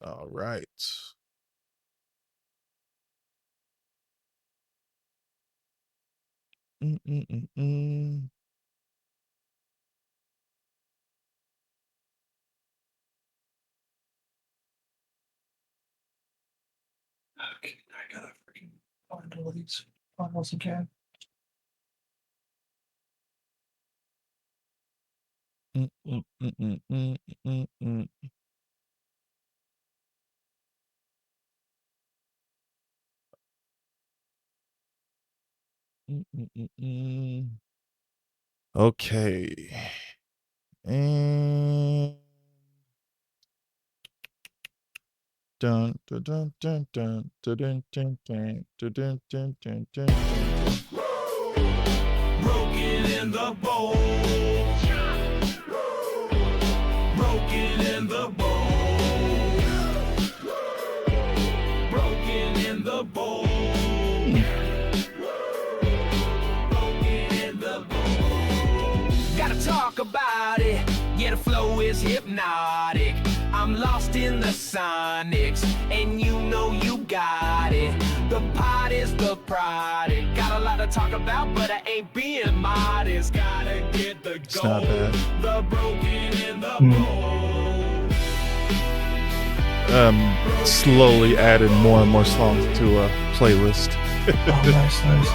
All right. Mm-mm-mm-mm. Okay, I gotta freaking find all these files again. Mm-mm-mm-mm-mm-mm. Mm-mm-mm-mm. Okay. And dun dun dun dun dun dun dun dun dun dun dun dun dun dun. Broken in the bowl. Broken in the bowl. Broken in the bowl. Broken in the bowl. Gotta talk about it. Yeah, the flow is hypnotic. I'm lost in the sonics, and you know you got it. The pot is the product. Got a lot to talk about, but I ain't being modest. Gotta get the It's not gold. bad. The broken in the bowl. Slowly added more and more songs to a playlist. Oh, nice, nice.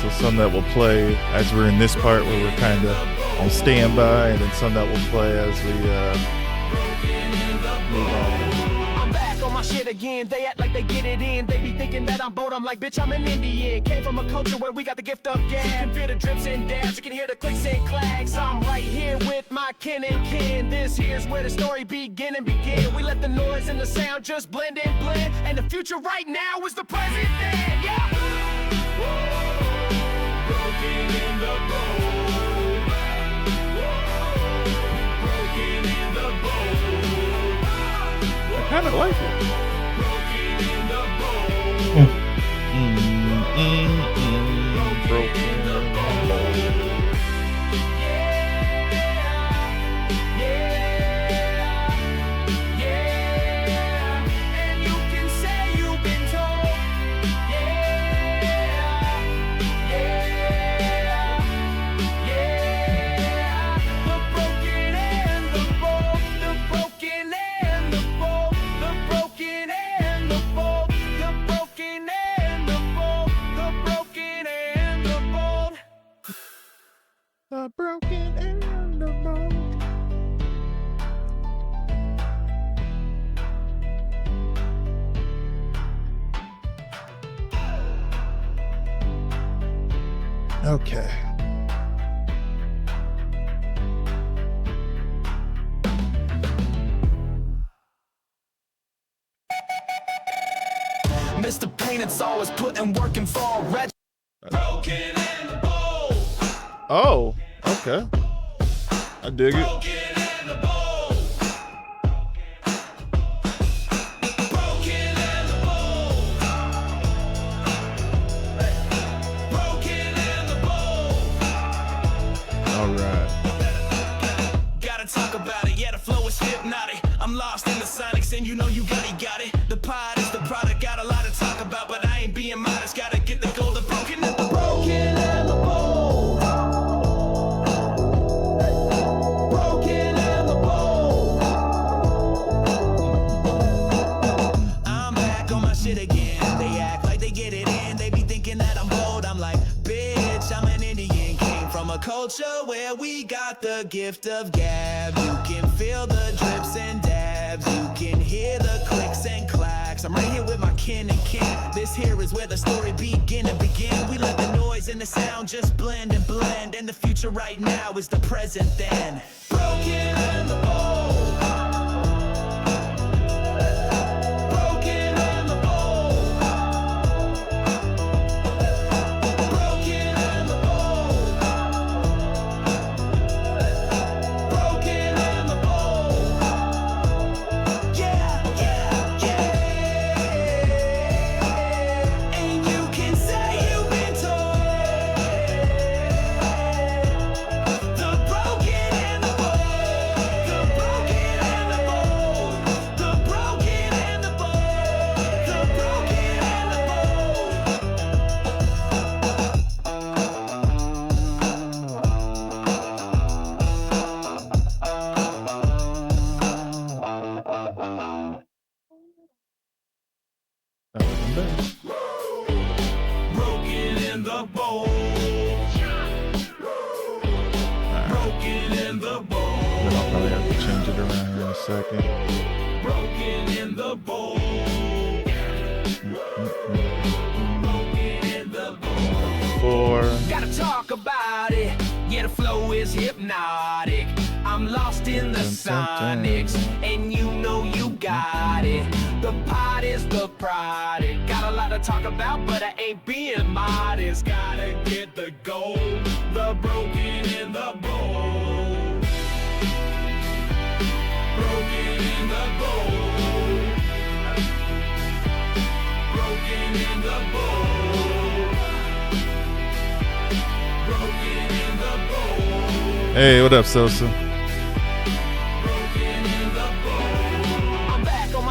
So some that will play as we're in this part where we're kind of on standby, and then some that will play as we move on. I'm back on my shit again. They act like they get it in. They be thinking that I'm bold. I'm like, bitch, I'm an Indian. Came from a culture where we got the gift of gab. You can feel the drips and dabs. You can hear the clicks and clacks. I'm right here with my kin and kin. This here's where the story begin and begin. We let the noise and the sound just blend and blend. And the future right now is the present then. Yeah. Broken in the bowl. Broken in the bowl. I kind of like it. Broken in the bowl. Broken in the bowl. And you can say you've been told. The broken and the bold, the broken and the bold, the broken and the bold, the broken and the bold, the broken and the bold. The broken and the bold. Okay. Mr. Pain, it's always putting work in for red. Broken in the bowl. Oh, okay. I dig it. Broken in the bowl. Broken in the bowl. Broken in the bowl. All right. Gotta talk about it, yeah, the flow is hypnotic. I'm lost in the sonics, and you know you got it. The pod is the product, got a lot to talk about, but I ain't being modest. Gotta get the gold, the broken and the broken and the bold. Broken and the bold. I'm back on my shit again. They act like they get it in. They be thinking that I'm bold. I'm like, bitch, I'm an Indian. Came from a culture where we got the gift of gab. You can feel the drips and dabs. You can hear the clicks and clacks. I'm right here with my kin and kin. This here is where the story begin and begin. We let the noise and the sound just blend and blend. And the future right now is the present then. Broken and the bold. Broken and the bold. Broken and the bold. Broken and the bold. Yeah, yeah, yeah. And you can say you've been told. The broken and the bold. Probably have to change it around here in a second. Broken in the bowl. Broken in the bowl. 4. Gotta talk about it. Yeah, the flow is hypnotic. I'm lost in the sonics, and you know you got it. The pot is the product. Got a lot to talk about, but I ain't being modest. Gotta get the gold, the broken in the bowl. Broken in the bowl. Broken in the bowl. Broken in the bowl. Hey, what up, Sosa?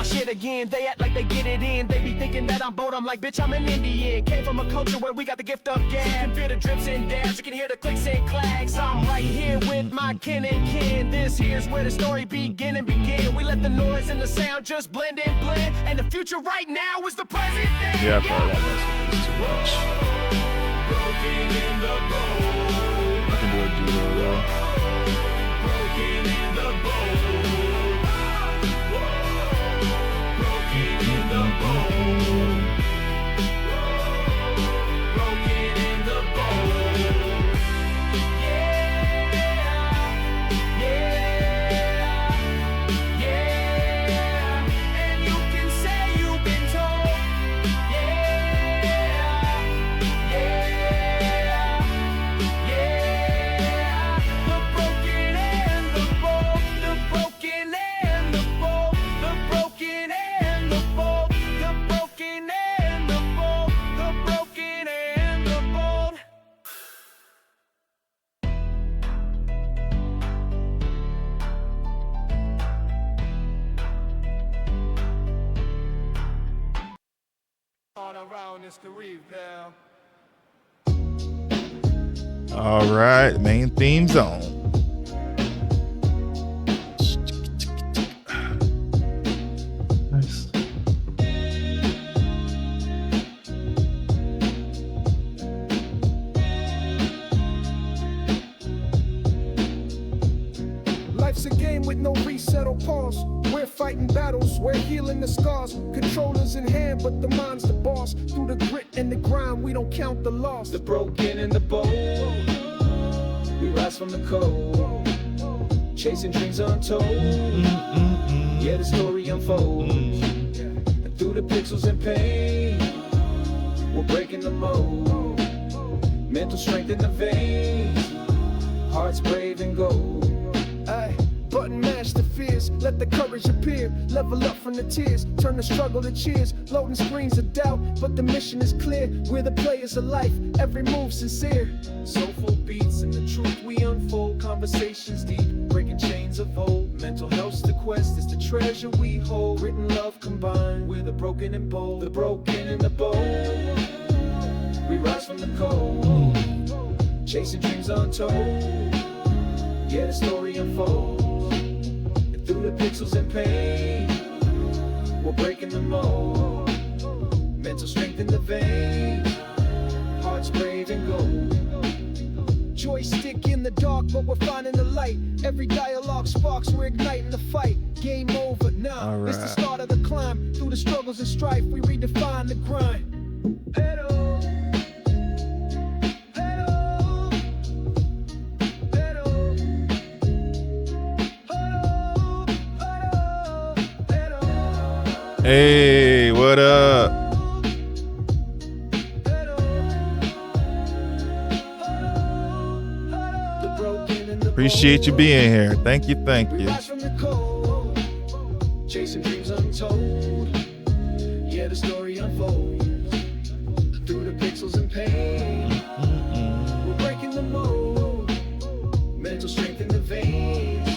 Shit again, they act like they get it in. They be thinking that I'm bold, I'm like, bitch, I'm an Indian. Came from a culture where we got the gift of gab. You can feel the drips and dabs, you can hear the clicks and clacks. I'm right here with my kin and kin. This here's where the story begin. We let the noise and the sound just blend and blend. And the future right now is the present day. Yeah, I probably won't mess with this too much. Broken in the bowl. I can do a duo though. Broken in the bowl. All right, main theme zone. Nice. Life's a game with no reset or pause. We're fighting battles, we're healing the scars. Controllers in hand, but the mind's the boss. Through the grit and the grind, we don't count the loss. The broken in the bowl. We rise from the cold. Chasing dreams untold. Yeah, the story unfolds. And through the pixels and pain, we're breaking the mold. Mental strength in the veins. Hearts brave and gold. Ay, button mash the fears, let the courage appear. Level up from the tears, turn the struggle to cheers. Loading screens of doubt, but the mission is clear. We're the players of life, every move sincere. Soulful beats and the truth we unfold. Conversations deep, breaking chains of old. Mental health's the quest, it's the treasure we hold. Written love combined, we're the broken and bold. The broken and the bold. We rise from the cold. Chasing dreams untold. Yeah, the story unfolds. And through the pixels and pain, we're breaking the mold. Mental strength in the veins. Hearts brave and gold. Joystick in the dark, but we're finding the light. Every dialogue sparks, we're igniting the fight. Game over, nah, All it's the right. start of the climb. Through the struggles and strife, we redefine the grind. Pedal, pedal, pedal, pedal, pedal. Hey, what up? Appreciate you being here. Thank you, thank We you. rise from the cold, Chasing dreams untold. Yeah, the story unfolds. Through the pixels and pain. we're breaking the mold. Mental strength in the veins.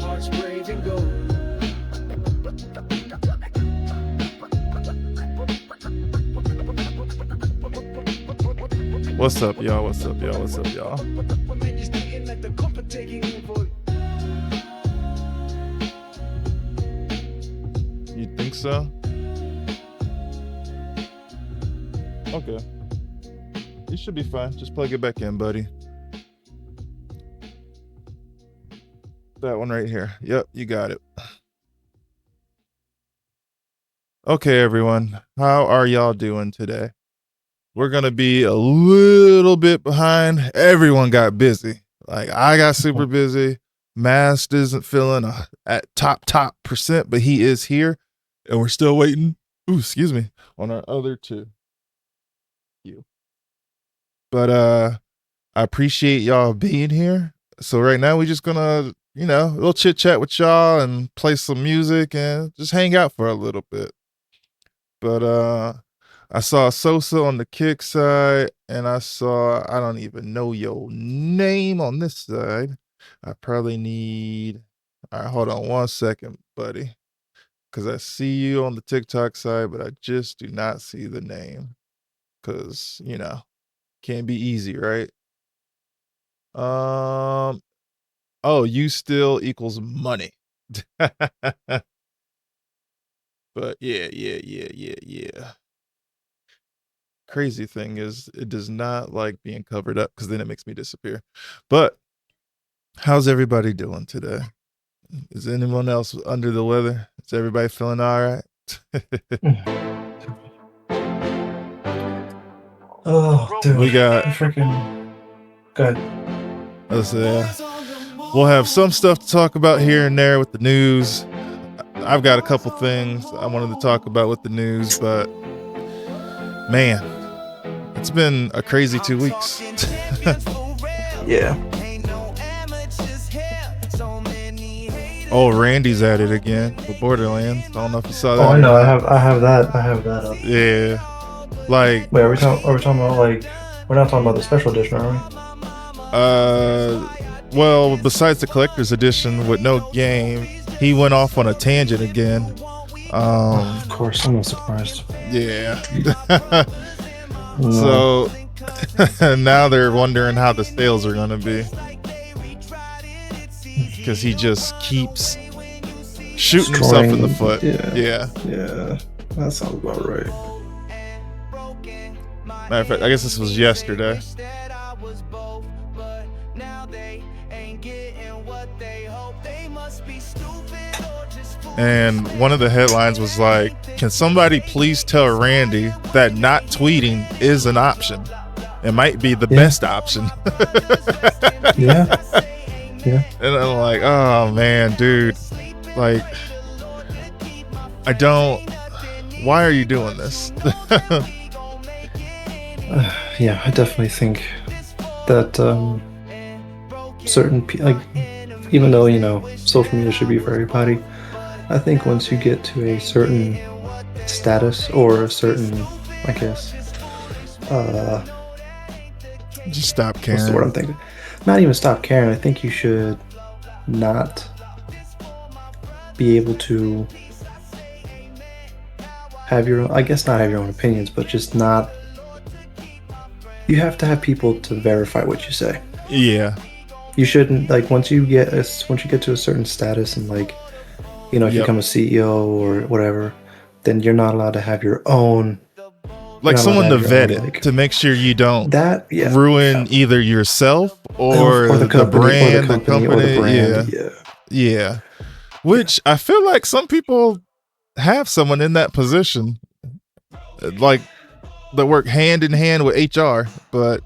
Hearts brave and gold. What's up, y'all? What's up, y'all? What's up, y'all? You think so? Okay. You should be fine. Just plug it back in, buddy. that one right here. Yep, you got it. Okay, everyone. How are y'all doing today? We're going to be a little bit behind. Everyone got busy. Like, I got super busy. Mast isn't feeling at top percent, but he is here. And we're still waiting. Ooh, excuse me. On our other two. But I appreciate y'all being here. So right now we're just gonna, we'll chit chat with y'all and play some music and just hang out for a little bit. But I saw Sosa on the kick side, and I don't even know your name on this side. I probably need. All right, hold on 1 second, buddy, because I see you on the TikTok side, but I just do not see the name. Because can't be easy, right? Oh, you still equals money. But yeah. Crazy thing is, it does not like being covered up because then it makes me disappear. But how's everybody doing today? Is anyone else under the weather? Is everybody feeling all right? Oh, dude. We got freaking. Go ahead. We'll have some stuff to talk about here and there with the news. I've got a couple things I wanted to talk about with the news, but man, it's been a crazy 2 weeks. Yeah. Oh, Randy's at it again with Borderlands. I don't know if you saw that. Oh, I know. I have that up. Yeah. Like, wait, are we talking about, like, we're not talking about the special edition, are we? Well, besides the collector's edition with no game, he went off on a tangent again. Of course, I'm not surprised. Yeah. No. So now they're wondering how the sales are going to be. Because he just keeps shooting himself in the foot. Yeah. That sounds about right. Matter of fact, I guess this was yesterday. And one of the headlines was like, can somebody please tell Randy that not tweeting is an option? It might be the best option. Yeah. And I'm like, oh man, dude. Like, why are you doing this? Yeah, I definitely think that certain people, like, even though, social media should be for everybody, I think once you get to a certain status or a certain, I guess, just stop caring. What's the word I'm thinking? Not even stop caring. I think you should not be able to have your own, I guess not have your own opinions, but just not, you have to have people to verify what you say. Yeah. You shouldn't, like, once you get to a certain status and, like, if you become a CEO or whatever, then you're not allowed to have your own, like, someone to vet it, to make sure you don't ruin either yourself or the company, the brand. Yeah. Which I feel like some people have someone in that position, like, that work hand in hand with HR, but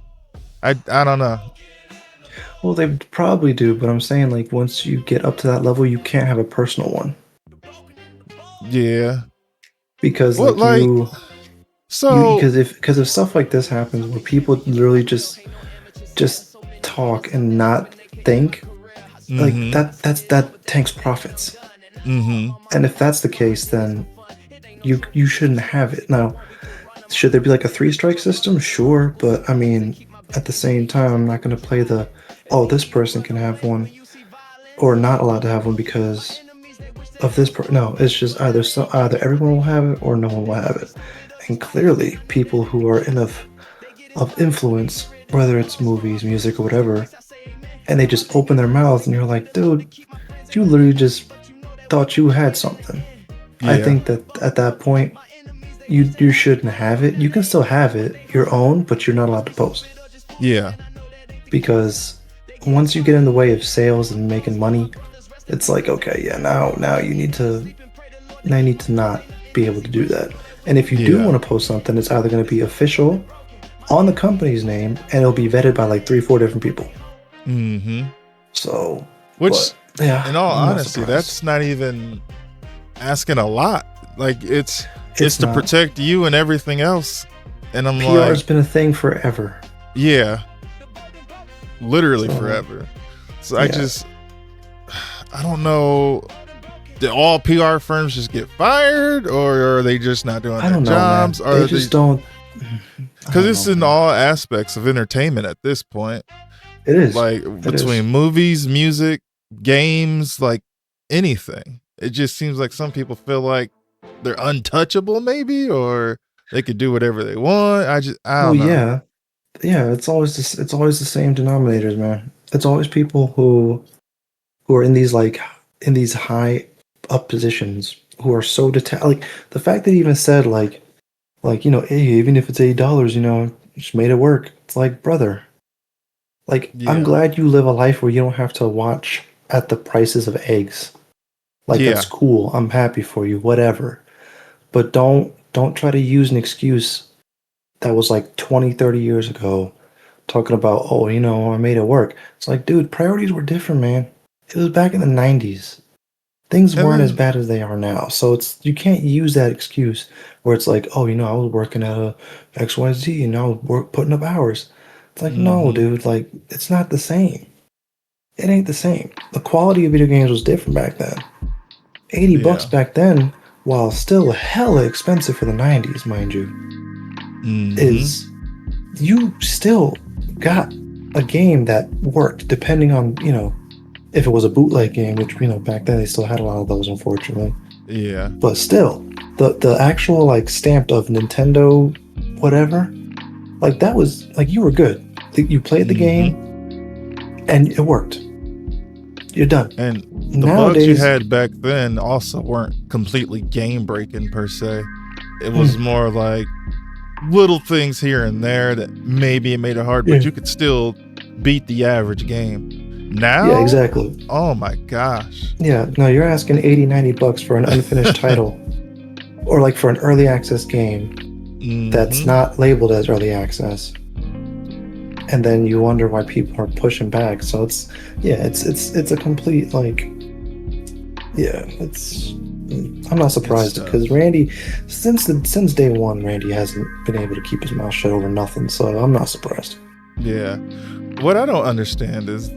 I don't know. Well, they probably do, but I'm saying, like, once you get up to that level, you can't have a personal one. Yeah. Because because if stuff like this happens where people literally just talk and not think, like, that tanks profits. Mm-hmm. And if that's the case, then you shouldn't have it. Now, should there be like a 3-strike system? Sure, but I mean, at the same time, I'm not going to play this person can have one or not allowed to have one because of this. No, it's just either everyone will have it or no one will have it. And clearly, people who are of influence, whether it's movies, music, or whatever, and they just open their mouths and you're like, dude, you literally just thought you had something. Yeah. I think that at that point, you shouldn't have it. You can still have it, your own, but you're not allowed to post. Yeah. Because once you get in the way of sales and making money, It's like, okay, yeah, now you need to not be able to do that. And if you do Yeah. want to post something, it's either going to be official on the company's name, and it'll be vetted by like 3-4 different people. Mm-hmm. So, Which, but, yeah, in all I'm not honesty, surprised. that's not even asking a lot. Like it's to not. protect you and everything else. And I'm PR like, has been a thing forever. yeah, literally So, forever. So yeah. I don't know. Did all PR firms just get fired, or are they just not doing I their don't know, jobs? man. Or They just don't. because it's in all aspects of entertainment at this point. It is Like between movies, music, games, like anything. It just seems like some people feel like they're untouchable, maybe, or they could do whatever they want. I don't know. yeah. It's always the same denominators, man. It's always people who are in these high up positions who are so detached. Like the fact that he even said like hey, even if it's $8, just made it work. It's like, brother, like I'm Yeah. glad you live a life where you don't have to watch at the prices of eggs. Like Yeah. that's cool. I'm happy for you. Whatever. But don't try to use an excuse that was like 20, 30 years ago talking about, oh, I made it work. It's like, dude, priorities were different, man. It was back in the 90s. Things And weren't as then- bad as they are now. So you can't use that excuse where it's like, oh, I was working at a XYZ and I was putting up hours. It's like, no, Mhm. dude, like it's not the same. It ain't the same. The quality of video games was different back then. $80 Yeah. back then, while still hella expensive for the 90s, mind you, Mhm. is you still got a game that worked depending on, if it was a bootleg game, which, back then they still had a lot of those, unfortunately. Yeah. But still, the actual like stamp of Nintendo, whatever, like that was like you were good. You played the game, and it worked. You're done. And the bugs you Nowadays, had back then also weren't completely game breaking per se. It was more like little things here and there that maybe it made it hard, but Yeah. you could still beat the average game. Now, yeah, exactly. oh my gosh. Yeah, no, you're asking $80-$90 for an unfinished title, or like for an early access game that's Mhm. not labeled as early access, and then you wonder why people are pushing back. So it's a complete I'm not surprised tough. because Randy, since day one, Randy hasn't been able to keep his mouth shut over nothing. So I'm not surprised. Yeah. What I don't understand is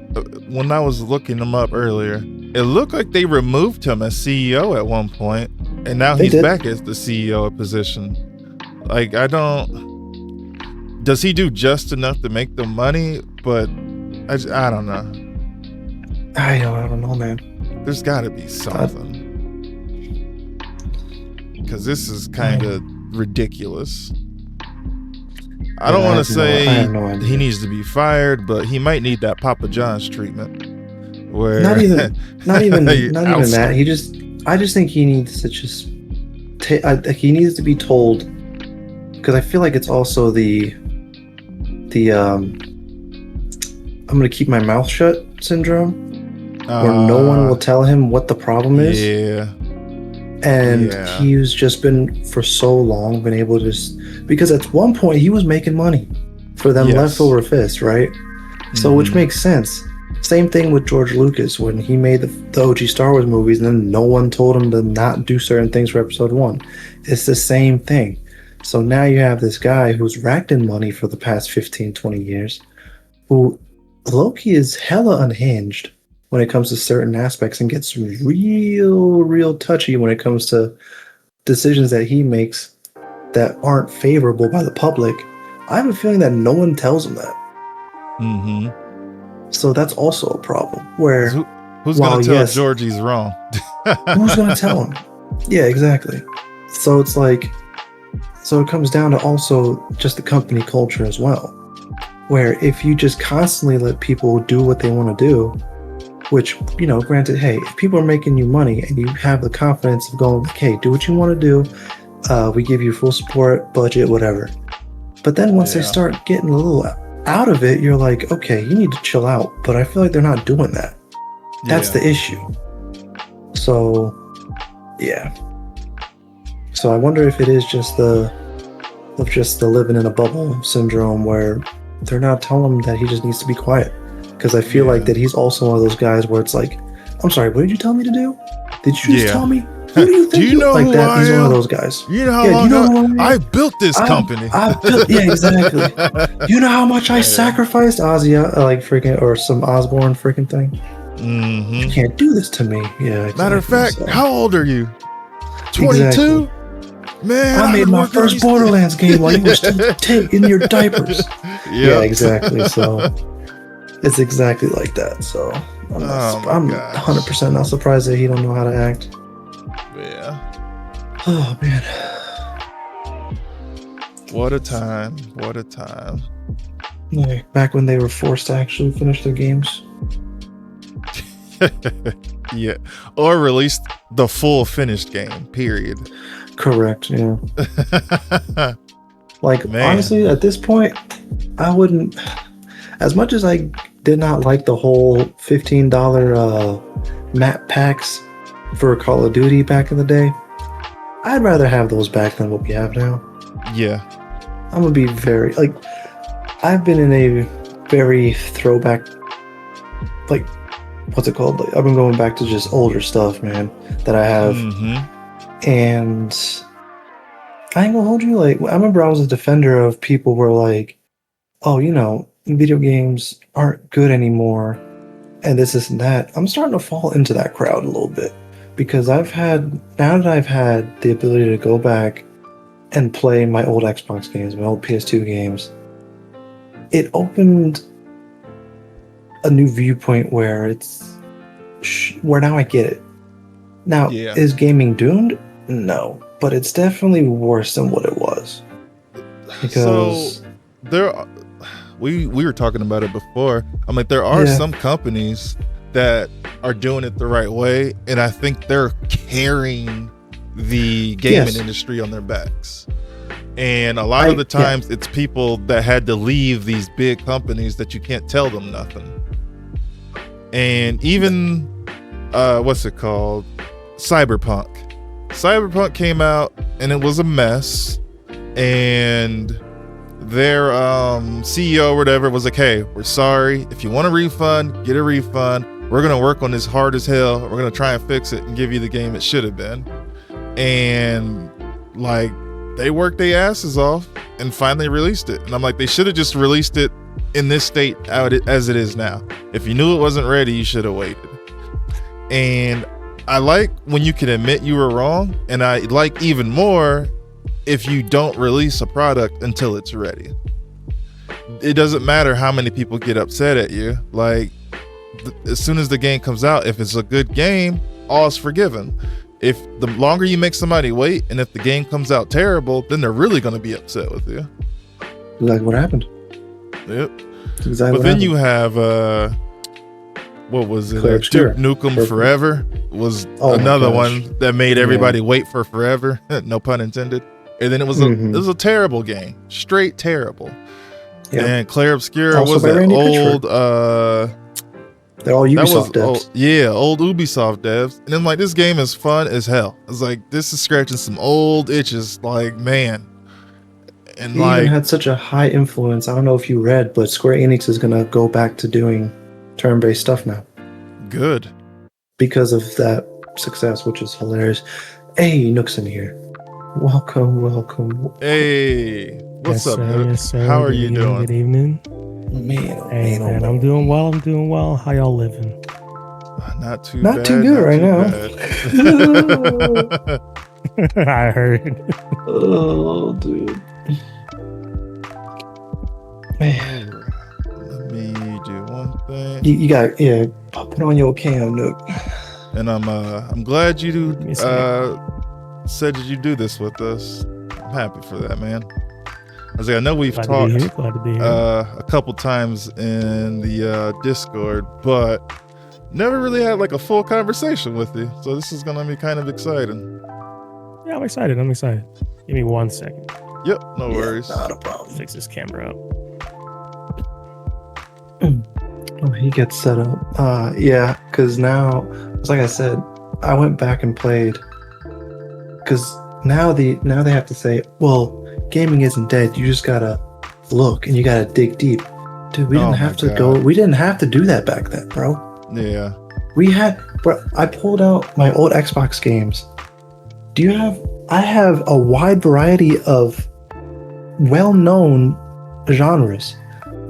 when I was looking him up earlier, it looked like they removed him as CEO at one point, and now They he's did. back as the CEO position. Like, does he do just enough to make the money? But I don't know. I don't know, man. There's got to be something. Because this is kind of ridiculous. I don't Yeah, want to I say have no idea. he needs to be fired, but he might need that Papa John's treatment. Where Not even Outside. that. I just think he needs to just he needs to be told, because I feel like it's also the I'm gonna keep my mouth shut syndrome, where no one will tell him what the problem is. Yeah. And Yeah. he's just been for so long been able to just, because at one point he was making money for them Yes. leftover fists, right? So which Mhm. makes sense. Same thing with George Lucas when he made the OG Star Wars movies, and then no one told him to not do certain things for episode 1. It's the same thing. So now you have this guy who's racked in money for the past 15, 20 years, who Loki is hella unhinged when it comes to certain aspects and gets real touchy when it comes to decisions that he makes that aren't favorable by the public. I have a feeling that no one tells him that. Mm-hmm. So that's also a problem where Who's While, gonna tell yes. George he's wrong? who's going to tell him? Yeah, exactly. So it's like, so it comes down to also just the company culture as well, where if you just constantly let people do what they want to do, which, granted, hey, if people are making you money and you have the confidence of going, like, hey, do what you want to do, we give you full support, budget, whatever. But then once they Yeah. start getting a little out of it, you're like, okay, you need to chill out. But I feel like they're not doing that. That's Yeah. the issue. So, yeah. So I wonder if it is just the living in a bubble syndrome where they're not telling him that he just needs to be quiet. Because I feel like that he's also one of those guys where it's like, I'm sorry, what did you tell me to do? Did you just tell me? Who do you think? Do you know like who that? I He's one am? of those guys. You know how Yeah, long you know who I I am? built this company. I built, yeah, exactly. You know how much I sacrificed Ozzy, like freaking, or some Osborne freaking thing. Mhm. You can't do this to me. Yeah. Exactly. Matter of fact, So, how old are you? 22? Man, I I've made been my working on first these Borderlands game while you were still in your diapers. Yeah, Yep. exactly. So it's exactly like that. So I'm gosh. 100% not surprised that he don't know how to act. Yeah. Oh man. What a time. What a time. Like, back when they were forced to actually finish their games. Yeah. Or released the full finished game, period. Correct. Yeah. Like, Man. honestly, at this point, I wouldn't. As much as I did not like the whole $15 map packs for Call of Duty back in the day, I'd rather have those back than what we have now. Yeah. I'm gonna be very like, I've been in a very throwback, like, what's it called? Like, I've been going back to just older stuff, man, that I have. And I ain't gonna hold you. Like, I remember I was a defender of people who were like, oh, you know, video games aren't good anymore, and this and that. I'm starting to fall into that crowd a little bit because now that I've had the ability to go back and play my old Xbox games, my old PS2 games, it opened a new viewpoint where where now I get it. Now, is gaming doomed? No, but it's definitely worse than what it was. Because so we were talking about it before. I'm like, there are some companies that are doing it the right way, and I think they're carrying the gaming industry on their backs. And a lot of the times it's people that had to leave these big companies that you can't tell them nothing. And even what's it called? Cyberpunk came out and it was a mess, and their CEO or whatever was like, hey, we're sorry, if you want a refund, get a refund. We're gonna work on this hard as hell. We're gonna try and fix it and give you the game it should have been. And like, they worked their asses off and finally released it. And I'm like, they should have just released it in this state out as it is now. If you knew it wasn't ready, you should have waited. And I like when you can admit you were wrong, and I like even more if you don't release a product until it's ready. It doesn't matter how many people get upset at you. Like, as soon as the game comes out, if it's a good game, all is forgiven. If the longer you make somebody wait, and if the game comes out terrible, then they're really going to be upset with you. Like what happened? Yep. Exactly. But then you have what was it? Duke Nukem Forever was another one that made everybody wait for forever. No pun intended. And then it was a terrible game, straight terrible. Yep. And Clair Obscur also was an old. They're all Ubisoft devs. Old Ubisoft devs. And then like, this game is fun as hell. It's like, this is scratching some old itches. Like, man. And he like, even had such a high influence. I don't know if you read, but Square Enix is gonna go back to doing turn-based stuff now. Good. Because of that success, which is hilarious. Hey, Nook's in here. Welcome. Hey, what's up, Nook? Yes, sir. How are you doing? Good evening. Man, I'm doing well. How y'all living? Not too good right now. I heard. Oh, dude. Man. Let me do one thing. You got put on your cam, Nook. And I'm glad you said that you do this with us. I'm happy for that, man. I was like, I know we've talked a couple times in the Discord, but never really had like a full conversation with you. So this is gonna be kind of exciting. Yeah, I'm excited. Give me 1 second. Yep, no worries. Not a problem. Fix this camera up. Oh, he gets set up. Because now, it's like I said, I went back and played because now they have to say, well, gaming isn't dead. You just gotta look and you gotta dig deep. Dude, we didn't have to go. We didn't have to do that back then, bro. Yeah. Bro, I pulled out my old Xbox games. I have a wide variety of well-known genres.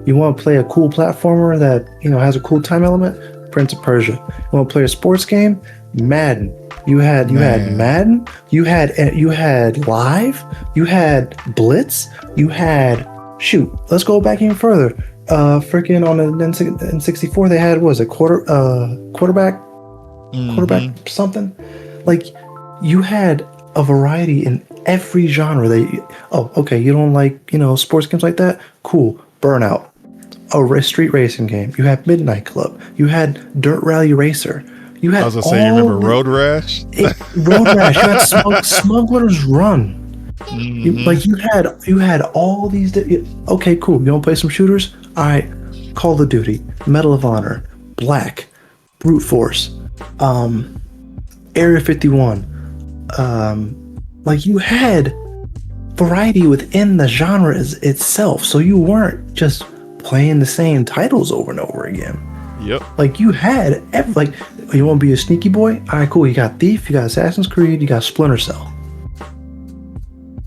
You want to play a cool platformer that, has a cool time element? Prince of Persia. You want to play a sports game? Madden. You had Madden. You had Live. You had Blitz. You had let's go back even further. Freaking on the N64 they had, what was it, quarterback something? Like, you had a variety in every genre okay, you don't like, sports games like that? Cool. Burnout. A street racing game. You had Midnight Club. You had Dirt Rally Racer. You had, I was gonna say, you remember Road Rash? Road Rash. You had Smuggler's Run. Mm-hmm. You had all these. Okay, cool. You want to play some shooters? All right. Call of Duty, Medal of Honor, Black, Brute Force, Area 51. Like, you had variety within the genre itself, so you weren't just playing the same titles over and over again. Yep. Like, you had you want to be a sneaky boy? All right, cool. You got Thief, you got Assassin's Creed, you got Splinter Cell.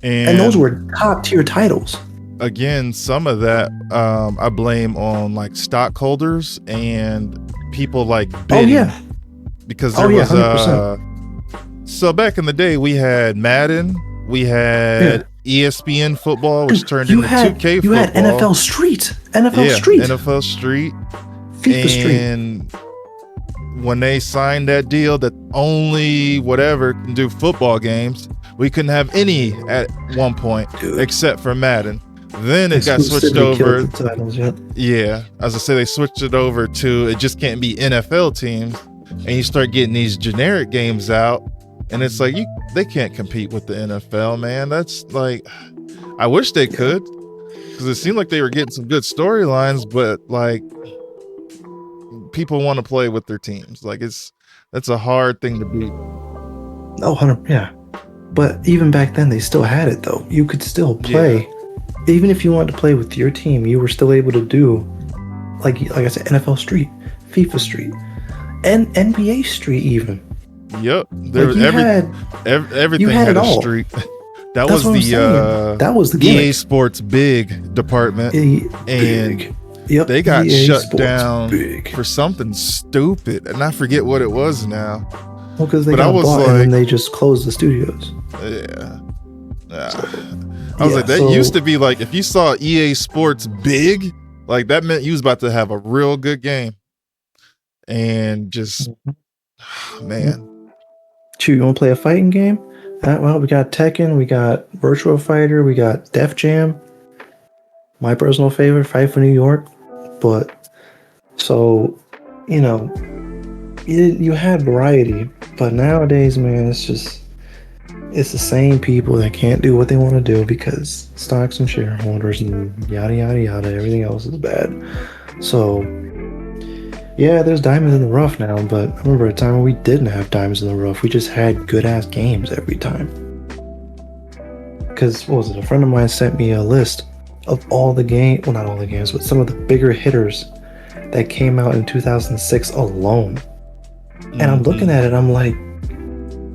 And those were top tier titles. Again, some of that I blame on like stockholders and people like bidding. Oh yeah. Because there was 100%. So back in the day we had Madden, we had ESPN football, which turned into 2K football. You had NFL Street. NFL Street. FIFA Street. And when they signed that deal that only whatever can do football games, we couldn't have any at one point except for Madden. Then it got switched over. Yeah, as I say, they switched it over to it just can't be NFL teams, and you start getting these generic games out, and it's like they can't compete with the NFL, man. That's like, I wish they could, because it seemed like they were getting some good storylines, but like people want to play with their teams. Like that's a hard thing to beat. Oh, 100, yeah. But even back then, they still had it, though. You could still play. Yeah. Even if you wanted to play with your team, you were still able to do, like I said, NFL Street, FIFA Street, and NBA Street even. Yep. There was everything had a street. That was the EA Sports big department. And yep, they got EA shut Sports down big. For something stupid. And I forget what it was now. Well, because they got bought and then they just closed the studios. Yeah. I was like, that used to be like, if you saw EA Sports big, like that meant you was about to have a real good game. And just, man. Shoot, you want to play a fighting game? Well, we got Tekken, we got Virtua Fighter, we got Def Jam. My personal favorite, Fight for New York. But, so, you had variety. But nowadays, man, it's the same people that can't do what they want to do because stocks and shareholders and yada yada yada, everything else is bad. So yeah, there's diamonds in the rough now, but I remember a time when we didn't have diamonds in the rough. We just had good ass games every time. Because what was it? A friend of mine sent me a list of all the games, well, not all the games, but some of the bigger hitters that came out in 2006 alone. And I'm looking at it, I'm like,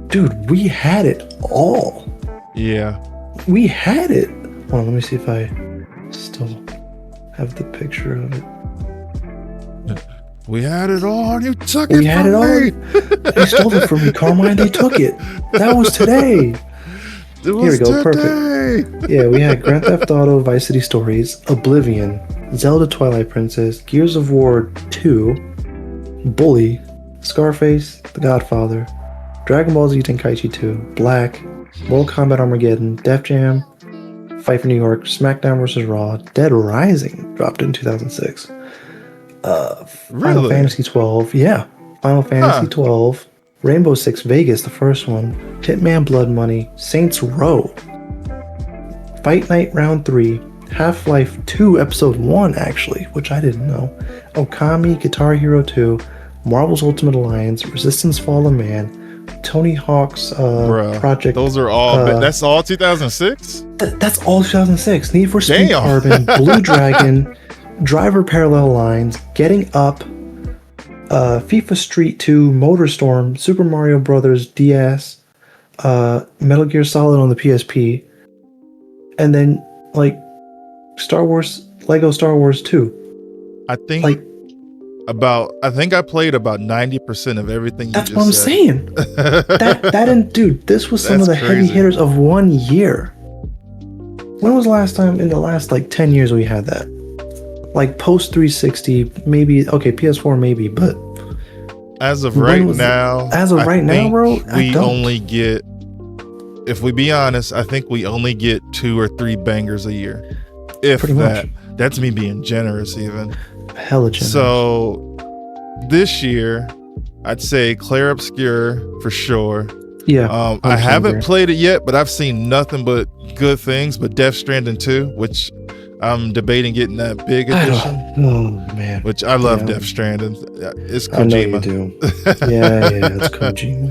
dude, we had it all. Yeah. We had it. Hold on, let me see if I still have the picture of it. We had it all. You took it from me. We had it all. They stole it from me, Carmine. They took it. That was today. Here we go. Today. Perfect. Yeah, we had Grand Theft Auto, Vice City Stories, Oblivion, Zelda Twilight Princess, Gears of War 2, Bully, Scarface, The Godfather, Dragon Ball Z Tenkaichi 2, Black, Mortal Kombat Armageddon, Def Jam, Fight for New York, SmackDown vs. Raw, Dead Rising dropped in 2006. Final Fantasy 12, yeah. Final Fantasy 12, Rainbow Six Vegas, the first one, Hitman Blood Money, Saints Row, Fight Night Round 3, Half-Life 2 Episode 1, actually, which I didn't know, Okami, Guitar Hero 2, Marvel's Ultimate Alliance, Resistance Fall of Man, Tony Hawk's Bruh, project. those are all. That's all 2006. That's all 2006. Need for Speed Damn. Carbon, Blue Dragon, Driver Parallel Lines, Getting Up, FIFA Street 2, Motorstorm, Super Mario Brothers DS, Metal Gear Solid on the PSP, and then like Lego Star Wars 2. I think Like, I think I played about 90% of everything you that's just what I'm said. saying. Dude, this was some That's of the heavy crazy. hitters of 1 year. When was the last time in the last like 10 years we had that? Like post 360, maybe, okay, PS4 maybe, but As of When right was it? now, As of I right now, think bro, I we don't. only get, if we be honest, I think we only get 2 or 3 bangers a year. If Pretty that. much. That's me being generous even. hella generous. So this year, I'd say Claire Obscure for sure. Yeah. I 100% haven't agree. played it yet, but I've seen nothing but good things. But Death Stranding 2, which I'm debating getting that big I edition, don't, oh man. which I love Yeah. Death Stranding. It's I know you Kojima. do. Yeah, it's Kojima.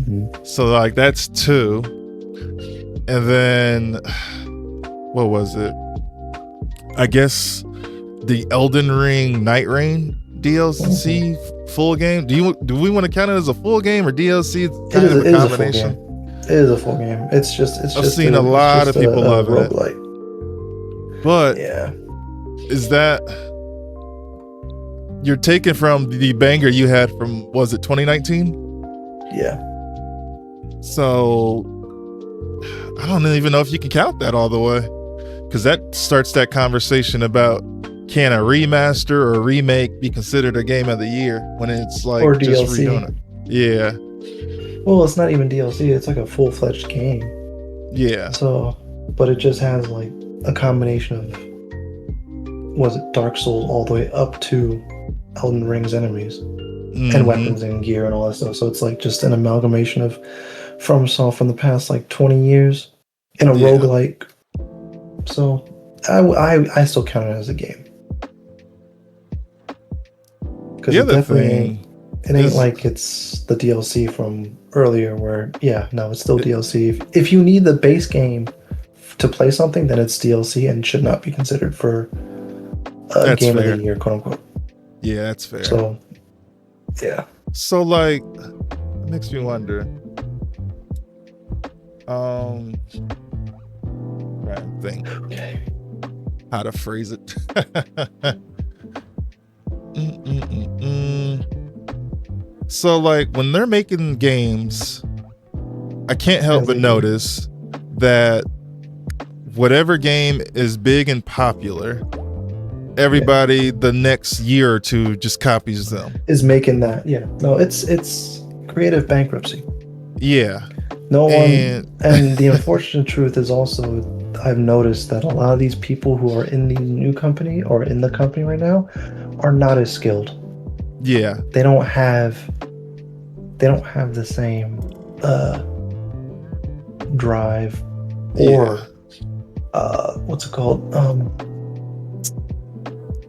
Mhm. So like that's 2. And then what was it? I guess the Elden Ring Night Rain DLC full game. Do we want to count it as a full game or DLC? Kind of a It is a full combination. game. It is a full game. It's just I've seen a lot of people loving it. roguelite. But Yeah. is that you're taking from the banger you had from, was it 2019? Yeah. So I don't even know if you can count that all the way, because that starts that conversation about, can a remaster or a remake be considered a game of the year when it's like Or just DLC. redoing it? Yeah, Well, it's not even DLC. It's like a full-fledged game. yeah, So, but it just has like a combination of, was it Dark Souls all the way up to Elden Ring's enemies Mhm. and weapons and gear and all that stuff. So it's like just an amalgamation of FromSoft from the past like 20 years in a Yeah. roguelike. So I still count it as a game. Because The it other definitely thing, ain't, it ain't is- like it's the DLC from earlier where, yeah, no, it's still DLC. If you need the base game to play something, then it's DLC and should not be considered for a That's game fair. of the year, quote unquote. yeah, that's fair. So, yeah. So like, it makes me wonder. Trying to think Okay. how to phrase it. Mm-mm-mm-mm. So like when they're making games, I can't help As but they do. notice that whatever game is big and popular, everybody the next year or two just copies them. Is making that, yeah. No, it's creative bankruptcy. Yeah. No one, And and the unfortunate truth is also, I've noticed that a lot of these people who are in the new company or in the company right now are not as skilled. yeah, They don't have the same drive or what's it called? I'm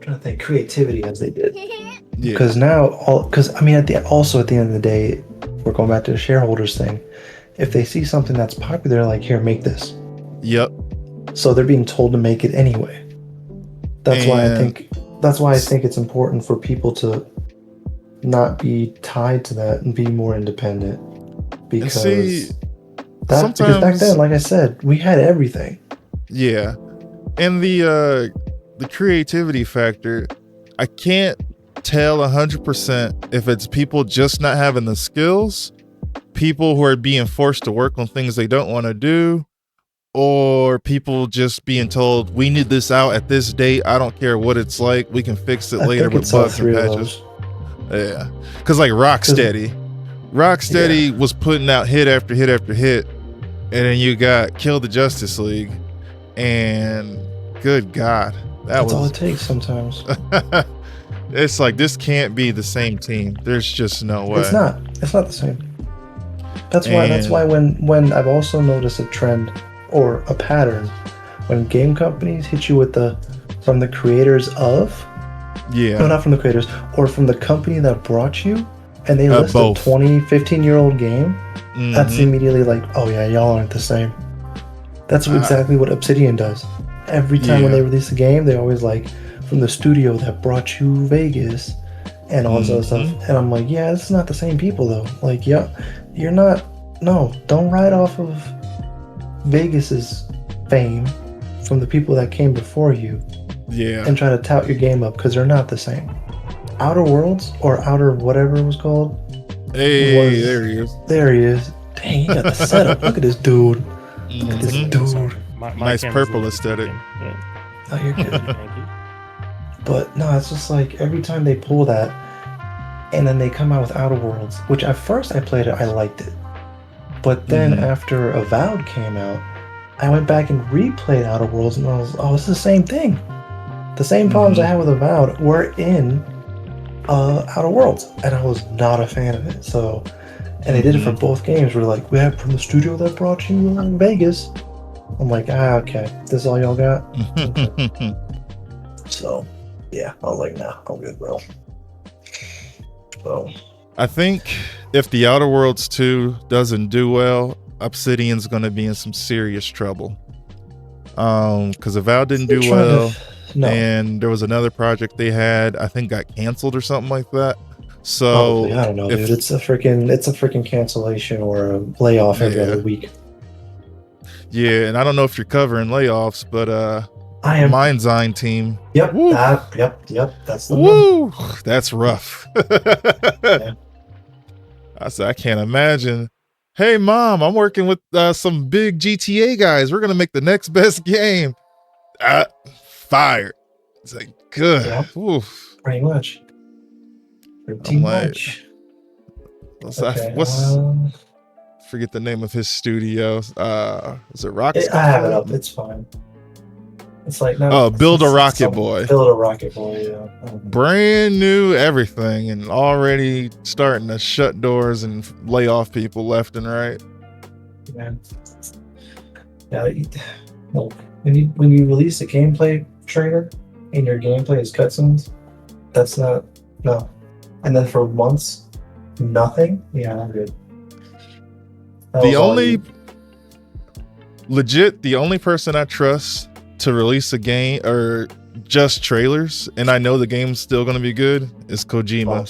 trying to think, creativity as they did. yeah, Because now, because I mean, at the end of the day, we're going back to the shareholders thing. If they see something that's popular, they're like, here, make this. yep. So they're being told to make it anyway. That's why I And- think it's important for people to not be tied to that and be more independent. Because see, because back sometimes- then, like I said, we had everything. Yeah. And the creativity factor, I can't tell 100% if it's people just not having the skills, people who are being forced to work on things they don't want to do, or people just being told, we need this out at this date. I don't care what it's like. We can fix it I later think with it's all bugs and three of patches. those. Yeah. Because like Rocksteady was putting out hit after hit after hit. And then you got Kill the Justice League. And good God. That's all was it takes sometimes. it's like, this can't be the same team. There's just no way. It's not the same. That's why when I've also noticed a trend or a pattern when game companies hit you with from the creators of, Yeah. no, not from the creators, or from the company that brought you, and they list Both. a 20, 15-year-old game, that's Mhm. immediately like, oh yeah, y'all aren't the same. That's Uh, exactly what Obsidian does. Every time when yeah. they release a game, they always like from the studio that brought you Vegas and all this other stuff. Mhm. And I'm like, yeah, this is not the same people though. Like, yeah, you're not. No, don't ride off of Vegas's fame from the people that came before you Yeah. and try to tout your game up because they're not the same. Outer Worlds or Outer whatever it was called. Hey, there he is. There he is. Dang, he got the setup. Look at this dude. Look at this Mhm. dude. My Nice camera's purple looking aesthetic. good. Yeah. Oh, you're good. Thank you. But no, it's just like every time they pull that, and then they come out with Outer Worlds, which at first I played it, I liked it. But then Mhm. after Avowed came out, I went back and replayed Outer Worlds, and I was, oh, it's the same thing. The same problems I had with Avowed were in Outer Worlds, and I was not a fan of it. So, and they did it for both games. We're like, we have from the studio that brought you Vegas. I'm like, okay, this is all y'all got. So, yeah, I was like, nah, I'm good, bro. So, I think if the Outer Worlds 2 doesn't do well, Obsidian's going to be in some serious trouble. Because Avowed didn't do well, no, and there was another project they had, I think got canceled or something like that. So probably, I don't know, dude. It's a freaking cancellation or a layoff every Yeah. other week. yeah, and I don't know if you're covering layoffs, but I am. Mindsign team, Yep. Woo. Yep. That's the one. woo, that's rough. Yeah. I said, I can't imagine. Hey, mom, I'm working with some big GTA guys. We're gonna make the next best game. Fired. It's like, good. Yep. Oof. Pretty much. Pretty I'm like, much. Okay, forget the name of his studio. Is it Rockstar? I have it up. It's fine. It's like no. Oh, Build a it's Rocket something. Boy. Build a Rocket Boy. Yeah. Brand new everything, and already starting to shut doors and lay off people left and right. Man. Yeah. No. When you release a gameplay trailer and your gameplay is cutscenes, that's not no. And then for months, nothing. Yeah, I'm good. The only person I trust to release a game or just trailers, and I know the game's still going to be good, is Kojima.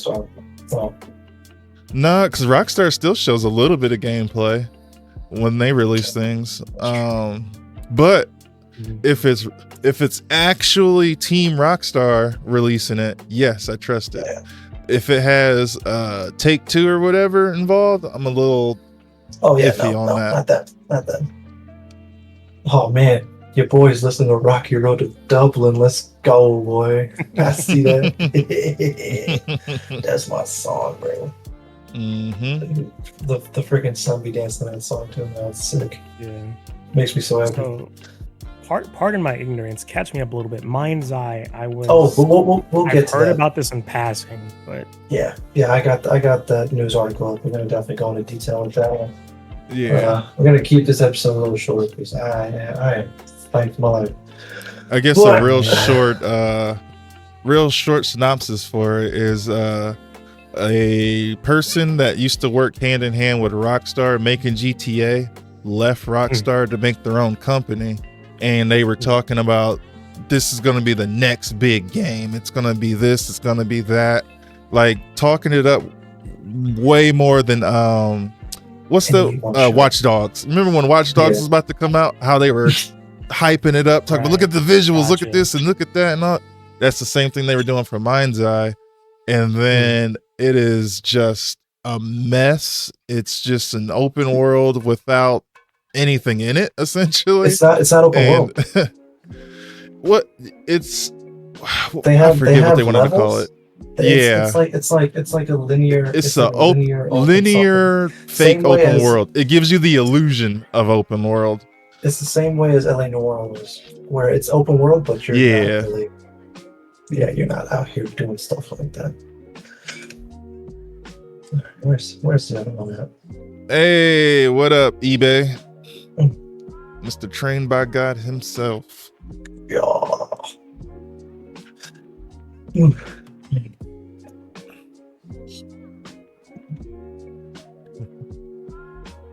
Nah, because Rockstar still shows a little bit of gameplay when they release things. But if it's actually Team Rockstar releasing it, yes, I trust it. Yeah. If it has Take-Two or whatever involved, I'm a little iffy on that. Not that. Oh man, your boy's listening to Rocky Road to Dublin. Let's go, boy. I see that. That's my song, bro. Mm-hmm. The freaking son be dancing that song too. Now it's sick. Yeah. Makes me so happy. So, pardon my ignorance. Catch me up a little bit. Mind's Eye. I was. Oh, but we'll get I've to heard that. about this in passing, but Yeah. I got that news article. We're gonna definitely go into detail with that one. Yeah. We're gonna keep this episode a little short because I am fighting for my life. I guess What? a real short synopsis for it is a person that used to work hand in hand with Rockstar making GTA left Rockstar to make their own company, and they were talking about this is going to be the next big game. It's going to be this, it's going to be that, like talking it up way more than what's the Watch Dogs. Remember when Watch Dogs was about to come out, how they were hyping it up, talking about look at the visuals, look at this and look at that, and all. That's the same thing they were doing for Mind's Eye. And then it is just a mess. It's just an open world without anything in it, essentially. It's not open world. What it's I forget what they wanted to call it. It's like a linear. It's a linear fake open world. It gives you the illusion of open world. It's the same way as LA Noire was, where it's open world, but you're not really. Yeah, you're not out here doing stuff like that. Where's the other one at? Hey, what up, eBay? Mr. Trained by God himself. Yeah.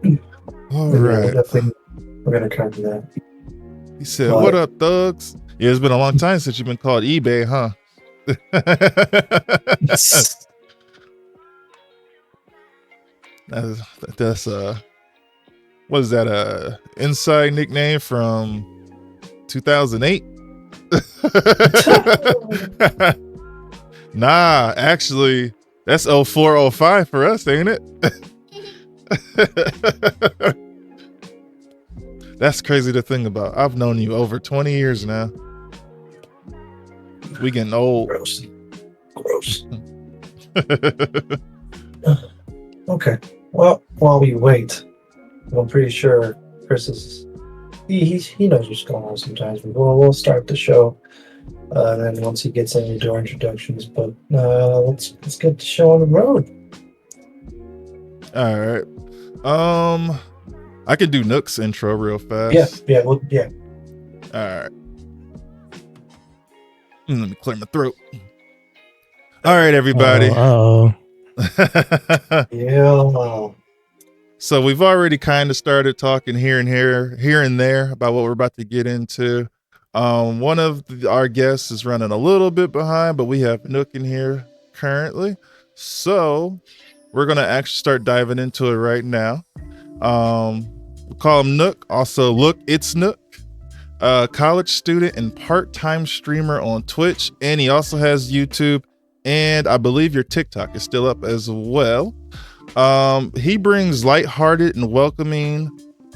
All Yeah, right. we're gonna cover that. He said, But- "What up, thugs?" Yeah, it's been a long time since you've been called eBay, huh? that's what is that? Inside nickname from 2008? Nah, actually, that's 0405 for us, ain't it? That's crazy to think about. I've known you over 20 years now. We getting old. Gross. Okay. Well, while we wait, I'm pretty sure Chris is he knows what's going on sometimes. But we'll start the show. Then once he gets into our introductions, but let's get the show on the road. All right. I can do Nook's intro real fast. Yeah. All right. Let me clear my throat. All right, everybody. Oh. Yeah. So we've already kind of started talking here and there about what we're about to get into. One of our guests is running a little bit behind, but we have Nook in here currently. So we're going to actually start diving into it right now. We call him Nook. Also, look, it's Nook. College student and part-time streamer on Twitch. And he also has YouTube. And I believe your TikTok is still up as well. He brings lighthearted and welcoming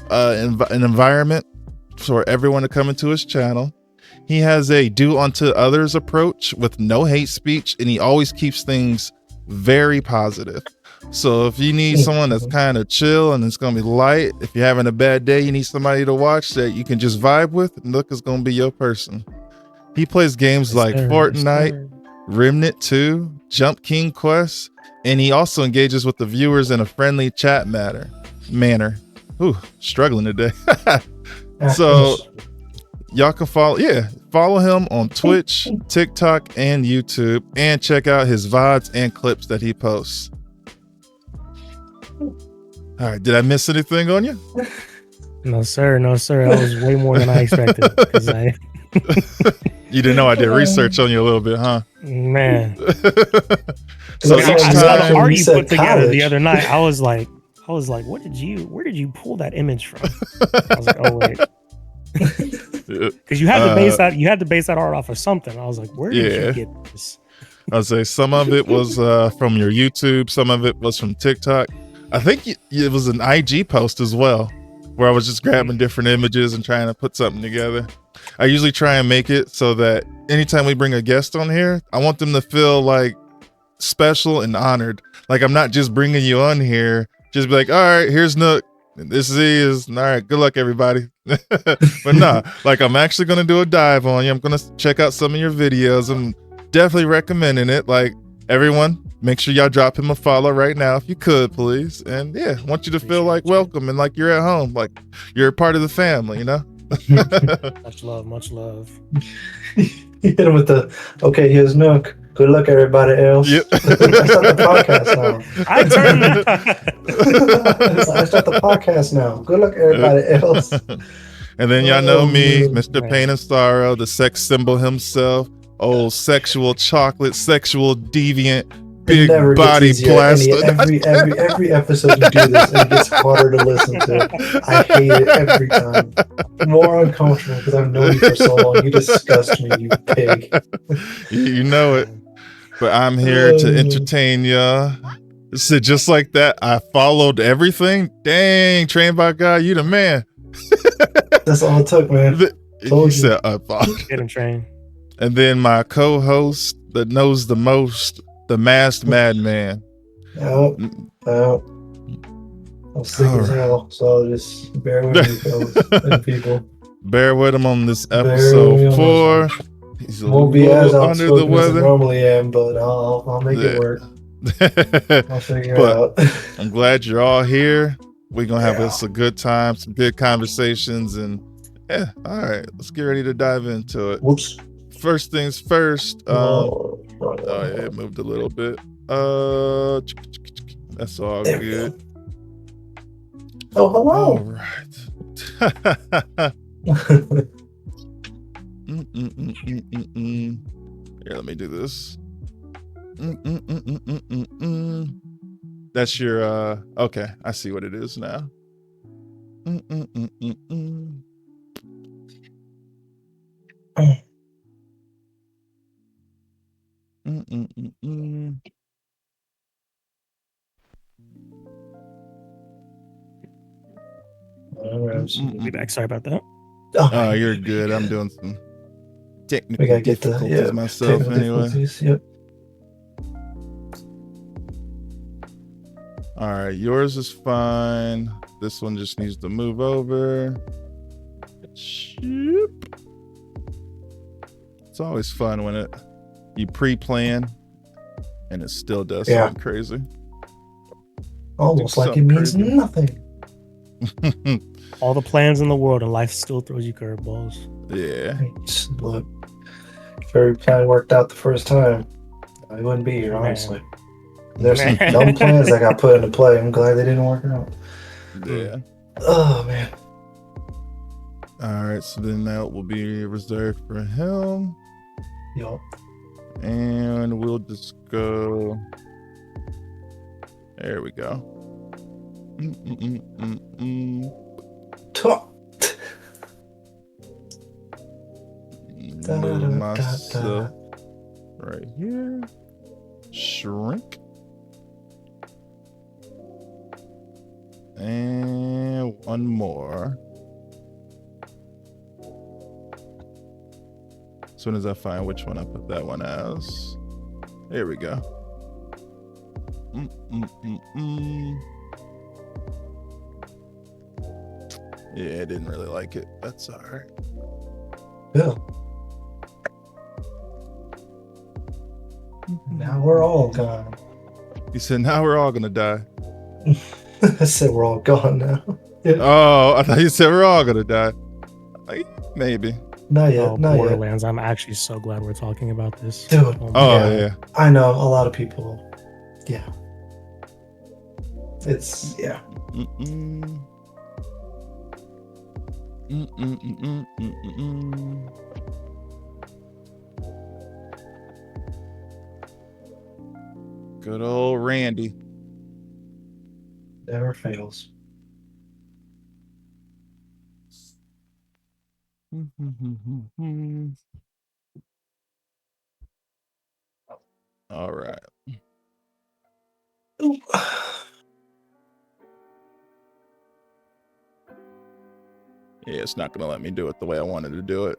an environment for everyone to come into his channel. He has a do unto others approach with no hate speech, and he always keeps things very positive. So if you need someone that's kind of chill and it's gonna be light, if you're having a bad day, you need somebody to watch that you can just vibe with, Nook is gonna be your person. He plays games like Fortnite, Remnant 2, Jump King Quest, and he also engages with the viewers in a friendly chat manner. Ooh, struggling today. So y'all can follow him on Twitch, TikTok, and YouTube, and check out his VODs and clips that he posts. All right, did I miss anything on you? No, sir. That was way more than I expected. 'Cause You didn't know I did research on you a little bit, huh? Man. So I each I saw the time, art you said put together college. the other night. I was like, where did you pull that image from? I was like, oh wait. Because you had to base that art off of something. I was like, where did you get this? I'll say some of it was from your YouTube, some of it was from TikTok. I think it was an IG post as well, where I was just grabbing different images and trying to put something together. I usually try and make it so that anytime we bring a guest on here, I want them to feel like special and honored. Like I'm not just bringing you on here, just be like, all right, here's Nook. This is all right. Good luck, everybody. But no, like I'm actually going to do a dive on you. I'm going to check out some of your videos. I'm definitely recommending it. Like everyone, make sure y'all drop him a follow right now if you could, please. And yeah, I want you to feel like welcome and like you're at home, like you're a part of the family, you know? Much love. You hit him with the okay. Here's Nook. Good luck, everybody else. Yep. I start the podcast now. I turned that. I start the podcast now. Good luck, everybody else. And then y'all know me, Oh, Mr. man. Pain and Sorrow, the sex symbol himself, old sexual chocolate, sexual deviant, big It never body gets easier. plaster. Every episode you do this, it gets harder to listen to. I hate it every time. More uncomfortable because I've known you for so long. You disgust me, you pig. You know it. But I'm here to entertain y'all. So just like that, I followed everything. Dang, Trained by God, you the man. That's all it took, man. You Told you. said I followed. Get him trained. And then my co-host that knows the most, the masked madman. Out. I'm sick as hell, so just bear with me, folks and people. Bear with him on this Bear with me episode on 4. He's a Won't be as little under the outspoken as I weather. normally am, but I'll make it work. I'll figure it But out. I'm glad you're all here. We're gonna have Yeah. us a good time, some good conversations, and yeah, all right, let's get ready to dive into it. Whoops. First things first. Oh, Yeah, it moved a little bit. That's all There we good. Oh, All hello. right. Here, let me do this. That's your okay, I see what it is now. We'll be back. Sorry about that. Oh, you're good. I'm doing some We technical gotta get difficulties the myself technical anyway. difficulties. Yep. All right, yours is fine. This one just needs to move over. It's always fun when you pre-plan and it still does something crazy. Almost like it means nothing. All the plans in the world, and life still throws you curveballs. Yeah. Look, if every plan worked out the first time, I wouldn't be here, honestly. There's some dumb plans that got put into play. I'm glad they didn't work out. Yeah. Oh, man. All right, so then that will be reserved for him. Yup. And we'll just go. There we go. Move myself right here. Shrink. And one more. As soon as I find which one I put that one as. There we go. Yeah, I didn't really like it. That's all right. Yeah. Now we're all gone. You said now we're all gonna die. I said we're all gone now. Yeah. Oh, I thought you said we're all gonna die. Like, maybe. Not yet. Oh, not Borderlands. I'm actually so glad we're talking about this. Dude. Oh, yeah. I know a lot of people. Yeah. It's, yeah. Good old Randy. Never fails. All right. Yeah, it's not gonna let me do it the way I wanted to do it.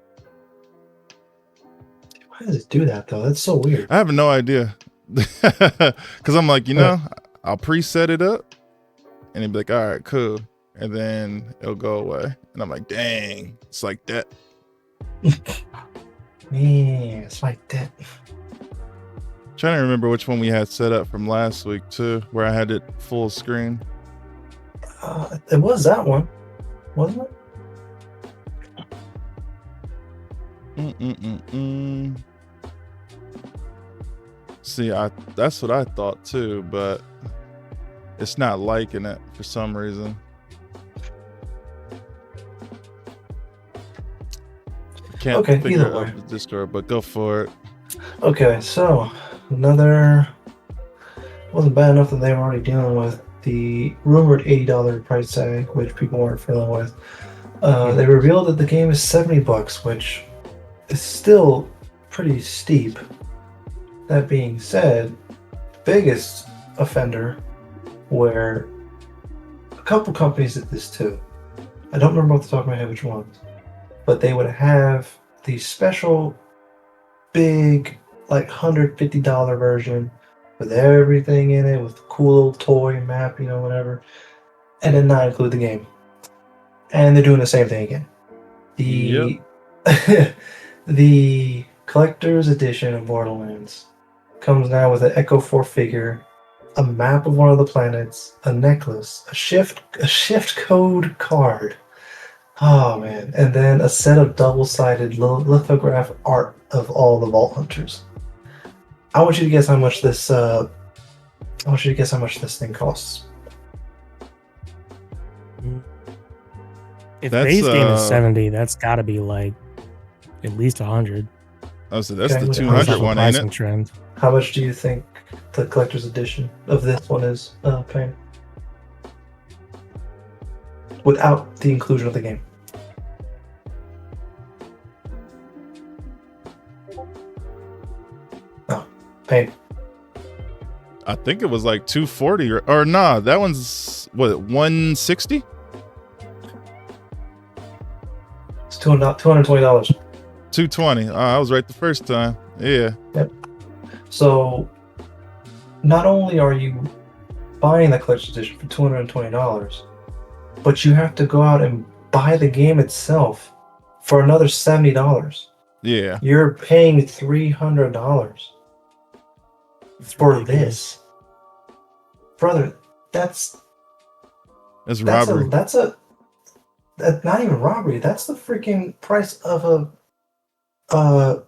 Why does it do that though? That's so weird. I have no idea. Because I'm like, I'll preset it up and it'd be like, all right, cool. And then it'll go away. And I'm like, dang, it's like that. Man, it's like that. Trying to remember which one we had set up from last week too, where I had it full screen. It was that one, wasn't it? See, that's what I thought too, but it's not liking it for some reason. Can't figure either way. out the Discord, but go for it. Okay, so another wasn't bad enough that they were already dealing with the rumored $80 price tag, which people weren't feeling with. They revealed that the game is $70, which is still pretty steep. That being said, the biggest offender where a couple companies did this too. I don't remember off the top of my head which ones, but they would have the special big like $150 version with everything in it, with the cool little toy map, whatever, and then not include the game. And they're doing the same thing again. The collector's edition of Borderlands comes now with an Echo 4 figure, a map of one of the planets, a necklace, a shift code card. Oh man, and then a set of double-sided lithograph art of all the Vault Hunters. I want you to guess how much this thing costs. If That's, base game is 70, that's got to be like at least 100. Oh, so that's Okay, the with 200 one, ain't Pricing it? trend. How much do you think the collector's edition of this one is paying? Without the inclusion of the game. No, paying. I think it was like 240 or nah, that one's what, 160? It's $220. 220. I was right the first time. Yeah. So, not only are you buying the collector's edition for $220, but you have to go out and buy the game itself for another $70. Yeah. You're paying $300 for this, brother. That's robbery. That's not even robbery. That's the freaking price of the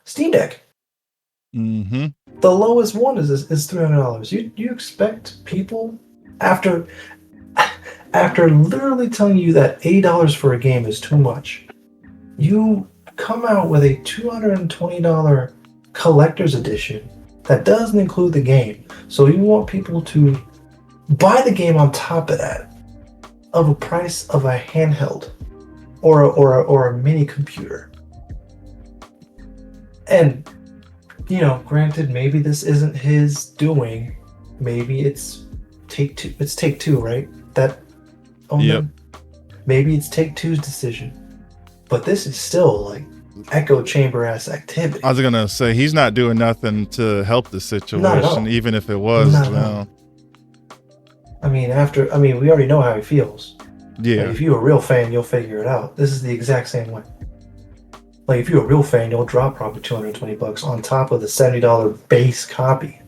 Steam Deck. Mm-hmm. The lowest one is $300. You expect people after literally telling you that $80 for a game is too much, you come out with a $220 collector's edition that doesn't include the game. So you want people to buy the game on top of that, of a price of a handheld or a mini computer. And granted, maybe this isn't his doing. Maybe it's Take-Two. It's Take-Two, right? That owned them? Maybe it's Take-Two's decision. But this is still like echo chamber ass activity. I was gonna say he's not doing nothing to help the situation, even if it was. I mean, we already know how he feels. Yeah. Like, if you're a real fan, you'll figure it out. This is the exact same way. Like, if you're a real fan, you'll drop probably $220 on top of the $70 base copy.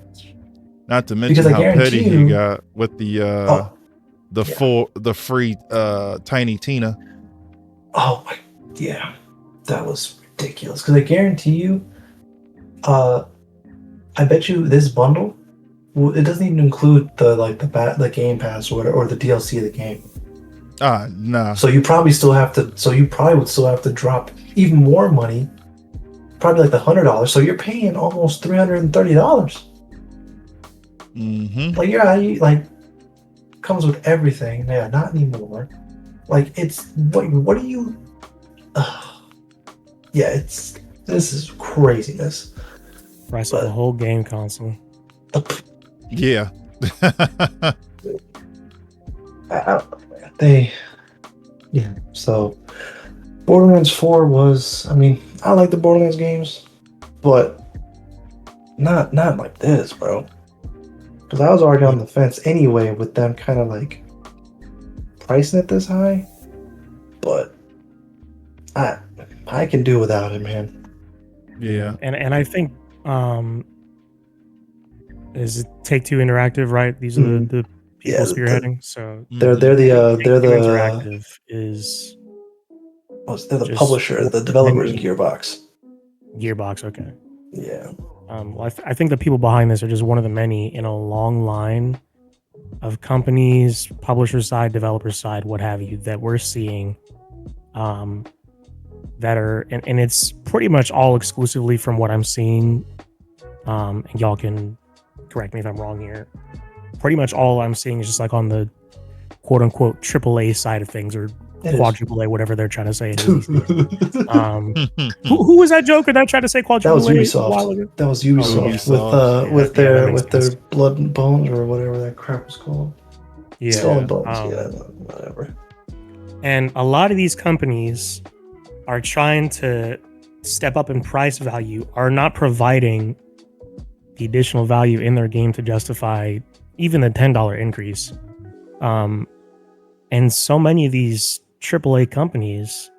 Not to mention how petty he got with the free Tiny Tina. Oh my, yeah, that was ridiculous. Because I guarantee you, I bet you this bundle, it doesn't even include the Game Pass or the DLC of the game. Nah. So you probably would still have to drop even more money, probably like the $100. So you're paying almost $330. Mm-hmm. Like comes with everything. Yeah, not anymore. Like it's what do you? Yeah, this is craziness. Price of the whole game console. Yeah. So Borderlands 4 was, I like the Borderlands games, but not like this, bro. Because I was already on the fence anyway with them kind of like pricing it this high, but I can do without it, man. Yeah. And I think is it Take-Two Interactive, right? These are the people spearheading. So they're the Interactive is they're the publisher, the developers in Gearbox. Gearbox, okay. Yeah. Well, I think the people behind this are just one of the many in a long line of companies, publisher side, developer side, what have you, that we're seeing that are, and it's pretty much all exclusively from what I'm seeing, and y'all can correct me if I'm wrong here. Pretty much all I'm seeing is just like on the quote unquote AAA side of things, or quadruple A, whatever they're trying to say it is. Who was that joker that tried to say quadruple A? That was Ubisoft. That was Ubisoft with their Blood and Bones or whatever that crap was called. Yeah, Skull and Bones. Whatever. And a lot of these companies are trying to step up in price value, are not providing the additional value in their game to justify even the $10 increase. And so many of these AAA companies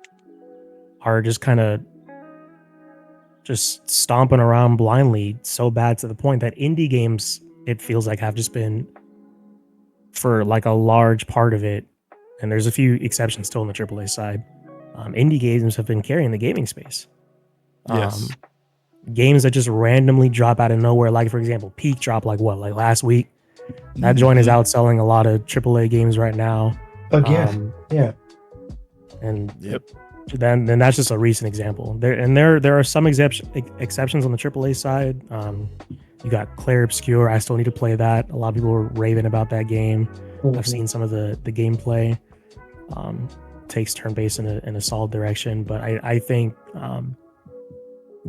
are just kind of just stomping around blindly, so bad to the point that indie games, it feels like, have just been, for like a large part of it, and there's a few exceptions still on the AAA side, indie games have been carrying the gaming space. Yes. Games that just randomly drop out of nowhere, like for example, Peak dropped like last week. That joint is outselling a lot of AAA games right now. Again, yeah. And Yep. then that's just a recent example. There are some exceptions on the AAA side. You got Clair Obscur. I still need to play that. A lot of people were raving about that game. Mhm. I've seen some of the gameplay. Takes turn-based in a solid direction, but I think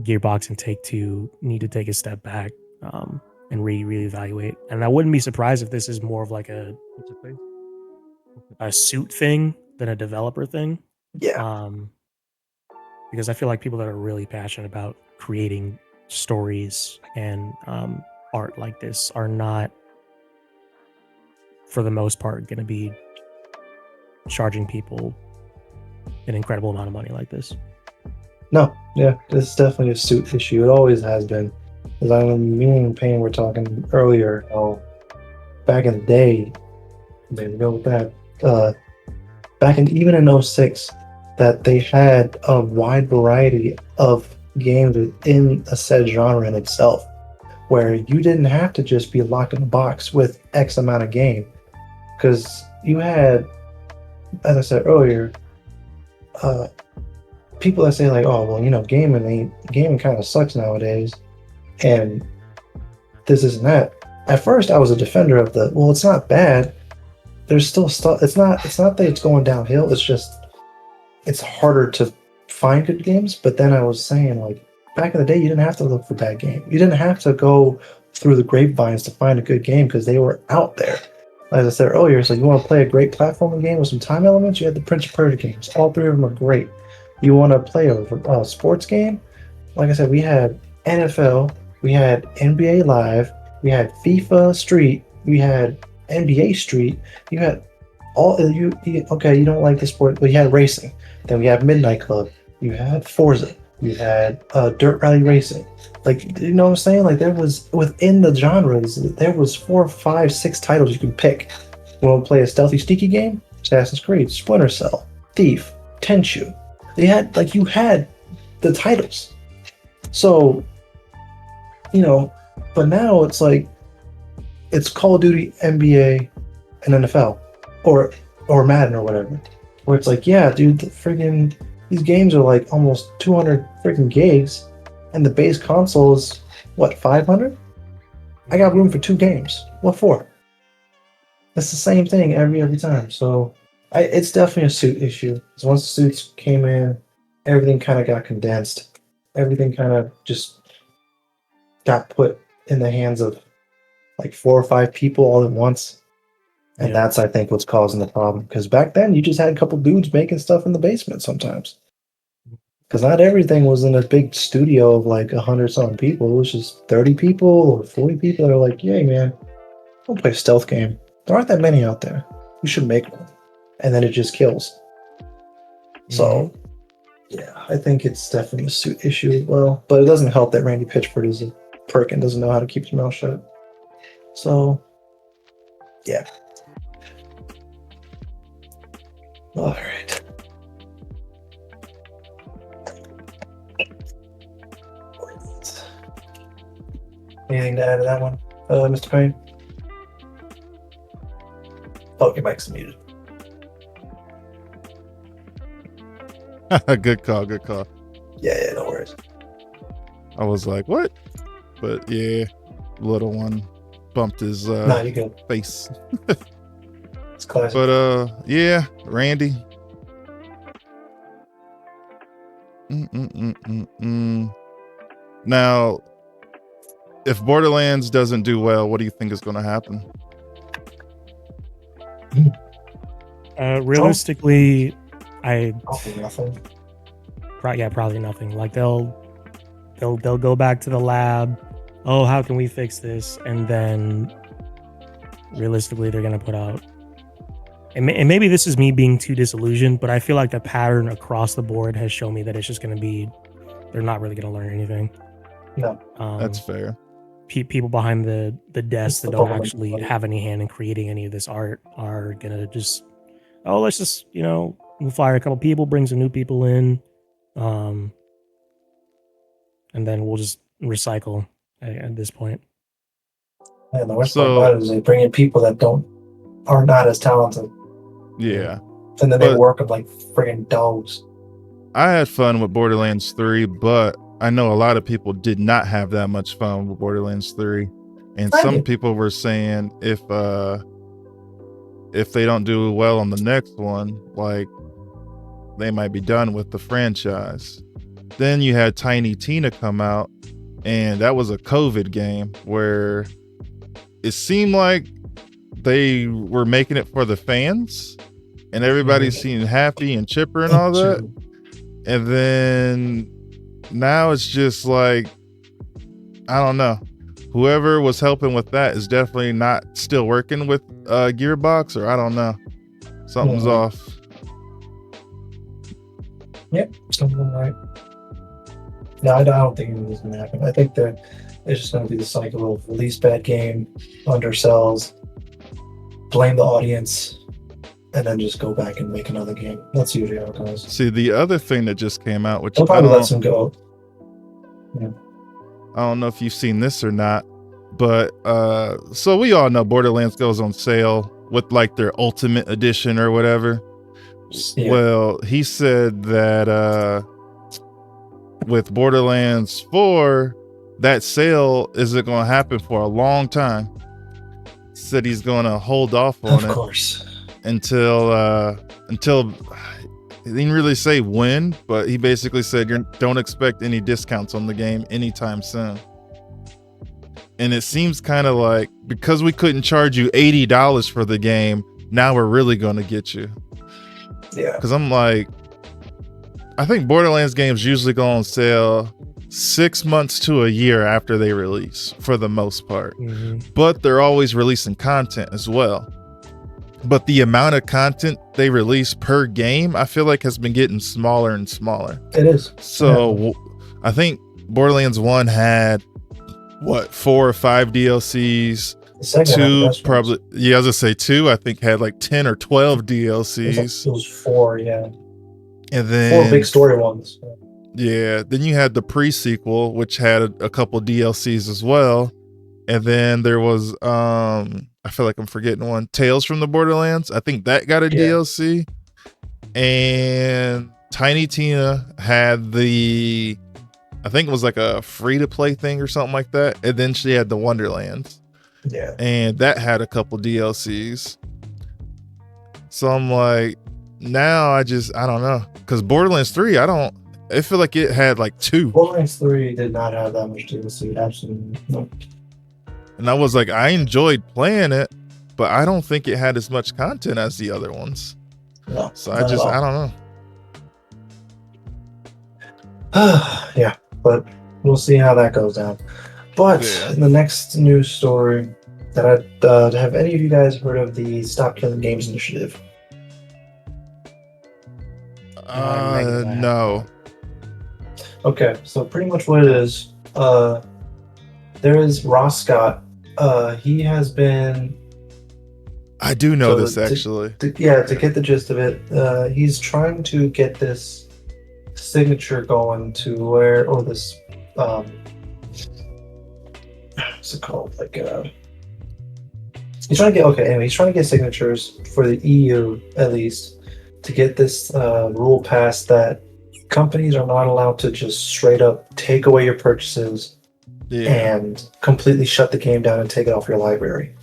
Gearbox and Take-Two need to take a step back and reevaluate. And I wouldn't be surprised if this is more of like a suit thing than a developer thing. Yeah. Because I feel like people that are really passionate about creating stories and art like this are not, for the most part, going to be charging people an incredible amount of money like this. No, yeah, this is definitely a suit issue. It always has been. Because I know me and Payne were talking earlier how back in the day, maybe go with that, even in 06, that they had a wide variety of games within a said genre in itself, where you didn't have to just be locked in a box with X amount of game. Because you had, as I said earlier, people that say like, oh well, you know, gaming kind of sucks nowadays, and this and that. At first, I was a defender of well, it's not bad. There's still stuff. It's not that it's going downhill. It's just it's harder to find good games. But then I was saying, like, back in the day, you didn't have to look for bad games. You didn't have to go through the grapevines to find a good game because they were out there. As I said earlier, so you want to play a great platforming game with some time elements, you had the Prince of Persia games. All three of them are great. You want to play a sports game? Like I said, we had NFL, we had NBA Live, we had FIFA Street, we had NBA Street. You had okay, you don't like the sport, but you had racing. Then we had Midnight Club. You had Forza. You had Dirt Rally Racing. Like, you know what I'm saying? Like, there was, within the genres, there was 4, 5, 6 titles you could pick. You want to play a stealthy, sneaky game? Assassin's Creed, Splinter Cell, Thief, Tenchu. You had the titles. So, you know, but now it's like, it's Call of Duty, NBA, and NFL, or Madden or whatever, where it's like, yeah, dude, these games are like almost 200 freaking gigs, and the base console is what, 500? I got room for 2 games. What for? It's the same thing every time. So it's definitely a suit issue. So once the suits came in, everything kind of got condensed. Everything kind of just got put in the hands of like 4 or 5 people all at once. And that's, I think, what's causing the problem. Because back then, you just had a couple dudes making stuff in the basement sometimes. Because not everything was in a big studio of like 100-something people. It was just 30 people or 40 people that are like, yay, man, I'll play a stealth game. There aren't that many out there. We should make one. And then it just kills. So, yeah, I think it's definitely a suit issue as well. But it doesn't help that Randy Pitchford is a prick and doesn't know how to keep his mouth shut. So, yeah. All right. Anything to add to that one, Mr. Payne? Oh, your mic's muted. Good call. Yeah, no worries. I was like, what? But yeah, little one bumped his Nah, you good. face. It's classic. But yeah, Randy. Now, if Borderlands doesn't do well, what do you think is going to happen? Realistically, Nothing. Probably nothing. Like they'll go back to the lab. Oh, how can we fix this? And then realistically, they're gonna put out. And maybe this is me being too disillusioned, but I feel like the pattern across the board has shown me that it's just gonna be. They're not really gonna learn anything. No, That's fair. People behind the desk that the don't problem. actually have any hand in creating any of this art are gonna just, oh, let's just, we'll fire a couple people, bring some new people in, and then we'll just recycle at this point. And the worst part about it is they bring in people that are not as talented. Yeah. And then they work them like friggin' dogs. I had fun with Borderlands 3, but I know a lot of people did not have that much fun with Borderlands 3. And some people were saying if they don't do well on the next one, like they might be done with the franchise. Then you had Tiny Tina come out, and that was a COVID game where it seemed like they were making it for the fans and everybody seemed happy and chipper and all that. And then now it's just like, I don't know. Whoever was helping with that is definitely not still working with Gearbox, or I don't know. Something's off. Yep, something right. No, I don't think anything's going to happen. I think that it's just going to be the cycle of release bad game, undersells, blame the audience, and then just go back and make another game. That's usually how it goes. See, the other thing that just came out, which they'll probably let them go. Yeah. I don't know if you've seen this or not, but so we all know Borderlands goes on sale with like their Ultimate Edition or whatever. Yeah. Well, he said that with Borderlands 4, that sale isn't going to happen for a long time. Said he's going to hold off on it. Of course. Until he didn't really say when, but he basically said don't expect any discounts on the game anytime soon. And it seems kind of like, because we couldn't charge you $80 for the game, now we're really going to get you. Yeah. Because I'm like, I think Borderlands games usually go on sale 6 months to a year after they release, for the most part. But they're always releasing content as well. But the amount of content they release per game, I feel like has been getting smaller and smaller. It is. So I think Borderlands 1 had, 4 or 5 DLCs. 2 probably, I was gonna say 2, I think had like 10 or 12 DLCs. It was 4, yeah. And then 4 big story ones. Yeah, then you had the pre-sequel, which had a couple DLCs as well. And then there was I feel like I'm forgetting one, Tales from the Borderlands. I think that got a DLC. And Tiny Tina had I think it was like a free-to-play thing or something like that. And then she had the Wonderlands. Yeah. And that had a couple DLCs. So I'm like, now I don't know. Because Borderlands 3, I feel like it had like 2. Borderlands 3 did not have that much DLC, absolutely. No. And I was like, I enjoyed playing it, but I don't think it had as much content as the other ones. No, so I don't know. Yeah, but we'll see how that goes down. But the next news story that have any of you guys heard of the Stop Killing Games initiative? No. Okay, so pretty much what it is, there is Ross Scott. He has been... I do know this, actually. To get the gist of it, he's trying to get this signature going to where, or this, what's it called? Like, he's trying to get signatures for the EU, at least, to get this rule passed that companies are not allowed to just straight up take away your purchases and completely shut the game down and take it off your library,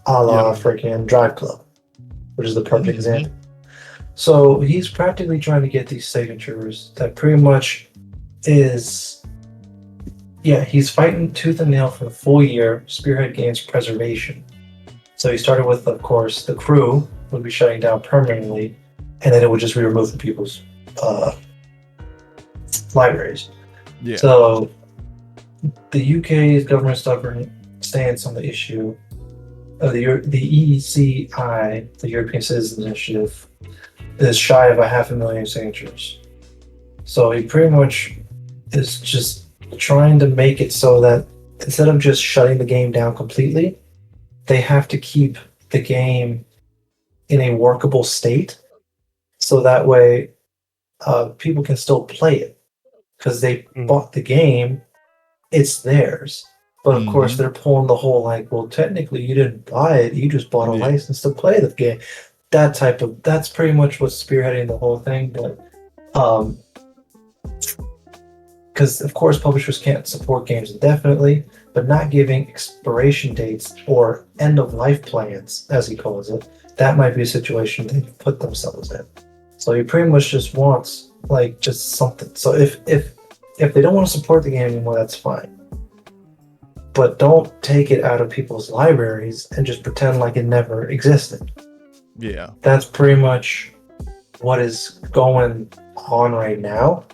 a la freaking Drive Club, which is the perfect example. So he's practically trying to get these signatures that pretty much is, he's fighting tooth and nail for a full year, Spearhead Games preservation. So he started with, of course, the crew would be shutting down permanently, and then it would just be removed from people's libraries. Yeah. So the UK's government stance on the issue of the ECI, the European Citizens Initiative, is shy of 500,000 signatures. So he pretty much is just trying to make it so that instead of just shutting the game down completely, they have to keep the game in a workable state, so that way people can still play it because they bought the game, it's theirs. But of course, they're pulling the whole like, well, technically, you didn't buy it; you just bought a license to play the game. That's pretty much what's spearheading the whole thing. But because of course, publishers can't support games indefinitely, but not giving expiration dates or end of life plans, as he calls it, that might be a situation they put themselves in. So he pretty much just wants like just something. So if they don't want to support the game anymore, that's fine. But don't take it out of people's libraries and just pretend like it never existed. Yeah. That's pretty much what is going on right now.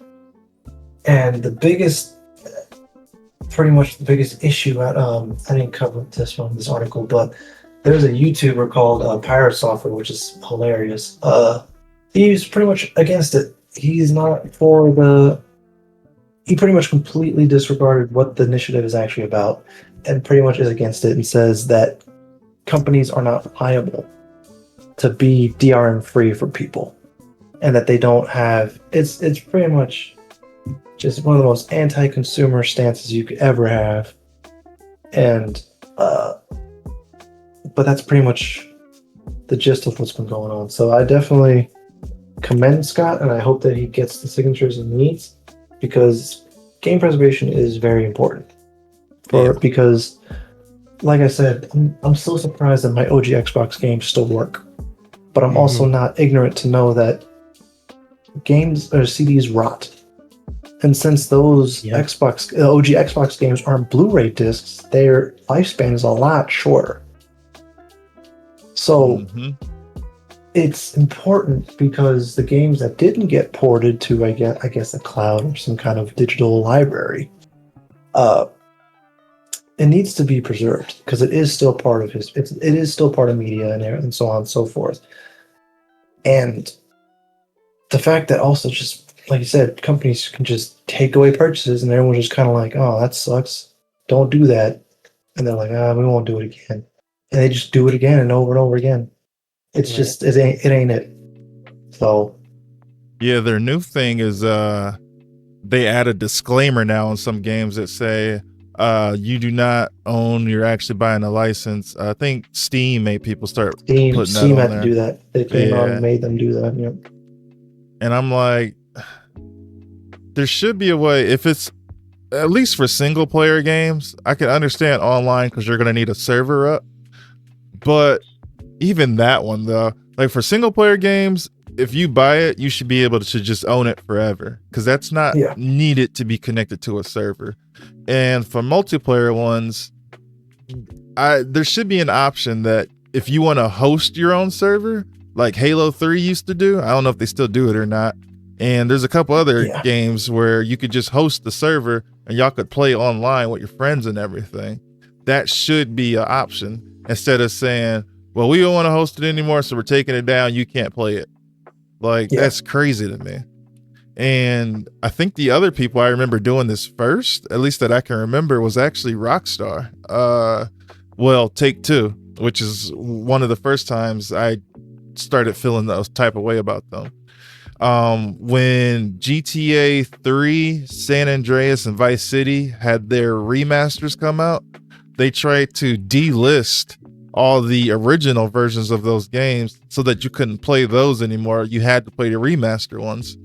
And pretty much the biggest issue I didn't cover this one in this article, but there's a YouTuber called Pirate Software, which is hilarious. He's pretty much against it. He's not for the... He pretty much completely disregarded what the initiative is actually about and pretty much is against it and says that companies are not liable to be DRM free for people and that they don't have... It's pretty much just one of the most anti-consumer stances you could ever have. And, but that's pretty much the gist of what's been going on. So I definitely commend Scott and I hope that he gets the signatures he needs, because game preservation is very important. Because, like I said, I'm so surprised that my OG Xbox games still work. But I'm also not ignorant to know that games or CDs rot. And since those OG Xbox games aren't Blu-ray discs, their lifespan is a lot shorter. So it's important because the games that didn't get ported to, I guess, a cloud or some kind of digital library, it needs to be preserved because it is still part of it is still part of media and so on and so forth. And the fact that also just, like you said, companies can just take away purchases and everyone's just kind of like, oh, that sucks. Don't do that. And they're like, we won't do it again. And they just do it again and over again. It's just, it ain't it. So. Yeah, their new thing is they add a disclaimer now in some games that say, you do not own, you're actually buying a license. I think Steam made people start putting that on Steam had there. to do that. They came out and made them do that. Yep. And I'm like, there should be a way, if it's at least for single player games, I can understand online because you're going to need a server up. But even that one though, like for single player games, if you buy it, you should be able to just own it forever because that's not needed to be connected to a server. And for multiplayer ones, there should be an option that if you want to host your own server, like Halo 3 used to do, I don't know if they still do it or not. And there's a couple other games where you could just host the server and y'all could play online with your friends and everything. That should be an option instead of saying, well, we don't want to host it anymore, so we're taking it down. You can't play it. Like, that's crazy to me. And I think the other people I remember doing this first, at least that I can remember, was actually Rockstar. Take-Two, which is one of the first times I started feeling those type of way about them. When GTA 3, San Andreas, and Vice City had their remasters come out, they tried to delist all the original versions of those games so that you couldn't play those anymore. You had to play the remaster ones.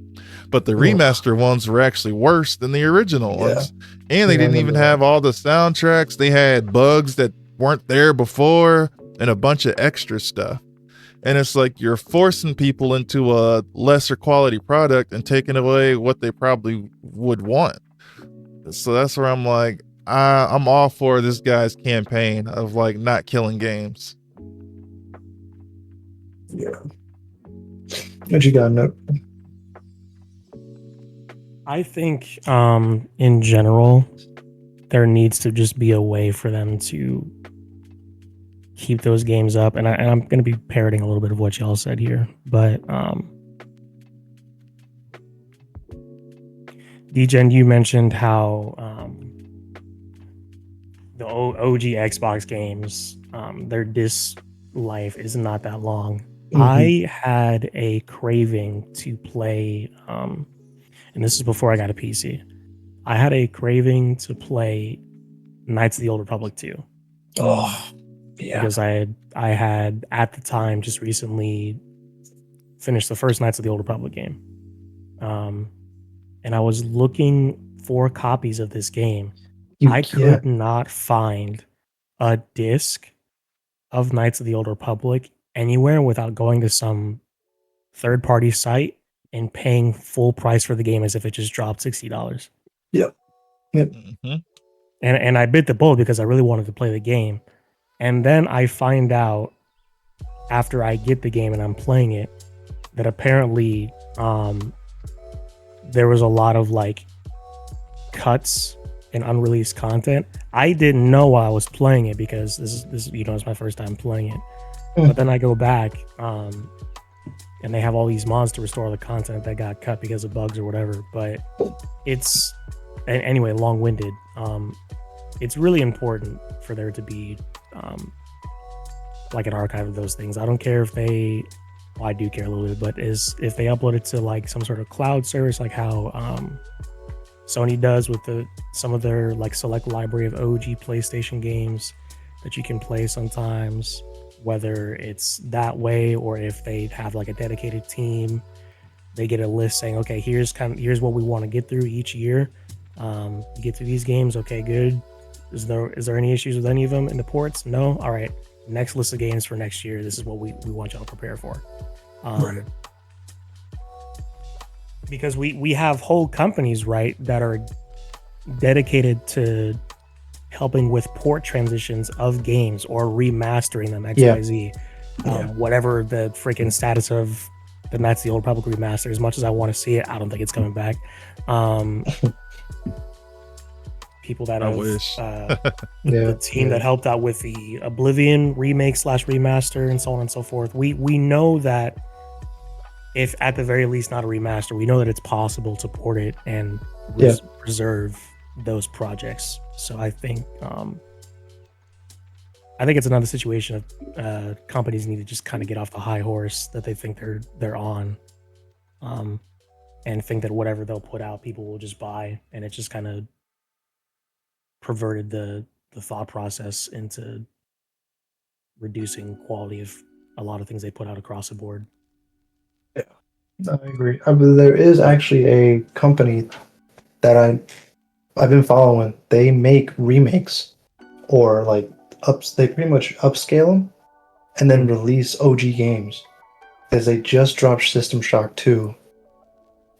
But the remaster ones were actually worse than the original ones. And they didn't even have all the soundtracks. They had bugs that weren't there before and a bunch of extra stuff. And it's like you're forcing people into a lesser quality product and taking away what they probably would want. So that's where I'm like, I'm all for this guy's campaign of like not killing games. Yeah. What you got, Nook? I think in general, there needs to just be a way for them to keep those games up. And I'm going to be parroting a little bit of what y'all said here. But DGen, you mentioned how the OG Xbox games, their disc life is not that long. I had a craving to play, and this is before I got a PC. I had a craving to play Knights of the Old Republic 2. Oh, yeah. Because I had at the time just recently finished the first Knights of the Old Republic game. And I was looking for copies of this game. I could not find a disc of Knights of the Old Republic anywhere without going to some third-party site and paying full price for the game as if it just dropped $60. Yep. Mm-hmm. And I bit the bullet because I really wanted to play the game. And then I find out after I get the game and I'm playing it that apparently there was a lot of like cuts and unreleased content. I didn't know while I was playing it because this is it's my first time playing it. But then I go back and they have all these mods to restore the content that got cut because of bugs or whatever. But it's anyway long-winded. It's really important for there to be like an archive of those things. I don't care if they I do care a little bit, but if they upload it to like some sort of cloud service, like how Sony does with some of their like select library of OG PlayStation games that you can play sometimes, whether it's that way or if they have like a dedicated team, they get a list saying, okay, here's what we want to get through each year. Get through these games, okay, good. Is there any issues with any of them in the ports? No? All right. Next list of games for next year. This is what we want y'all to prepare for. Right. Because we have whole companies, right, that are dedicated to helping with port transitions of games or remastering them, XYZ. Whatever the freaking status of the Knights of the Old Republic remaster, as much as I want to see it, I don't think it's coming back. People that the team that helped out with the Oblivion remake / remaster and so on and so forth. We know that if at the very least not a remaster, we know that it's possible to port it and preserve those projects. So I think it's another situation of companies need to just kind of get off the high horse that they think they're on, and think that whatever they'll put out, people will just buy, and it just kind of perverted the thought process into reducing quality of a lot of things they put out across the board. Yeah, I agree. There is actually a company that I've been following. They make remakes or like they pretty much upscale them and then release OG games. As they just dropped System Shock 2,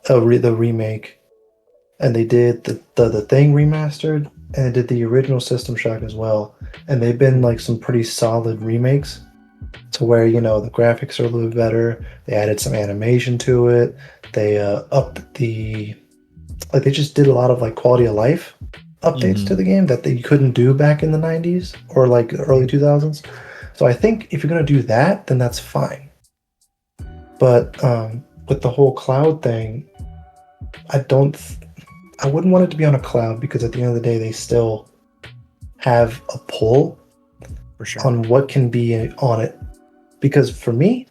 the remake, and they did the Thing remastered, and they did the original System Shock as well. And they've been like some pretty solid remakes to where, the graphics are a little bit better. They added some animation to it. They upped they just did a lot of like quality of life updates to the game that you couldn't do back in the 90s or like the early 2000s. So I think if you're going to do that, then that's fine. But with the whole cloud thing, I wouldn't want it to be on a cloud, because at the end of the day, they still have a pull for sure on what can be on it. Because for me,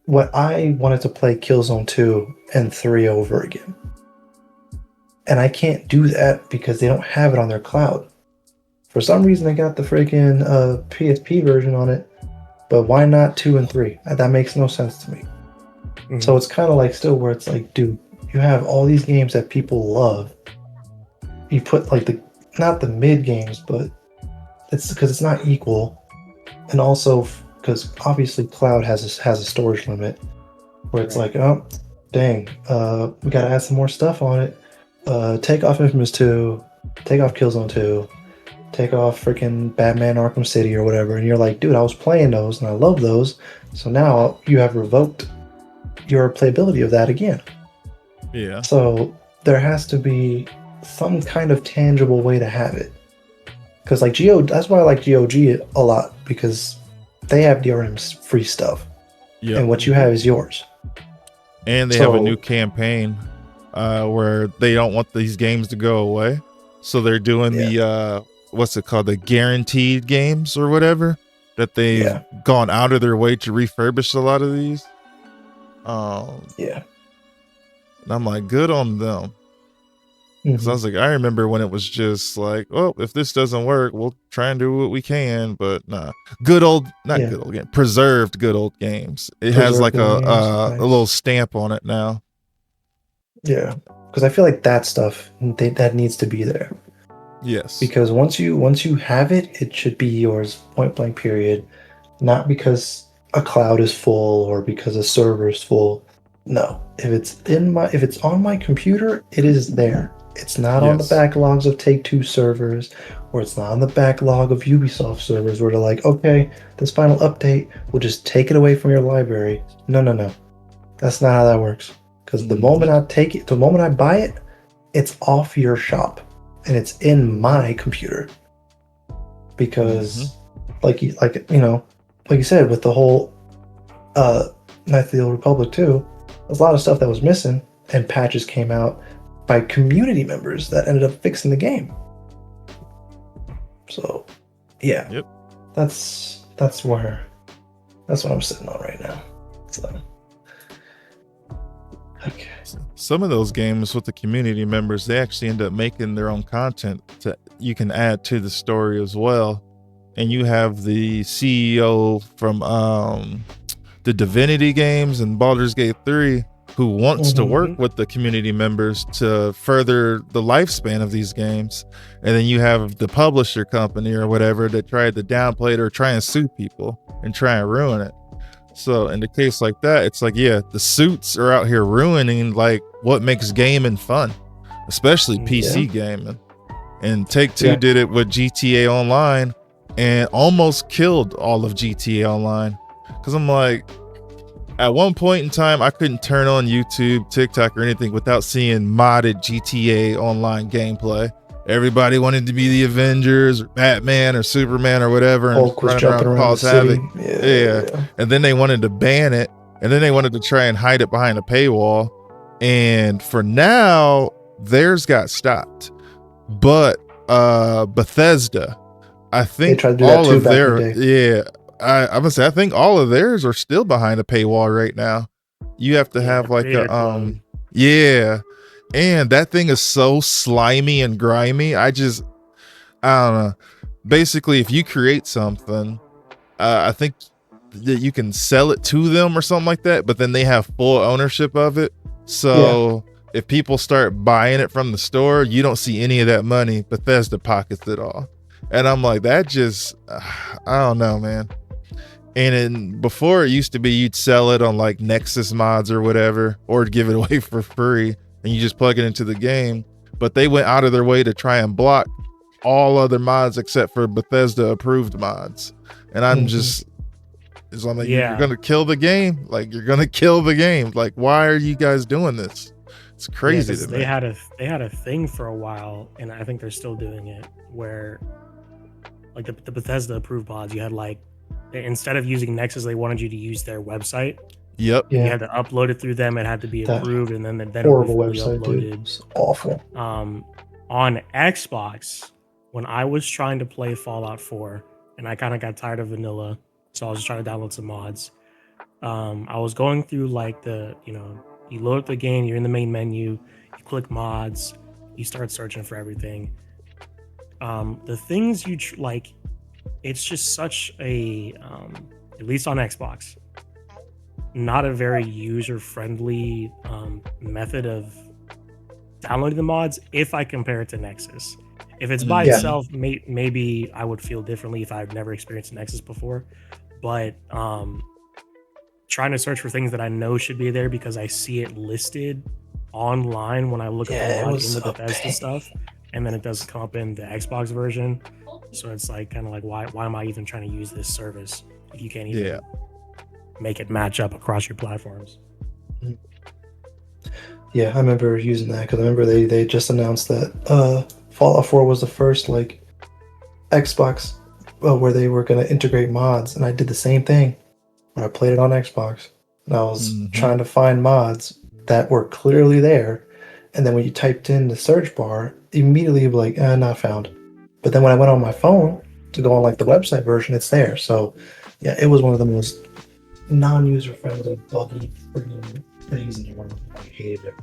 what I wanted to play Killzone 2 and 3 over again. And I can't do that because they don't have it on their cloud. For some reason, they got the freaking PSP version on it, but why not 2 and 3? That makes no sense to me. Mm-hmm. So it's kind of like still where it's like, dude, you have all these games that people love. You put like not the mid games, but it's because it's not equal, and also because obviously cloud has a storage limit where it's like, oh, dang, we gotta add some more stuff on it. Take off Infamous 2, take off Killzone 2, take off freaking Batman Arkham City or whatever, and you're like, dude, I was playing those and I love those, so now you have revoked your playability of that again. Yeah. So there has to be some kind of tangible way to have it. Because like that's why I like GOG a lot, because they have DRM free stuff. Yeah. And what you have is yours. And they have a new campaign where they don't want these games to go away. So they're doing the what's it called? The guaranteed games or whatever, that they've gone out of their way to refurbish a lot of these. Yeah. And I'm like, good on them. So I was like, I remember when it was just like, oh, if this doesn't work, we'll try and do what we can. But nah, good old, not good old game, preserved good old games. It has like a little stamp on it now. Yeah, because I feel like that stuff that needs to be there. Yes. Because once you have it, it should be yours, point blank. Period. Not because a cloud is full or because a server is full. No, if it's on my computer, it is there. It's not on the backlogs of Take-Two servers, or it's not on the backlog of Ubisoft servers where they're like, okay, this final update will just take it away from your library. No. That's not how that works. Because the moment I buy it, it's off your shop and it's in my computer. Because like you said, with the whole Knights of the Old Republic 2, there's a lot of stuff that was missing, and patches came out by community members that ended up fixing the game. So, yeah, that's what I'm sitting on right now. So, okay. Some of those games with the community members, they actually end up making their own content you can add to the story as well. And you have the CEO from the Divinity games and Baldur's Gate 3 who wants to work with the community members to further the lifespan of these games. And then you have the publisher company or whatever that tried to downplay it or try and sue people and try and ruin it. So in the case like that, it's like, yeah, the suits are out here ruining like what makes gaming fun, especially PC gaming. And Take-Two did it with GTA Online and almost killed all of GTA Online. Because I'm like, at one point in time, I couldn't turn on YouTube, TikTok, or anything without seeing modded GTA Online gameplay. Everybody wanted to be the Avengers, or Batman, or Superman, or whatever, and Hulk was jumping around the city. Yeah. And then they wanted to ban it, and then they wanted to try and hide it behind a paywall. And for now, theirs got stopped. But Bethesda, I think all of their I'm gonna say I think all of theirs are still behind a paywall right now. You have to have like a and that thing is so slimy and grimy. I don't know. Basically, if you create something, I think that you can sell it to them or something like that, but then they have full ownership of it. So if people start buying it from the store, you don't see any of that money. Bethesda pockets it all. And I'm like, that just, I don't know, man. And before it used to be you'd sell it on like Nexus mods or whatever, or give it away for free and you just plug it into the game. But they went out of their way to try and block all other mods except for Bethesda approved mods. And I'm I'm like, you're going to kill the game. Like, you're going to kill the game. Like, why are you guys doing this? It's crazy to me. They had a thing for a while, and I think they're still doing it, where like the Bethesda approved mods, you had like, instead of using Nexus, they wanted you to use their website. Yep. You had to upload it through them. It had to be approved, and then horrible website, dude. It's awful. On Xbox, when I was trying to play Fallout 4, and I kind of got tired of vanilla, so I was just trying to download some mods. I was going through like you load up the game, you're in the main menu, you click mods, you start searching for everything. The things you like, it's just such a, at least on Xbox, not a very user-friendly method of downloading the mods if I compare it to Nexus. If it's by itself, maybe I would feel differently if I've never experienced Nexus before. But trying to search for things that I know should be there because I see it listed online when I look at the Bethesda stuff, and then it doesn't come up in the Xbox version. So it's like kind of like why am I even trying to use this service if you can't even make it match up across your platforms? Yeah, I remember using that because I remember they just announced that Fallout 4 was the first like Xbox where they were going to integrate mods, and I did the same thing when I played it on Xbox. And I was trying to find mods that were clearly there, and then when you typed in the search bar, immediately you'd be like, not found. But then when I went on my phone to go on like the website version, it's there. So yeah, it was one of the most non-user friendly, buggy freaking things in the world. I hated it.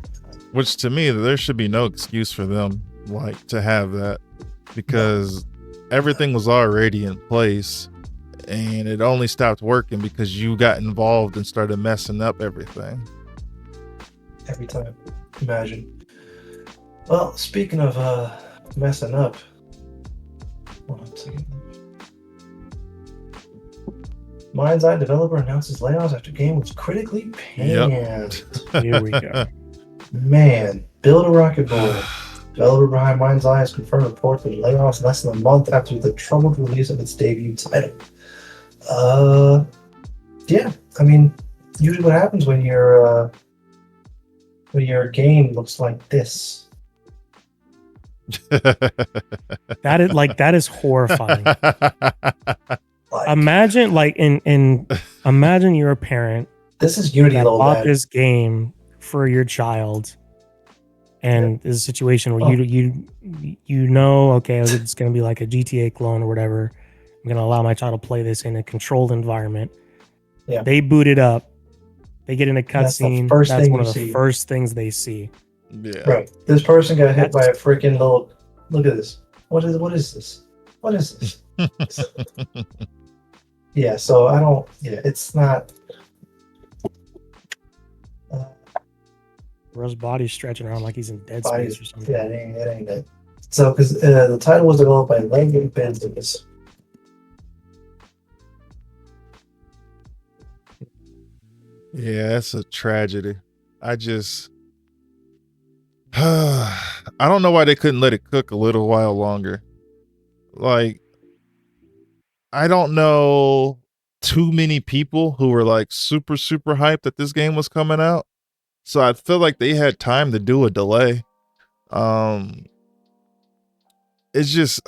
Which to me, there should be no excuse for them like to have that, because everything was already in place and it only stopped working because you got involved and started messing up everything. Every time. Imagine. Well, speaking of messing up, hold on a second. Mind's Eye developer announces layoffs after game was critically panned. Here we go. Man, Build a Rocket Boy. Developer behind Mind's Eye has confirmed reports of layoffs less than a month after the troubled release of its debut title. Yeah, I mean, usually what happens when your game looks like this. That is horrifying. Like, Imagine imagine you're a parent this is Unity that level bought bad. this game for your child, and there's a situation where you know, okay, it's going to be like a GTA clone or whatever. I'm going to allow my child to play this in a controlled environment. Yeah. They boot it up. They get in a That's the cutscene. first That's thing one you of the see. first things they see. Yeah. Right. This person got hit by a freaking little. Look at this. What is this? What is this? Yeah. So I don't. Yeah. It's not. Russ body's stretching around like he's in Dead Bodies- Space or something. Yeah. It ain't it. So because the title was developed by Langan Bendis. Yeah, it's a tragedy. I don't know why they couldn't let it cook a little while longer. Like, I don't know too many people who were like super hyped that this game was coming out. So I feel like they had time to do a delay. It's just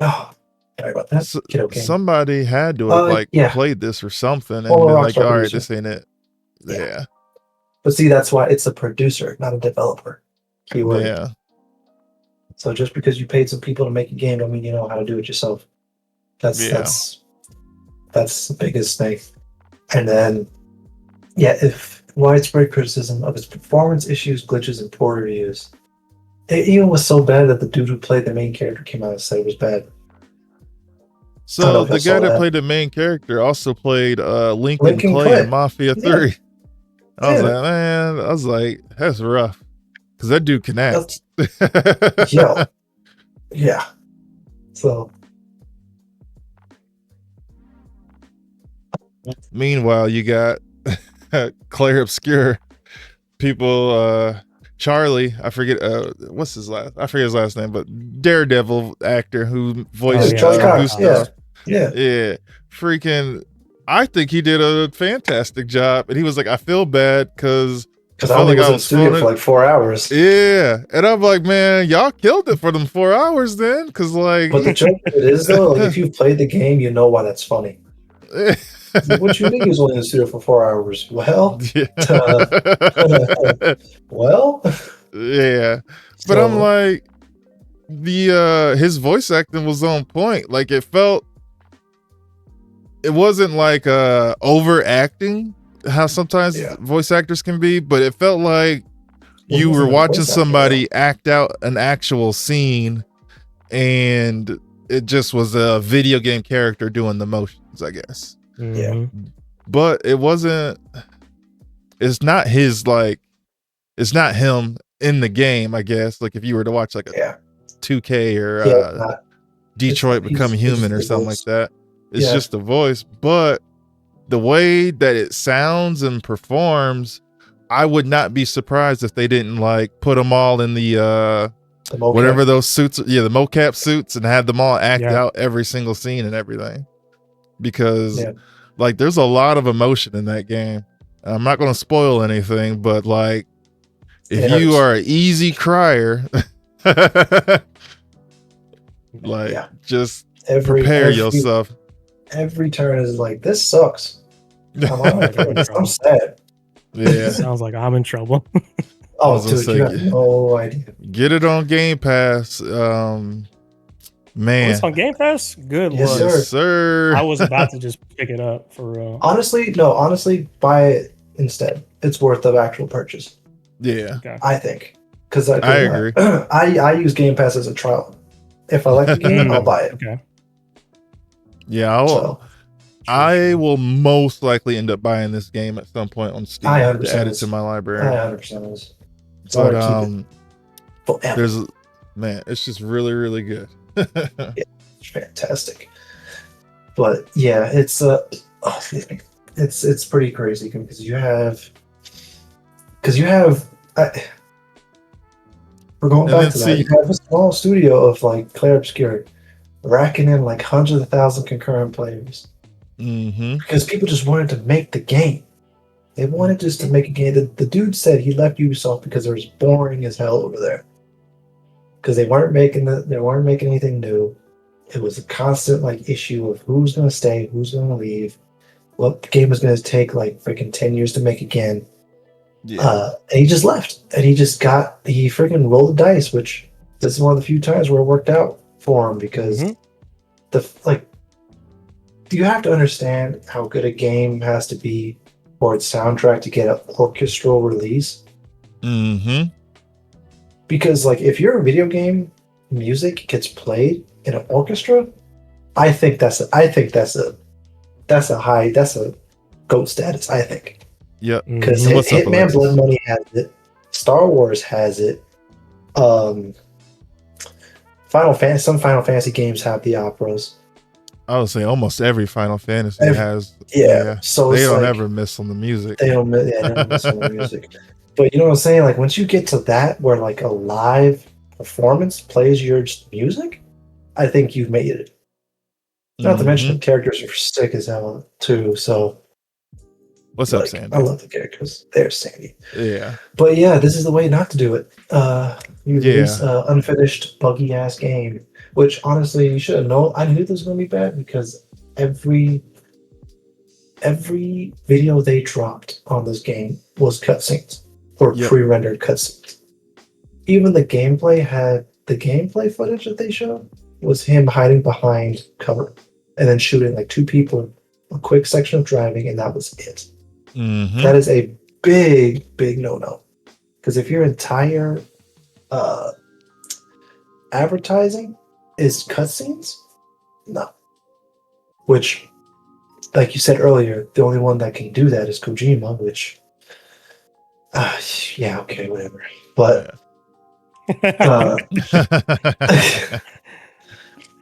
Oh, sorry about that. Kiddo King. somebody had to have yeah. played this or something and Polar been Rockstar like, all right, producer. this ain't it. Yeah. Yeah. But see, that's why it's a producer, not a developer. Keyword. Yeah. So just because you paid some people to make a game, don't mean you know how to do it yourself. That's the biggest thing. And then, yeah, if widespread criticism of its performance issues, glitches, and poor reviews. It even was so bad that the dude who played the main character came out and said it was bad. So the guy that played the main character also played Lincoln Lincoln Clay Clay. in Mafia Yeah. 3. I was Yeah. like, man, that's rough. Because that dude can act. Yo. Yeah. So, Meanwhile, you got Claire Obscure. People, Charlie, I forget his last name, but Daredevil actor who voiced Charlie Cox. Gustav. Yeah. Freaking, I think he did a fantastic job. And he was like, I feel bad because Because I only was in the studio for like 4 hours. Yeah. And I'm like, man, y'all killed it for them 4 hours then. Because, like, But the joke of it is, though, like, if you've played the game, you know why that's funny. What you think he was only in the studio for 4 hours? Well, well, yeah. But So- I'm like, his voice acting was on point. Like, it wasn't like overacting how sometimes voice actors can be, but it felt like you wasn't were a watching voice actor, somebody act out an actual scene and it just was a video game character doing the motions, I guess. Mhm. But it's not it's not him in the game, I guess. Like if you were to watch like a 2K or Detroit Become Human or something like that. It's just the voice, but the way that it sounds and performs, I would not be surprised if they didn't like put them all in the whatever those suits, the mocap suits, and had them all act out every single scene and everything. Because like there's a lot of emotion in that game. I'm not going to spoil anything, but like if you are an easy crier, like just prepare yourself. Every turn is like, this sucks. I'm sad. Yeah. Sounds like I'm in trouble. Oh, dude, you have no idea. Get it on Game Pass. Man. It's on Game Pass. Good Yes, lord. sir. Sir. I was about to just pick it up for real. Honestly, buy it instead. It's worth the actual purchase. Yeah. Okay. I think. Because I agree. I use Game Pass as a trial. If I like the game, I'll buy it. Okay. Yeah, I will most likely end up buying this game at some point on Steam I to understand add it this. to my library. I 100% is. But Forever. there's man, it's just really, really good. It's fantastic. But yeah, it's excuse me. It's pretty crazy because you have we're going And back then to that. see- You have a small studio of like Claire Obscure racking in like hundreds of thousands concurrent players Mm-hmm. because people just wanted to make the game. They wanted just to make a game. The dude said he left Ubisoft because it was boring as hell over there. Because they weren't making anything new. It was a constant like issue of who's gonna stay, who's gonna leave, what game was gonna take like freaking 10 years to make again. Yeah. And he just left. And he freaking rolled the dice, which this is one of the few times where it worked out for him because you have to understand how good a game has to be for its soundtrack to get an orchestral release. Mm-hmm. Because like if your video game music gets played in an orchestra, I think that's a GOAT status, I think. Yep. Because What's up, Hitman Alexis? Blood Money has it, Star Wars has it, some Final Fantasy games have the operas. I would say almost every Final Fantasy has. So They it's don't like, ever miss on the music. they don't miss on the music. But you know what I'm saying? Like once you get to that where like a live performance plays your music, I think you've made it. Not to mention the characters are sick as hell too. So What's up, Sandy? I love the characters. They're Sandy. Yeah. But yeah, this is the way not to do it. You release an unfinished, buggy ass game, which honestly you should have known. I knew this was gonna be bad because every video they dropped on this game was cutscenes or pre-rendered cutscenes. Even the gameplay footage that they showed was him hiding behind cover and then shooting like two people, a quick section of driving, and that was it. Mm-hmm. That is a big no-no. Because if your entire advertising is cutscenes, no. Which, like you said earlier, the only one that can do that is Kojima, which, yeah, okay, whatever. But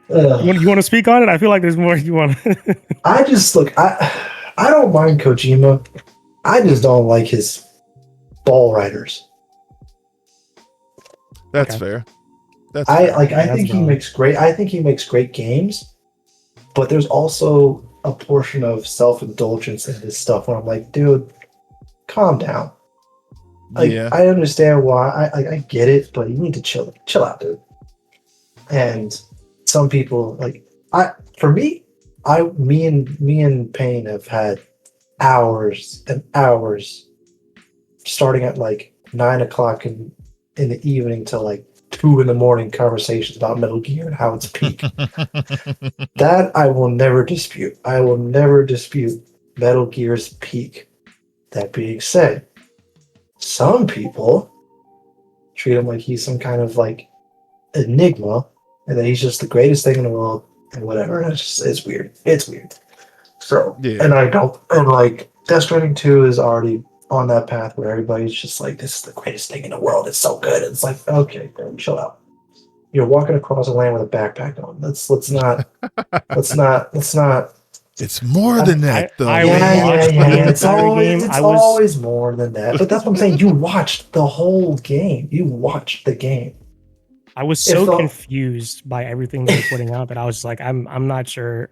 you want to speak on it? I feel like there's more you want. I don't mind Kojima. I just don't like his ball riders. That's fair. I think he makes great games, but there's also a portion of self-indulgence in this stuff where I'm like, dude, calm down. I understand why. I get it, but you need to chill out, dude. And some people me and Payne have had hours and hours starting at like 9 o'clock in the evening till like 2 a.m. conversations about Metal Gear and how it's peak. That I will never dispute. I will never dispute Metal Gear's peak. That being said, some people treat him like he's some kind of like enigma and that he's just the greatest thing in the world and whatever. And it's weird. It's weird. So, and like Death Stranding 2 is already on that path where everybody's just like, this is the greatest thing in the world. It's so good. It's like, okay, bro, chill out. You're walking across the land with a backpack on. Let's not. It's more than that, though. It's always more than that. But that's what I'm saying. You watched the whole game. You watched the game. I was so confused by everything they were putting out that I was like, I'm not sure.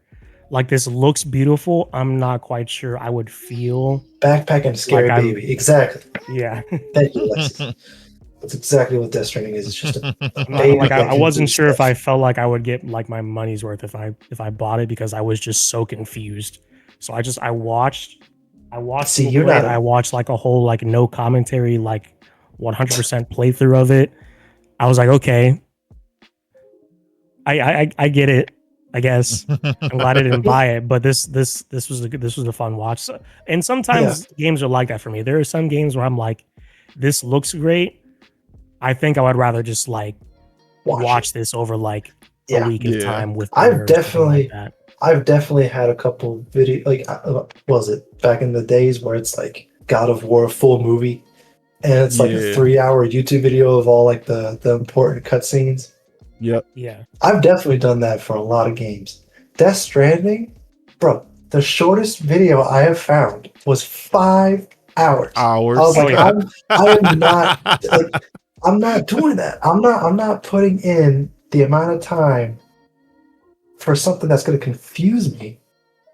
Like, this looks beautiful. I'm not quite sure I would feel backpack and scary like baby. Exactly. Yeah. Thank you, Alexis. That's exactly what Death Stranding is. It's just a baby. Like I wasn't sure if I felt like I would get like my money's worth if I bought it because I was just so confused. So I watched. See, you're not. I watched like a whole like no commentary like 100% playthrough of it. I was like, okay. I get it. I guess I'm glad I didn't buy it, but this was a fun watch. So, and sometimes games are like that for me. There are some games where I'm like, this looks great. I think I would rather just like watch this over like a week of time with. I've definitely had a couple video like what was it back in the days where it's like God of War full movie, and it's like a 3-hour YouTube video of all like the important cutscenes. Yep. Yeah. I've definitely done that for a lot of games. Death Stranding, bro, the shortest video I have found was 5 hours. I was like, I'm not doing that. I'm not putting in the amount of time for something that's going to confuse me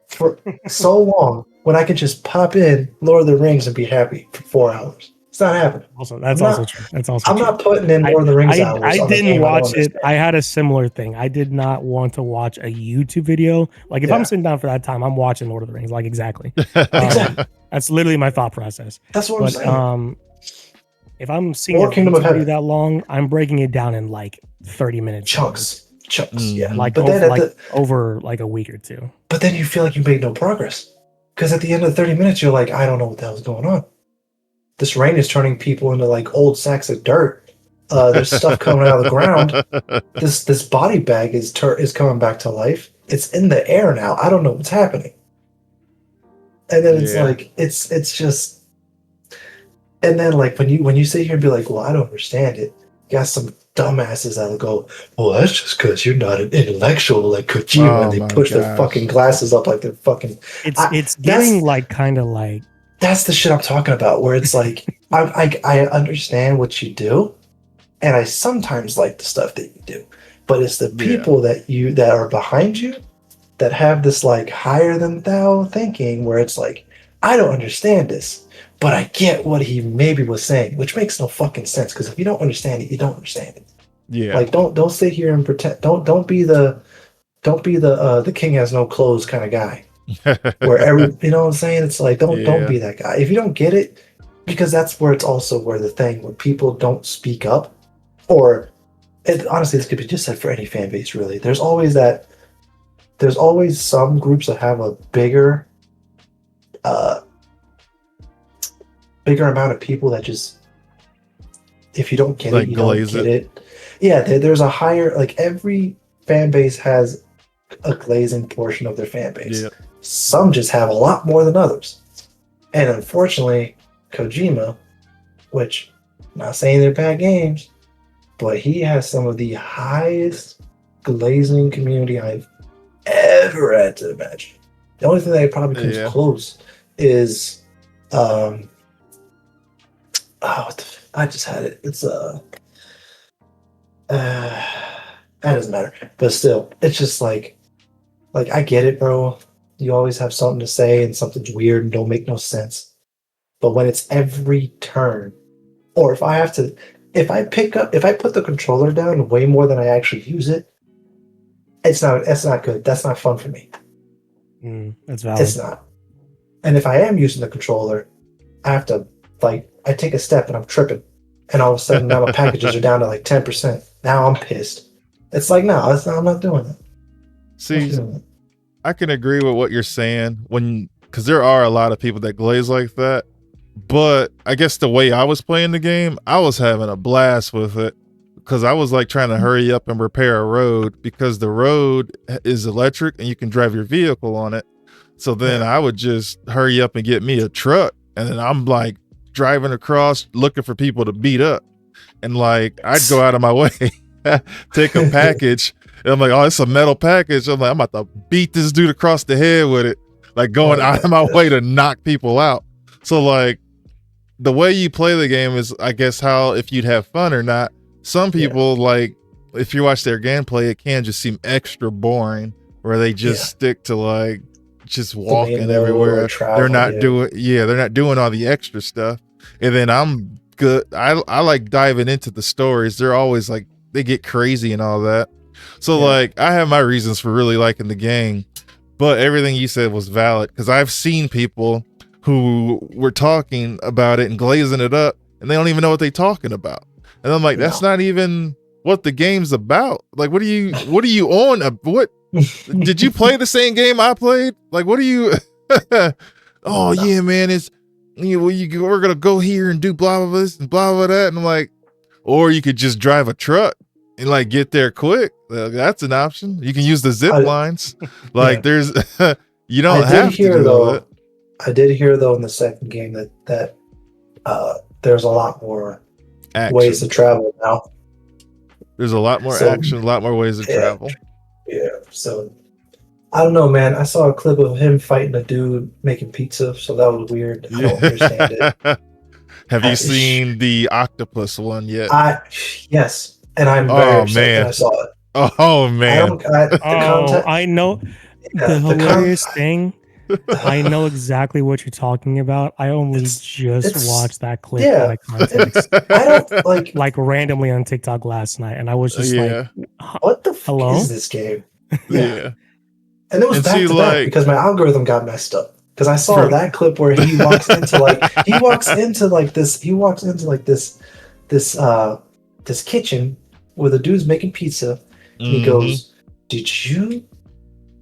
for so long when I can just pop in Lord of the Rings and be happy for 4 hours. It's not happening. That's also true. I'm not putting in Lord of the Rings hours. I didn't watch it. I had a similar thing. I did not want to watch a YouTube video. Like if I'm sitting down for that time, I'm watching Lord of the Rings. Like exactly. That's literally my thought process. That's what I'm saying. If I'm seeing a YouTube video that long, I'm breaking it down in like 30 minutes. Chunks. Yeah. Like over like a week or two. But then you feel like you made no progress. Because at the end of the 30 minutes, you're like, I don't know what the hell's going on. This rain is turning people into like old sacks of dirt. There's stuff coming out of the ground. This body bag is coming back to life. It's in the air now. I don't know what's happening. And then it's like it's just. And then like when you sit here and be like, well, I don't understand it. You got some dumbasses that'll go, well, that's just because you're not an intellectual like Kojima, and they push their fucking glasses up like they're fucking. It's getting like kind of like. That's the shit I'm talking about, where it's like, I understand what you do, and I sometimes like the stuff that you do, but it's the people that are behind you that have this like higher than thou thinking, where it's like, I don't understand this, but I get what he maybe was saying, which makes no fucking sense, because if you don't understand it, you don't understand it. Yeah. Like don't sit here and pretend. Don't be the king has no clothes kind of guy. Where you know what I'm saying? It's like don't be that guy. If you don't get it, because that's where it's also where the thing where people don't speak up, or honestly, this could be just said for any fan base really. There's always some groups that have a bigger amount of people that just, if you don't get like it, you don't get it. Yeah, there's a higher, like every fan base has a glazing portion of their fan base. Yep. Some just have a lot more than others. And unfortunately, Kojima, which I'm not saying they're bad games, but he has some of the highest glazing community I've ever had to imagine. The only thing that probably comes close is I just had it. It's that doesn't matter. But still, it's just like I get it, bro. You always have something to say and something's weird and don't make no sense. But when it's every turn, or if I put the controller down way more than I actually use it, it's not good. That's not fun for me. That's valid. It's not. And if I am using the controller, I have to I take a step and I'm tripping. And all of a sudden now my packages are down to like 10%. Now I'm pissed. It's like, no, I'm not doing that. See, I can agree with what you're saying because there are a lot of people that glaze like that. But I guess the way I was playing the game, I was having a blast with it because I was like trying to hurry up and repair a road because the road is electric and you can drive your vehicle on it. So then I would just hurry up and get me a truck. And then I'm like driving across looking for people to beat up. And like, I'd go out of my way, take a package. And I'm like, oh, it's a metal package. I'm like, I'm about to beat this dude across the head with it. Like going out of my way to knock people out. So like the way you play the game is, I guess, how if you'd have fun or not. Some people like, if you watch their gameplay, it can just seem extra boring where they just stick to like just walking everywhere. They're not doing all the extra stuff. And then I'm good. I like diving into the stories. They're always like, they get crazy and all that. So like I have my reasons for really liking the game, but everything you said was valid because I've seen people who were talking about it and glazing it up and they don't even know what they're talking about. And I'm like, that's not even what the game's about. Like, what are you on? What did you play the same game I played? Like, what are you? Oh yeah, man, it's we're gonna go here and do blah blah this and blah blah that, and I'm like, or you could just drive a truck and like get there quick. That's an option. You can use the zip lines. Like there's you don't have to do it. I did hear though in the second game that there's a lot more ways to travel now. There's a lot more action, a lot more ways to travel. Yeah. So I don't know, man. I saw a clip of him fighting a dude making pizza, so that was weird. I don't understand it. Have you seen the octopus one yet? Yes, and I'm very upset that I saw it. Oh man! I know the hilarious thing. I know exactly what you're talking about. I only just watched that clip by context. I don't like randomly on TikTok last night, and I was just like, "What the fuck is this game?" Yeah. And it was back to back because my algorithm got messed up. Because I saw that clip where he walks into this kitchen where the dude's making pizza. And he goes, He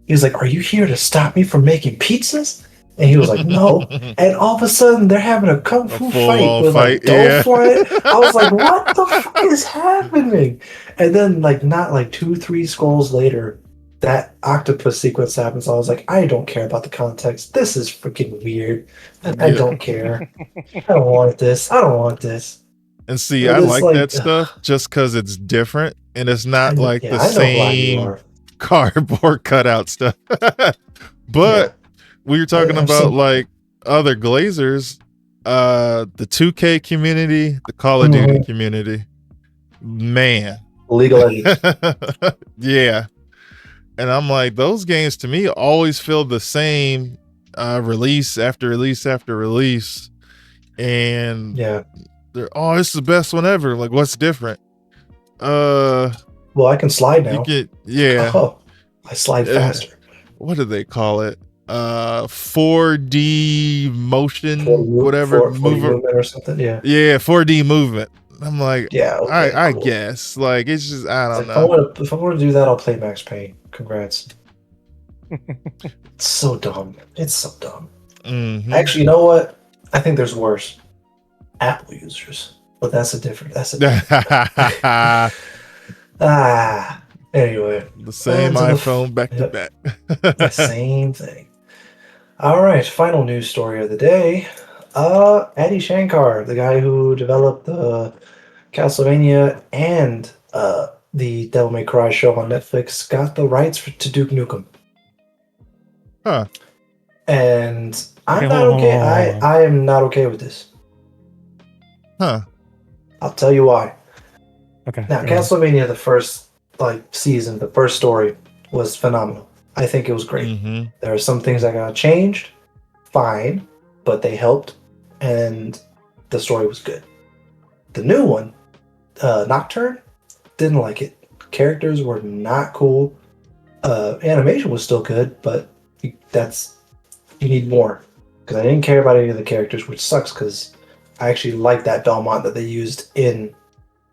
was like, "Are you here to stop me from making pizzas?" And he was like, "No." And all of a sudden, they're having a kung fu fight with like dough flying. I was like, "What the fuck is happening?" And then, like, not like 2-3 scrolls later, that octopus sequence happens. I was like, I don't care about the context. This is freaking weird. I don't care. I don't want this. I don't want this. And see, I like that stuff just because it's different and it's not like the same cardboard cutout stuff. But we were talking about like other Glazers, the 2K community, the Call of Duty community. Man. Legal Edge. Yeah. And I'm like, those games to me always feel the same, release after release after release. And they're, oh, it's the best one ever. Like, what's different? Well, I can slide now. Oh, I slide faster. What do they call it? 4D motion, whatever movement or something. Yeah, 4D movement. I'm like, okay, I guess. Like, it's just, I don't know. If I want to do that, I'll play Max Payne. Congrats. It's so dumb. It's so dumb. Mm-hmm. Actually, you know what? I think there's worse. Apple users. But that's a different. Anyway. The same iPhone back to back. The same thing. All right. Final news story of the day. Adi Shankar, the guy who developed the Castlevania and the Devil May Cry show on Netflix, got the rights to Duke Nukem. Huh. And I'm not okay. I am not okay with this. Huh. I'll tell you why. Okay. Now, Castlevania, the first season, the first story was phenomenal. I think it was great. Mm-hmm. There are some things that got changed, fine, but they helped, and the story was good. The new one, Nocturne, didn't like it. Characters were not cool. Animation was still good, but you need more. Because I didn't care about any of the characters, which sucks because I actually like that Belmont that they used in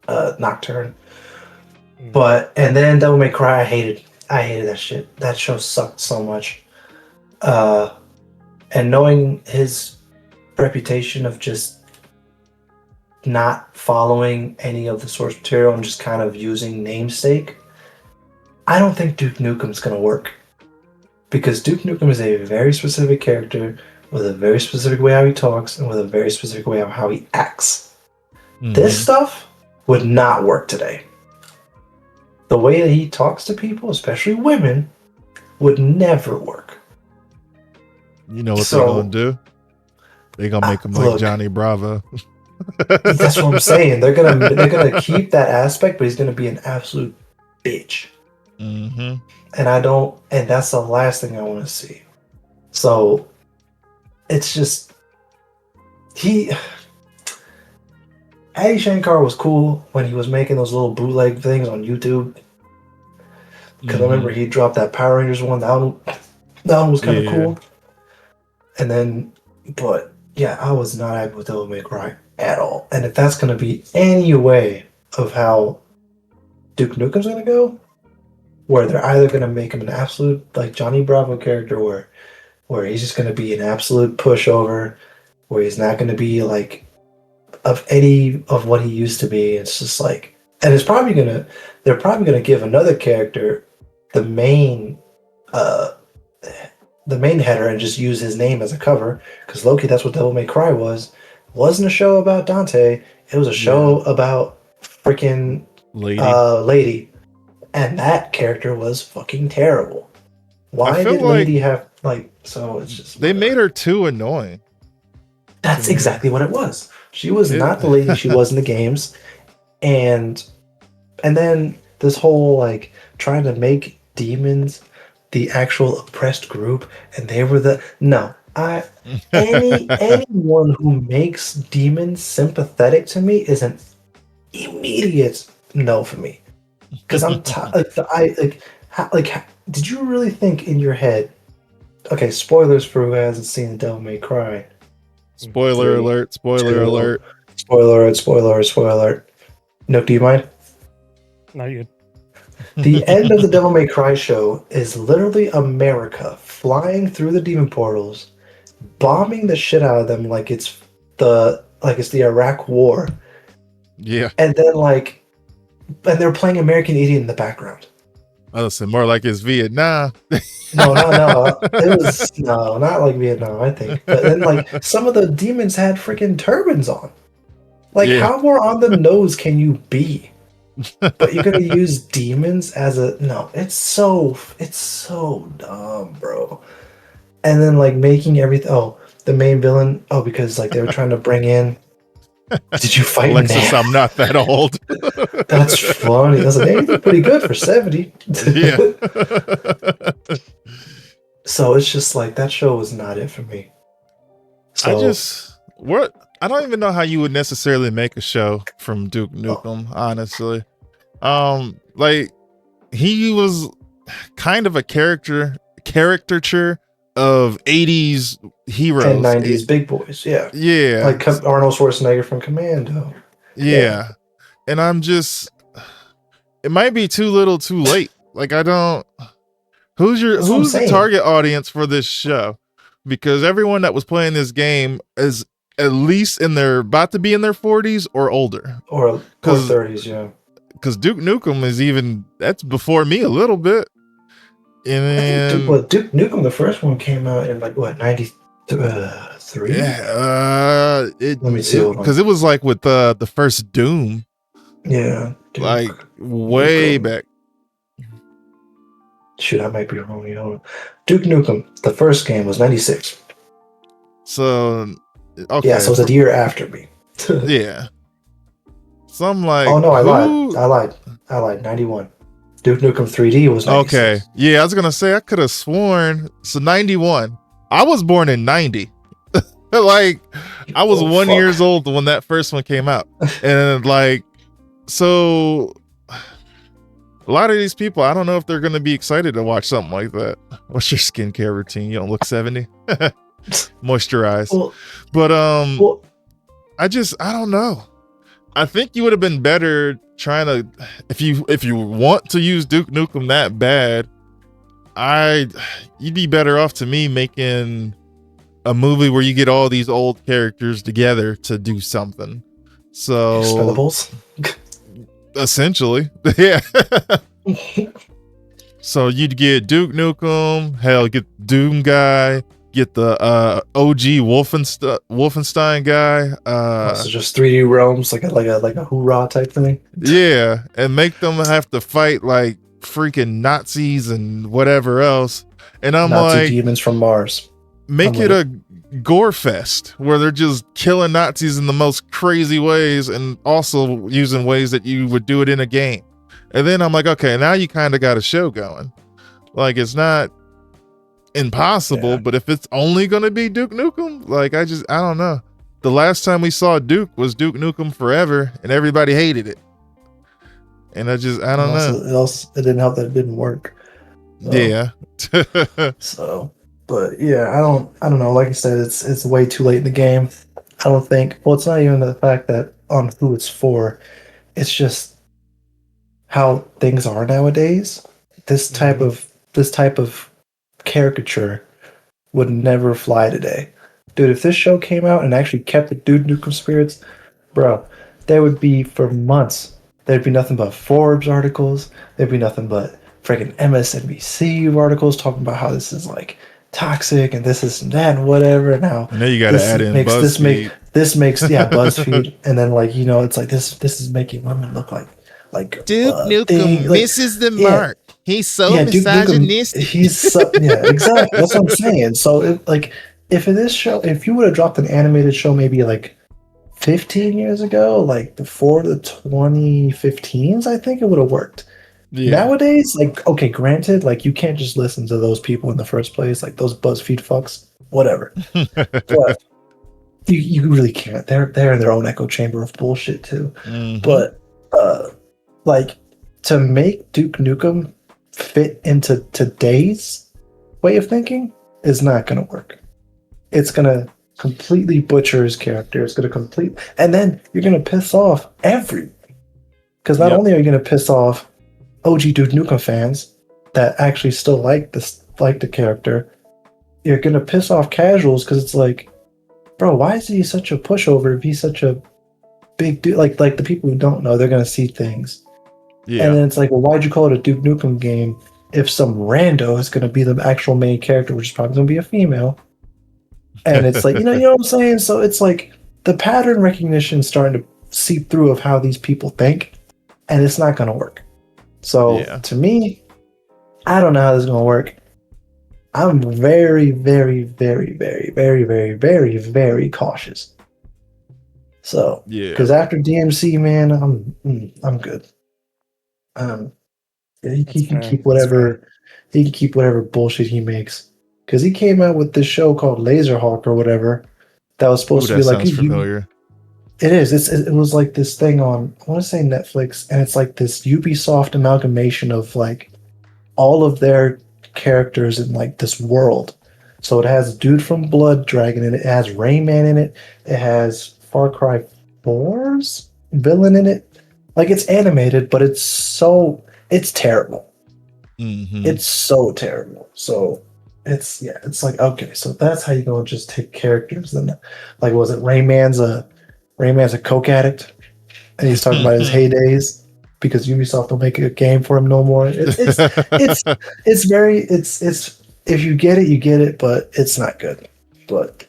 Nocturne. And then Devil May Cry, I hated that shit. That show sucked so much. And knowing his reputation of just not following any of the source material and just kind of using namesake, I don't think Duke Nukem's gonna work. Because Duke Nukem is a very specific character with a very specific way how he talks and with a very specific way of how he acts. Mm-hmm. This stuff would not work today. The way that he talks to people, especially women, would never work. You know what they're gonna do? They're gonna make him like Johnny Bravo. That's what I'm saying. They're gonna keep that aspect, but he's gonna be an absolute bitch. Mm-hmm. And that's the last thing I want to see. So it's just Adi Shankar was cool when he was making those little bootleg things on YouTube. Because I remember he dropped that Power Rangers one. That one was kind of cool. And then, but yeah, I was not happy with Devil May Cry at all. And if that's going to be any way of how Duke Nukem's gonna go, where they're either gonna make him an absolute like Johnny Bravo character, where he's just gonna be an absolute pushover, where he's not gonna be like of any of what he used to be. It's just like, and they're probably gonna give another character the main header and just use his name as a cover, because Loki, that's what Devil May Cry was. It wasn't a show about Dante. It was a show about freaking Lady, and that character was fucking terrible. Why did Lady have like? So it's just they made her too annoying. That's exactly what it was. She was not the lady she was in the games, and then this whole like trying to make demons the actual oppressed group, and they were the anyone who makes demons sympathetic to me is an immediate no for me, because I'm did you really think in your head? Okay, spoilers for who hasn't seen Devil May Cry. Spoiler alert! Spoiler alert! Spoiler alert! Spoiler alert! Spoiler alert! Nook, do you mind? No, you. The end of the Devil May Cry show is literally America flying through the demon portals, bombing the shit out of them like it's the Iraq War. Yeah. And then and they're playing American Idiot in the background. I was saying more like it's Vietnam. No. It was not like Vietnam, I think. But then some of the demons had freaking turbans on. How more on the nose can you be? But you're gonna use demons as it's so dumb, bro. And then making everything the main villain because they were trying to bring in. Did you fight Alexis? I'm not that old. That's funny. I was like, they look pretty good for 70. Yeah. So it's just that show was not it for me. So I don't even know how you would necessarily make a show from Duke Nukem, honestly. He was kind of a caricature of 80s heroes and 90s big boys. Yeah. Like Arnold Schwarzenegger from Commando. Yeah. And I'm just, it might be too little too late. Who's the target audience for this show? Because everyone that was playing this game is at least about to be in their 40s or older. Or 30s, yeah. Because Duke Nukem that's before me a little bit. And then Duke Nukem, the first one came out in 93? Yeah. Let me see. Because it was with the first Doom. Yeah. Way back. Shoot, I might be wrong. Duke Nukem, the first game was 96. So, okay. Yeah, so it's a year after me. Yeah. So I'm like, oh no, I lied. 91. Duke Nukem 3D was 96. Okay. Yeah, I was gonna say I could have sworn. So 91. I was born in 90. I was 1 year old when that first one came out, and so a lot of these people, I don't know if they're gonna be excited to watch something like that. What's your skincare routine? You don't look 70. Moisturize. I don't know. I think you would have been better trying to, if you want to use Duke Nukem that bad, you'd be better off to me making a movie where you get all these old characters together to do something. So Expendables? Essentially, yeah. So you'd get Duke Nukem, hell, get Doom guy, get the OG Wolfenstein guy. So just 3D realms, like a hoorah type thing. Yeah, and make them have to fight freaking Nazis and whatever else. And I'm Nazi demons from Mars. Make it a gore fest where they're just killing Nazis in the most crazy ways and also using ways that you would do it in a game. And then I'm like, okay, now you kind of got a show going. It's not impossible, but if it's only going to be Duke Nukem, I don't know. The last time we saw Duke was Duke Nukem Forever, and everybody hated it. And I don't know. It didn't help that it didn't work. So, yeah. But yeah, I don't know. Like I said, it's way too late in the game. I don't think. Well, it's not even the fact that on who it's for. It's just how things are nowadays, this type of caricature would never fly today. Dude, if this show came out and actually kept the Duke Nukem spirits, bro, there would be for months. There'd be nothing but Forbes articles. There'd be nothing but freaking MSNBC articles talking about how this is like toxic and this is and that and whatever. Now, and then you got to add in BuzzFeed. This makes BuzzFeed, and then like it's like this is making women look like Duke Nukem misses the mark. He's so misogynistic. Exactly. That's what I'm saying. So if you would have dropped an animated show maybe like 15 years ago, like before the 2015s, I think it would have worked. Yeah. Nowadays, like, okay, granted, like you can't just listen to those people in the first place, like those BuzzFeed fucks, whatever. But you really can't. They're in their own echo chamber of bullshit too. Mm-hmm. But like to make Duke Nukem fit into today's way of thinking is not going to work. It's going to completely butcher his character. It's going to and then you're going to piss off everyone. Because not only are you going to piss off OG Duke Nukem fans that actually still like the character, you're going to piss off casuals because it's like, bro, why is he such a pushover if he's such a big dude? Like the people who don't know, they're going to see things. Yeah. And then it's like, well, why'd you call it a Duke Nukem game if some rando is going to be the actual main character, which is probably going to be a female? And it's like, you know what I'm saying? So it's like the pattern recognition is starting to seep through of how these people think, and it's not going to work. So to me, I don't know how this is going to work. I'm very, very, very, very, very, very, very, very cautious. So, because after DMC, man, I'm good. He can keep whatever bullshit he makes, because he came out with this show called Laserhawk or whatever that was supposed to be like familiar. It is. It was like this thing on, I want to say Netflix, and it's like this Ubisoft amalgamation of like all of their characters in like this world. So it has Dude from Blood Dragon in it. It has Rayman in it. It has Far Cry 4's villain in it. Like it's animated, but it's terrible. Mm-hmm. It's so terrible. So it's like, okay, so that's how you gonna just take characters and like, was it Rayman's a coke addict and he's talking about his heydays because Ubisoft don't make a game for him no more. It's if you get it, you get it, but it's not good. But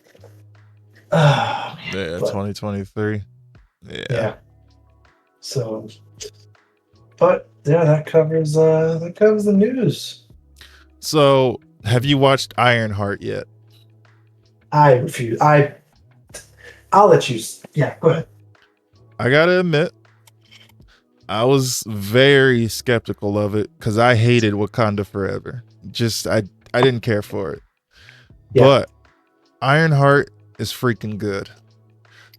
2023. Yeah. So, but yeah, that covers the news. So, have you watched Ironheart yet? I refuse. I'll let you. Yeah, go ahead. I gotta admit, I was very skeptical of it because I hated Wakanda Forever. Just I didn't care for it. Yeah. But Ironheart is freaking good.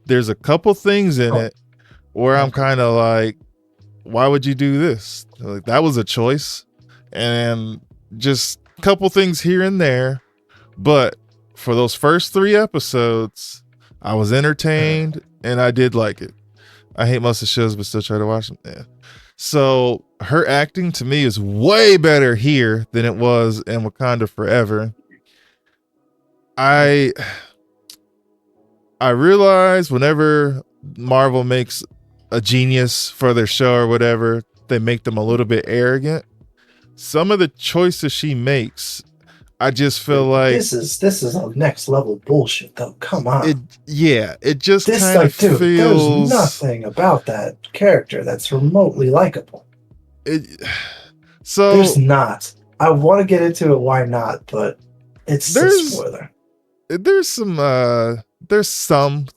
There's a couple things in it where I'm kind of like, why would you do this? Like, that was a choice. And just a couple things here and there. But for those first 3 episodes, I was entertained and I did like it. I hate most of the shows, but still try to watch them. Yeah. So her acting to me is way better here than it was in Wakanda Forever. I realize whenever Marvel makes a genius for their show or whatever, they make them a little bit arrogant. Some of the choices she makes, I just feel like this is a next level bullshit though. Come on. It just kind of feels. There's nothing about that character that's remotely likable. So there's not. I want to get into it. Why not? But it's a spoiler. There's some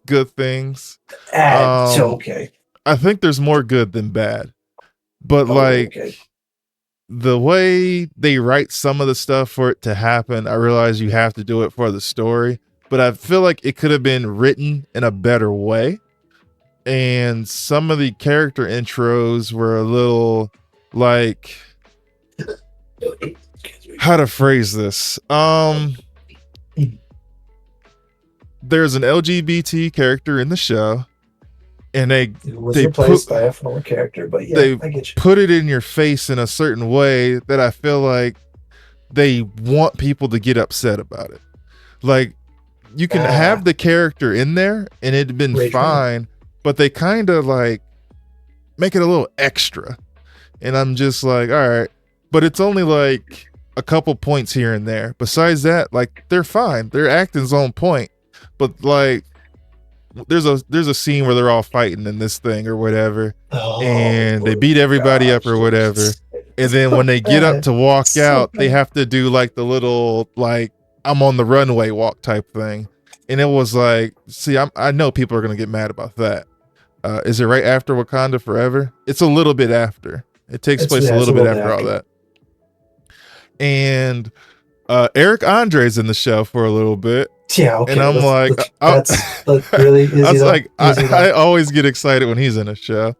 good things. Okay. I think there's more good than bad, but the way they write some of the stuff for it to happen, I realize you have to do it for the story, but I feel like it could have been written in a better way. And some of the character intros were a little like, how to phrase this? There's an LGBT character in the show, and It was they replaced by a former character, but yeah, they I get you. put it in your face in a certain way that I feel like they want people to get upset about it. Like, you can have the character in there and it'd been Rage fine, but they kind of like make it a little extra. And I'm just like, all right, but it's only like a couple points here and there. Besides that, like, they're fine. Their acting's on point. But like, there's a scene where they're all fighting in this thing or whatever, and they beat everybody up or whatever. And then when they get up to walk out, they have to do like the little like I'm on the runway walk type thing. And it was like, see, I know people are gonna get mad about that. Is it right after Wakanda Forever? It's a little bit after. It takes place a little bit after all that. And Eric Andre's in the show for a little bit. Yeah, okay. And I'm like, really? Is I was like, I always get excited when he's in a show.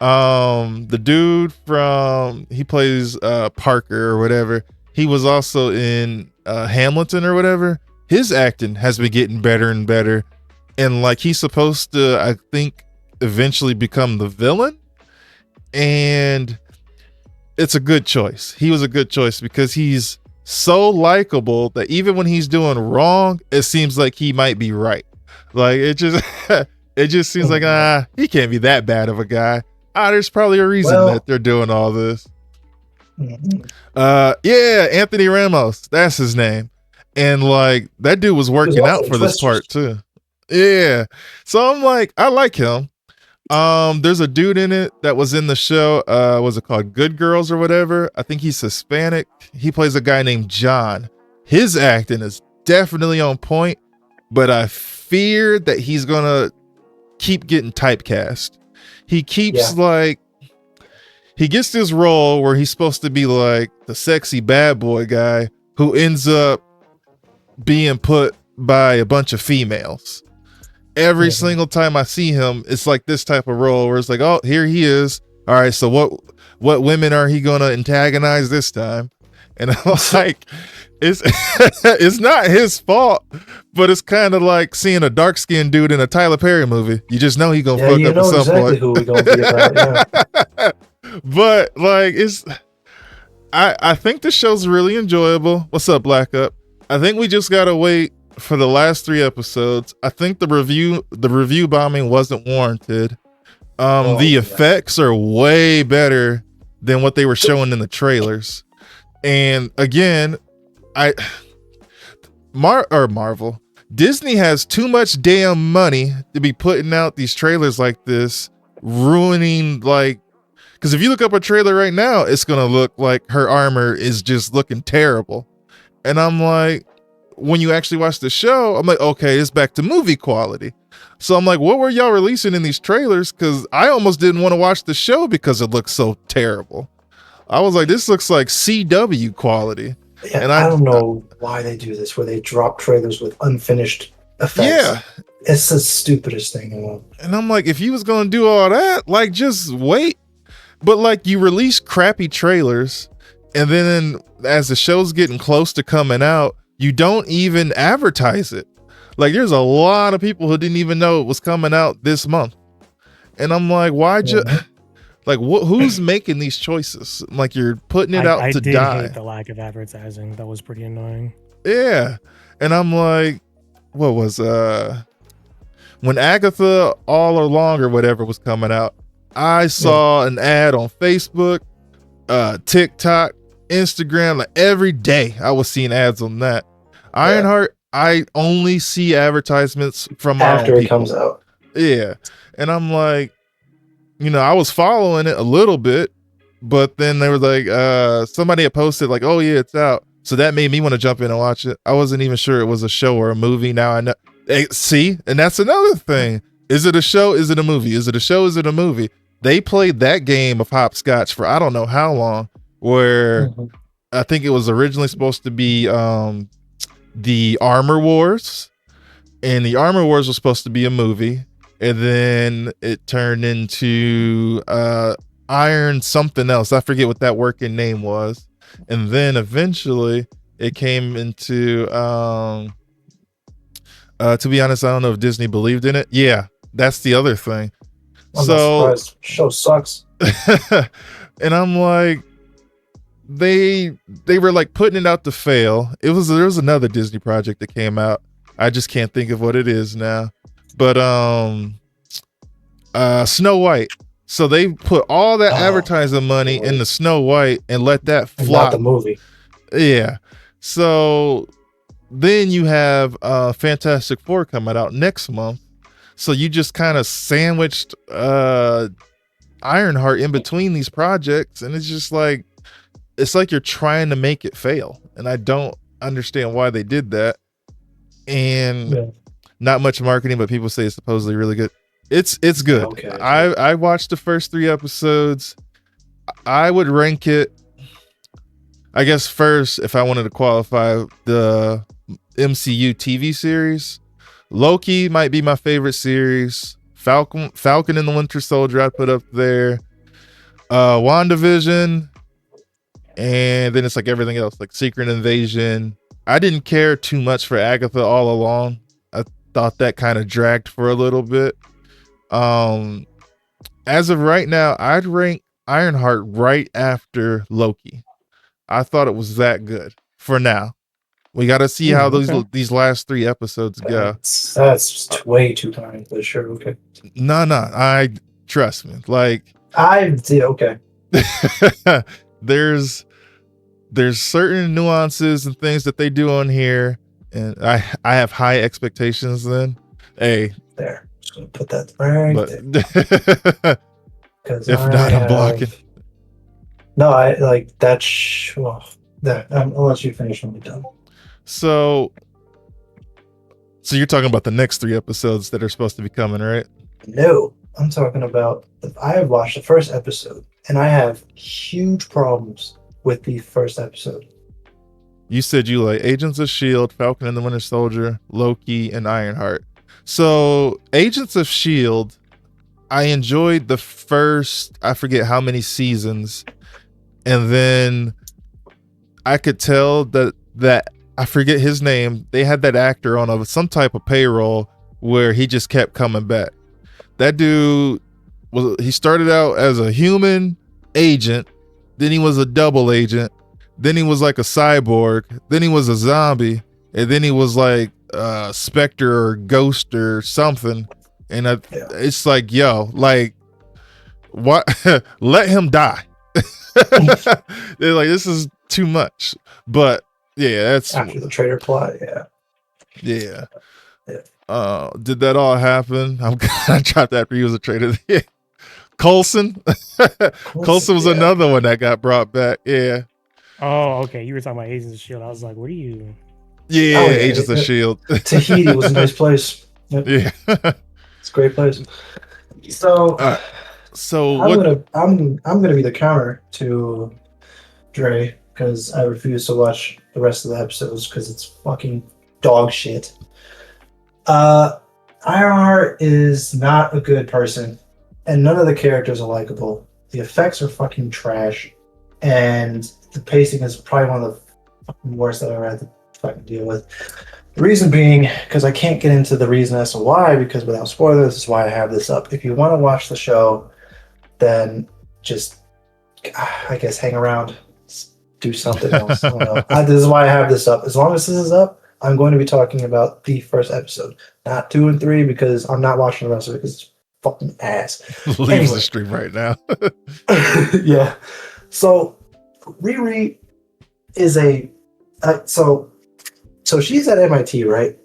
The dude he plays Parker or whatever. He was also in Hamilton or whatever. His acting has been getting better and better. And like, he's supposed to, I think, eventually become the villain. And it's a good choice. He was a good choice because he's so likable that even when he's doing wrong, it seems like he might be right. Like, it just seems like, he can't be that bad of a guy. There's probably a reason that they're doing all this. Yeah, Anthony Ramos, that's his name. And like, that dude was working out for this part too. Yeah. So I'm like, I like him. There's a dude in it that was in the show. Was it called Good Girls or whatever? I think he's Hispanic. He plays a guy named John. His acting is definitely on point, but I fear that he's gonna keep getting typecast. He keeps he gets this role where he's supposed to be like the sexy bad boy guy who ends up being put by a bunch of females. Every single time I see him, it's like this type of role where it's like, oh, here he is. All right, so what women are he gonna antagonize this time? And I'm like, it's not his fault, but it's kind of like seeing a dark skinned dude in a Tyler Perry movie. You just know he's gonna fuck up at some point. Who we gonna be about, yeah. But like, I think the show's really enjoyable. What's up, Black Up? I think we just gotta wait for the last 3 episodes. I think the review bombing wasn't warranted. The effects are way better than what they were showing in the trailers. And again, Marvel, Disney has too much damn money to be putting out these trailers like this, ruining like, because if you look up a trailer right now, it's gonna look like her armor is just looking terrible. And I'm like, when you actually watch the show, I'm like, okay, it's back to movie quality. So I'm like, what were y'all releasing in these trailers? Because I almost didn't want to watch the show because it looks so terrible. I was like, this looks like CW quality. Yeah, and I don't know why they do this, where they drop trailers with unfinished effects. Yeah. It's the stupidest thing in the world. And I'm like, if you was going to do all that, like, just wait. But like, you release crappy trailers, and then as the show's getting close to coming out, you don't even advertise it. Like, there's a lot of people who didn't even know it was coming out this month. And I'm like, why'd you, like, who's making these choices? Like, you're putting it out to die. I hate the lack of advertising. That was pretty annoying. Yeah. And I'm like, what was, when Agatha All Along or whatever was coming out, I saw an ad on Facebook, TikTok, Instagram, like every day I was seeing ads on that. Ironheart, I only see advertisements from after it comes out. Yeah. And I'm like, you know, I was following it a little bit, but then they were like, somebody had posted like, oh yeah, it's out. So that made me want to jump in and watch it. I wasn't even sure it was a show or a movie. Now I know. See, and that's another thing. Is it a show? Is it a movie? Is it a show? Is it a movie? They played that game of hopscotch for I don't know how long, where I think it was originally supposed to be the Armor Wars, and the Armor Wars was supposed to be a movie, and then it turned into Iron something else. I forget what that working name was. And then eventually it came into to be honest, I don't know if Disney believed in it. Yeah, that's the other thing. I'm not surprised. Show sucks. And I'm like, they were like putting it out to fail. There was another Disney project that came out. I just can't think of what it is now. But Snow White. So they put all that advertising money into Snow White and let that flop. Not the movie. Yeah. So then you have Fantastic Four coming out next month. So you just kind of sandwiched Ironheart in between these projects, and it's like you're trying to make it fail. And I don't understand why they did that. And not much marketing, but people say it's supposedly really good. It's good. Okay. I watched the first 3 episodes. I would rank it, I guess, first, if I wanted to qualify the MCU TV series. Loki might be my favorite series. Falcon and the Winter Soldier I'd put up there. WandaVision, and then it's like everything else, like Secret Invasion. I didn't care too much for Agatha all along. I thought that kind of dragged for a little bit. As of right now, I'd rank Ironheart right after Loki. I thought it was that good for now. We got to see how these last 3 episodes go. That's way too kind, but sure, okay. No, I trust me. Like I did okay. There's certain nuances and things that they do on here, and I have high expectations. Then, hey, there. Just gonna put that right there. If not, I'm blocking. No, I like that. I'll let you finish when we're done. So you're talking about the next 3 episodes that are supposed to be coming, right? No, I'm talking about. I have watched the first episode, and I have huge problems with the first episode. You said you like Agents of S.H.I.E.L.D., Falcon and the Winter Soldier, Loki, and Ironheart. So Agents of S.H.I.E.L.D., I enjoyed the first, I forget how many seasons, and then I could tell that I forget his name. They had that actor on some type of payroll where he just kept coming back. That dude he started out as a human agent, then he was a double agent, then he was like a cyborg, then he was a zombie, and then he was like a specter or ghost or something. And it's like, yo, like, what? Let him die. They're like, this is too much. But yeah, that's after the traitor plot. Yeah. Did that all happen? I'm gonna drop that for you as a traitor. Coulson. Coulson was another one that got brought back. Yeah. Oh, okay. You were talking about Agents of S.H.I.E.L.D. I was like, what are you? Yeah, Agents of S.H.I.E.L.D. Tahiti was a nice place. Yep. Yeah. It's a great place. So, I'm gonna be the counter to Dre because I refuse to watch the rest of the episodes because it's fucking dog shit. Ironheart is not a good person, and none of the characters are likable. The effects are fucking trash, and the pacing is probably one of the fucking worst that I've ever had to fucking deal with. The reason being, because I can't get into the reason as to why, because without spoilers, this is why I have this up. If you want to watch the show, then just, I guess, hang around, do something else. I don't know. This is why I have this up. As long as this is up, I'm going to be talking about the first episode, not 2 and 3, because I'm not watching the rest of it because it's fucking ass. Leaves the stream right now. Yeah. So Riri is so she's at MIT, right?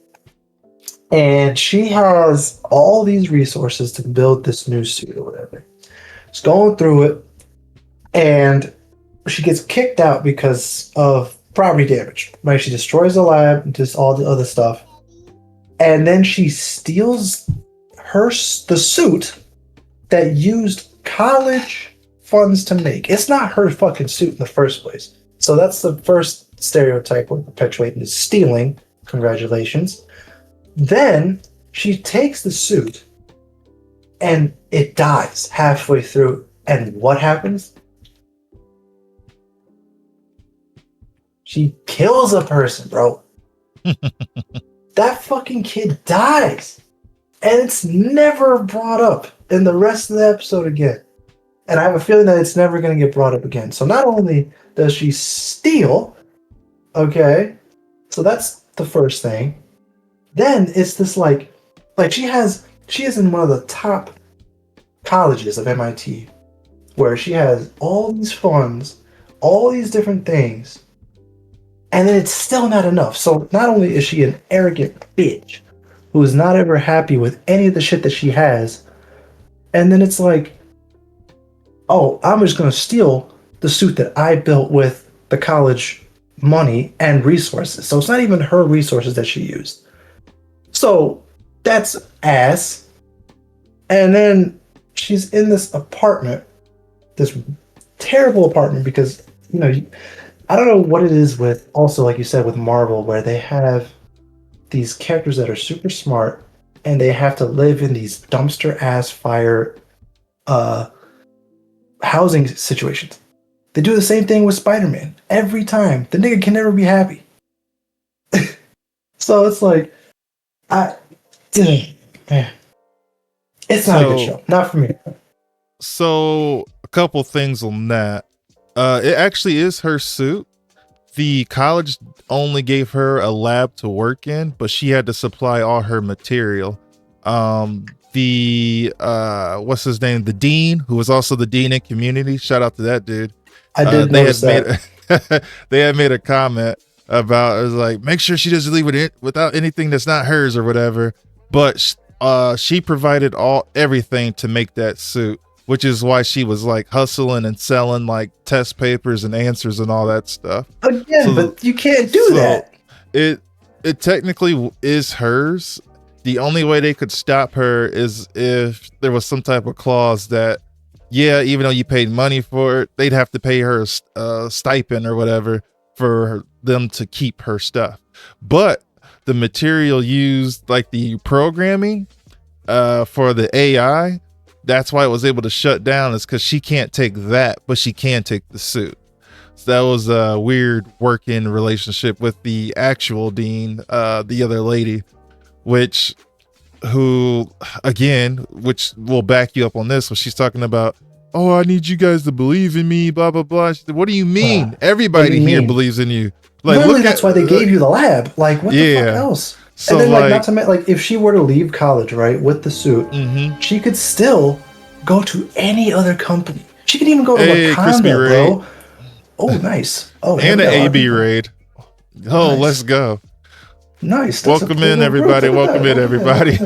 And she has all these resources to build this new suit or whatever. She's going through it, and she gets kicked out because of property damage. Right? She destroys the lab and just all the other stuff. And then she steals the suit that used college funds to make. It's not her fucking suit in the first place. So that's the first stereotype we're perpetuating, is stealing. Congratulations. Then she takes the suit and it dies halfway through. And what happens? She kills a person, bro. That fucking kid dies. and it's never brought up in the rest of the episode again. And I have a feeling that it's never going to get brought up again. So not only does she steal, okay, so that's the first thing. Then it's this like she is in one of the top colleges of MIT, where she has all these funds, all these different things, and then it's still not enough. So not only is she an arrogant bitch who is not ever happy with any of the shit that she has, and then it's like, oh, I'm just gonna steal the suit that I built with the college money and resources. So it's not even her resources that she used. So that's ass. And then she's in this apartment, this terrible apartment, because, you know, I don't know what it is with, also, like you said, with Marvel, where they have these characters that are super smart and they have to live in these dumpster ass fire housing situations. They do the same thing with Spider-Man every time. The nigga can never be happy. So it's like, man, it's not a good show. Not for me. So a couple things on that. It actually is her suit. The college only gave her a lab to work in, but she had to supply all her material. What's his name? The dean, who was also the dean in Community. Shout out to that dude. I did notice that. They had made a comment about, it was like, make sure she doesn't leave it without anything that's not hers or whatever. But she provided everything to make that suit, which is why she was like hustling and selling like test papers and answers and all that stuff. Again, but you can't do that. It technically is hers. The only way they could stop her is if there was some type of clause that, yeah, even though you paid money for it, they'd have to pay her a stipend or whatever for them to keep her stuff. But the material used, like the programming for the AI, that's why it was able to shut down, is because she can't take that, but she can take the suit. So that was a weird working relationship with the actual dean, the other lady, which will back you up on this when she's talking about, oh, I need you guys to believe in me, blah, blah, blah. She said, what do you mean? Everybody here believes in you. Like, literally, that's why they gave you the lab. Like, what the fuck else? So, and then, like, not to mention, like, if she were to leave college, right, with the suit, she could still go to any other company. She could even go to Wakanda, bro. Oh, nice. Oh, and an AB raid. Oh, nice. Let's go. Nice. That's welcome in, everybody. Welcome in, everybody.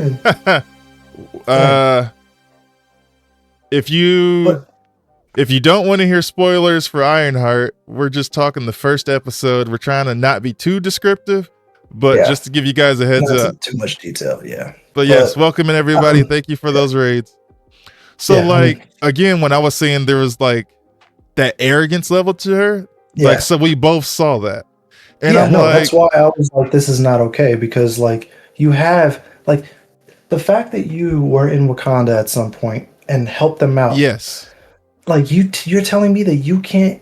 If you don't want to hear spoilers for Ironheart, we're just talking the first episode. We're trying to not be too descriptive, but just to give you guys a heads up. Too much detail, yeah. But yes, welcome in, everybody. Thank you for those raids. So, again, when I was saying there was like that arrogance level to her, like, so we both saw that. And I'm like, that's why I was like, this is not okay, because like you have like the fact that you were in Wakanda at some point and helped them out. Yes. Like you're telling me that you can't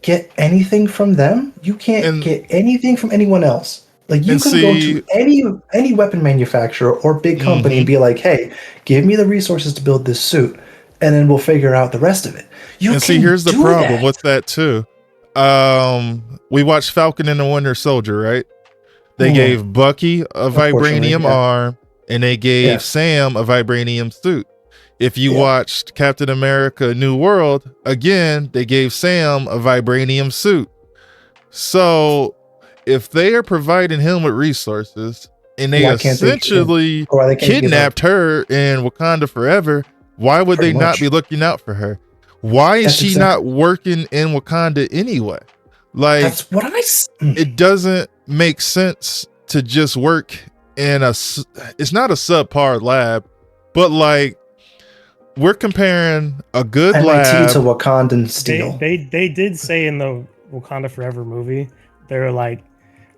get anything from them? You can't get anything from anyone else. Like you can go to any weapon manufacturer or big company and be like, hey, give me the resources to build this suit, and then we'll figure out the rest of it. Here's the problem with that too. We watched Falcon and the Winter Soldier, right? They gave Bucky a vibranium arm, and they gave Sam a vibranium suit. If you watched Captain America New World, again, they gave Sam a vibranium suit. So if they are providing him with resources and they essentially kidnapped her in Wakanda Forever, why would they not be looking out for her? Why is she not working in Wakanda anyway? Like, that's what it doesn't make sense to just work in it's not a subpar lab, but like, we're comparing a good MIT lab to Wakandan steel. They did say in the Wakanda Forever movie, they were like,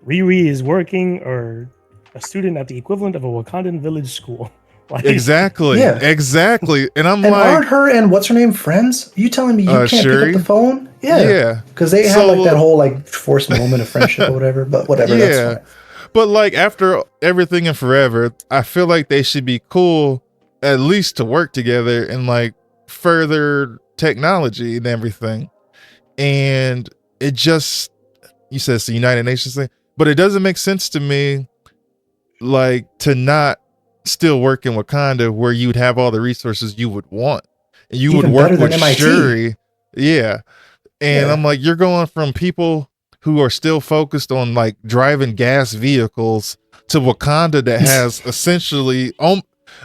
Riri is working or a student at the equivalent of a Wakandan village school. Like, exactly. And I'm aren't her and what's her name friends? Are you telling me you can't Shuri? pick up the phone? Yeah. Because they have like that whole like forced moment of friendship or whatever. But whatever. That's fine. But like after everything in Forever, I feel like they should be cool at least to work together and like further technology and everything. And it just, you said it's the United Nations thing, but it doesn't make sense to me like to not still work in Wakanda where you'd have all the resources you would want. And you Even would work better than with MIT. Shuri. Yeah. And Yeah. I'm like, you're going from people who are still focused on like driving gas vehicles to Wakanda that has essentially, I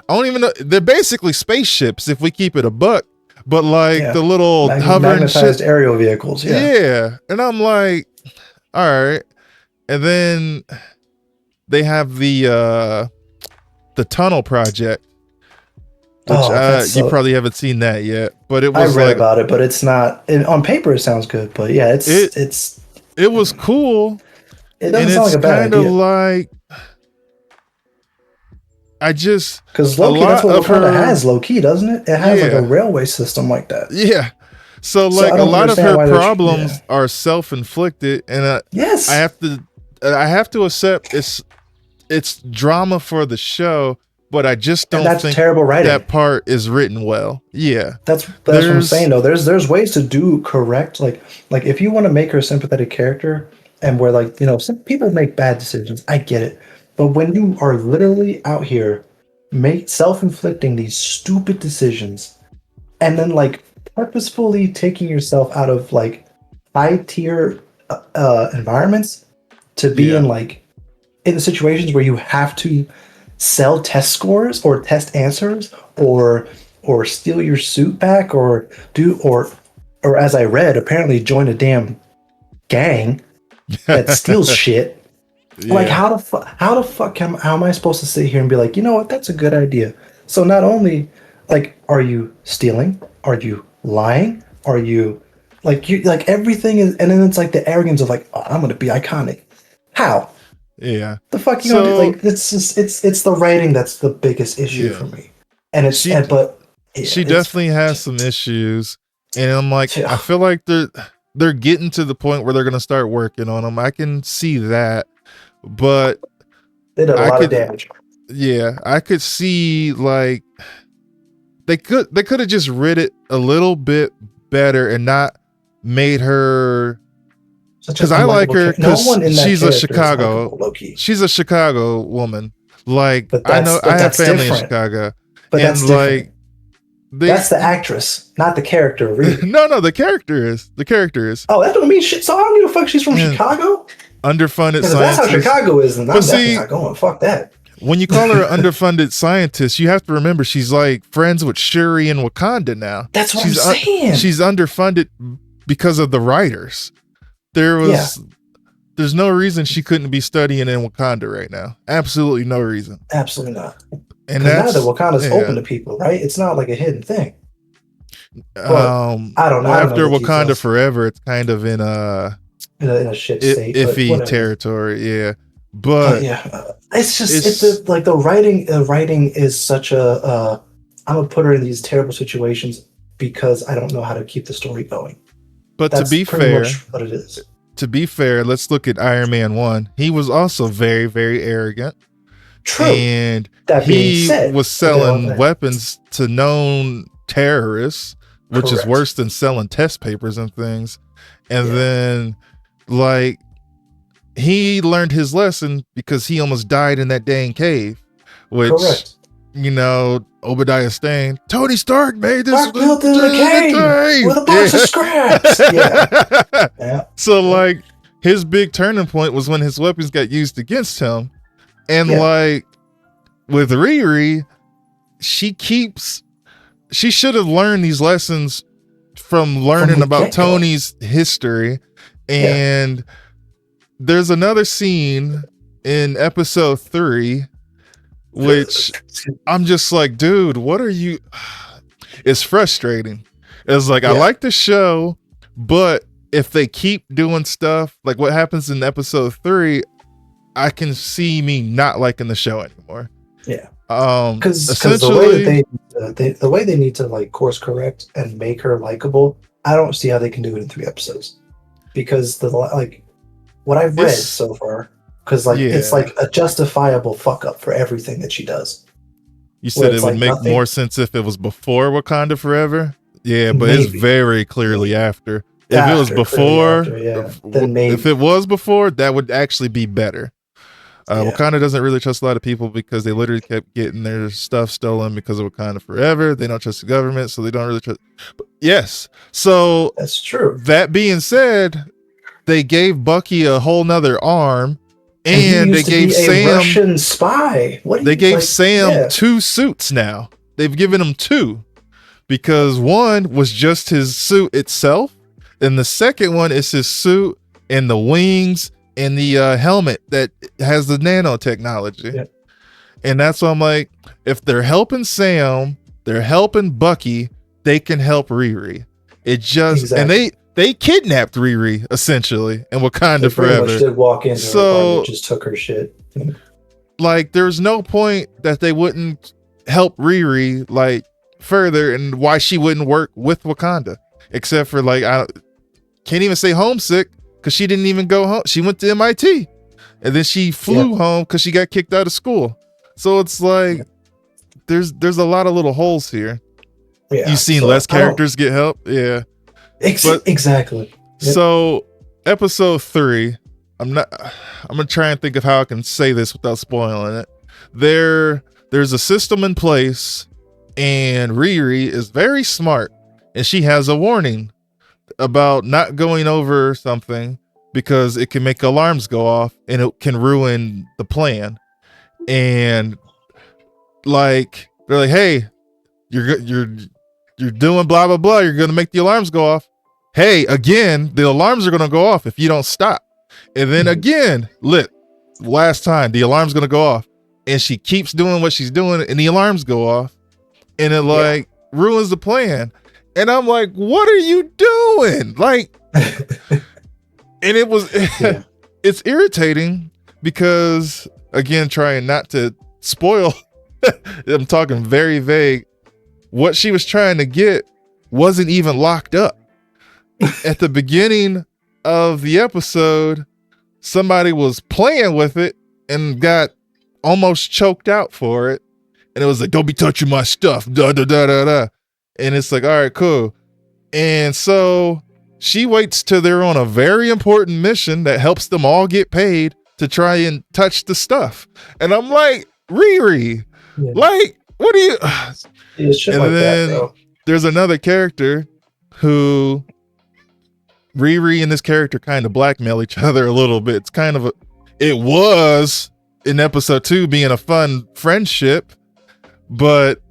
don't even know, they're basically spaceships if we keep it a buck, but like Yeah. the little hovering Magnetized shit. aerial vehicles. Yeah. Yeah. And I'm like, all right. And then they have the tunnel project, which you probably haven't seen that yet, but it I was read like, about it, but it's not on paper. It sounds good, but yeah, it was cool. it doesn't And sound it's like a bad kind of idea. like, I just, Because a Loki, that's lot what of Wakanda her- has, low key, doesn't it? It has like Yeah. a railway system like that. yeah. So So like I a don't lot of understand her why they're- problems yeah. are self-inflicted, and Yes. I have to accept it's drama for the show, but I just And don't that's think terrible writing. that part is written well. Yeah. That's what I'm There's- saying though. There's ways to do correct, like if you want to make her a sympathetic character, and where like some people make bad decisions, I get it. But when you are literally out here self-inflicting these stupid decisions, and then like purposefully taking yourself out of like high tier environments to be Yeah. in situations where you have to sell test scores or test answers or steal your suit back or as I read, apparently join a damn gang that steals shit. Like Yeah. how the fuck how am I supposed to sit here and be like, you know what, that's a good idea? So not only like are you stealing, are you lying, are you like everything is, and then it's like the arrogance of like, oh, I'm gonna be iconic. How? Yeah. The fuck you gonna do? So- Like it's just it's the writing that's the biggest issue Yeah. for me. And it's She- but yeah, She it's- definitely has some issues, and I'm like, Yeah. I feel like they're getting to the point where they're gonna start working on them. I can see that, but they did a I lot could- of damage. yeah, I could see like they could have just writ it a little bit better and not made her. Such 'Cause an I like unlikable her character. No 'cause one in that she's a character is Chicago- likable, low-key. She's a Chicago woman. Like But I know I have that's family in different. Chicago, But and that's different. like they, That's the actress, not the character. Really. no, the character is Oh, that don't mean shit. So I don't give a fuck. She's from Yeah. Chicago. underfunded Because that's how scientist. Chicago is, and I'm But definitely see- not going. Fuck that. When you call her an underfunded scientist, you have to remember she's like friends with Shuri and Wakanda now. That's what she's I'm saying. She's underfunded because of the writers. There's no reason she couldn't be studying in Wakanda right now. Absolutely no reason. Absolutely not. And Because now that's that Wakanda's yeah. open to people, right? It's not like a hidden thing. I don't know. I don't After know the Wakanda details. Forever, it's kind of in a In a shit state. but iffy whatever. territory. Yeah, But but yeah, it's just it's- it's like the writing. The writing is such a. I'm gonna put her in these terrible situations because I don't know how to keep the story going. but That's to be pretty fair, much what it is. let's look at Iron Man 1. He was also very, very arrogant. True. And That being he said, was you know, selling that- weapons to known terrorists, which is Correct. worse than selling test papers and things. And Yeah. then, like, he learned his lesson because he almost died in that dang cave, which, Correct. you know, Obadiah Stane, Tony Stark made this Stark built in the cave with a box of scraps. Yeah. Yeah. So like his big turning point was when his weapons got used against him. And Yeah. like with Riri, she should have learned these lessons from learning the about get-go. Tony's history. And there's another scene in episode 3 which I'm just like, dude, what are you? It's frustrating. It's like, I Yeah. like the show, but if they keep doing stuff like what happens in episode 3, I can see me not liking the show anymore. Yeah. Because Because the way that the way they need to like course correct and make her likable, I don't see how they can do it in 3 episodes. Because the like what I've read It's- so far, because like it's Yeah. like a justifiable fuck up for everything that she does. You Where said it it's would like make nothing- more sense if it was before Wakanda Forever. Yeah, but it's Maybe. very clearly after. If it was After, before, clearly after, yeah. Then maybe. if it was before, that would actually be better. Yeah. Wakanda doesn't really trust a lot of people because they literally kept getting their stuff stolen because of Wakanda Forever. They don't trust the government, so they don't really trust. But yes, so That's true. that being said, they gave Bucky a whole nother arm, he and they used to gave be a Sam. Russian spy. What? They gave Sam yeah. 2 suits now. They've given him 2 because one was just his suit itself, and the second one is his suit and the wings and the helmet that has the nanotechnology. Yeah. And that's why I'm like, if they're helping Sam, they're helping Bucky, they can help Riri. It just and they kidnapped Riri essentially in Wakanda They pretty Forever. much did walk into her So- apartment, just took her shit. Like there's no point that they wouldn't help Riri like further, and why she wouldn't work with Wakanda, except for like I can't even say homesick because she didn't even go home. She went to MIT and then she flew home because she got kicked out of school. So it's like there's a lot of little holes here. Yeah, You've seen so less I don't- characters get help. Yeah. but- exactly. Yep. So episode 3, I'm gonna try and think of how I can say this without spoiling it. There's a system in place, and Riri is very smart, and she has a warning about not going over something because it can make alarms go off and it can ruin the plan. And like they're like, hey, you're doing blah blah blah, you're gonna make the alarms go off. Hey, again, the alarms are gonna go off if you don't stop. And then again, last time the alarm's gonna go off, and she keeps doing what she's doing, and the alarms go off, and it like ruins the plan. And I'm like, what are you doing? Like, and it was Yeah. it's irritating because again, trying not to spoil, I'm talking very vague. What she was trying to get wasn't even locked up. At the beginning of the episode, somebody was playing with it and got almost choked out for it. And it was like, don't be touching my stuff. Da da da da da. And it's like, all right, cool. And so she waits till they're on a very important mission that helps them all get paid to try and touch the stuff. And I'm like, Riri, Yeah. like, what do you Yeah, shit and like then that, bro. there's another character who Riri and this character kind of blackmail each other a little bit. It's kind of it was in episode 2 being a fun friendship, but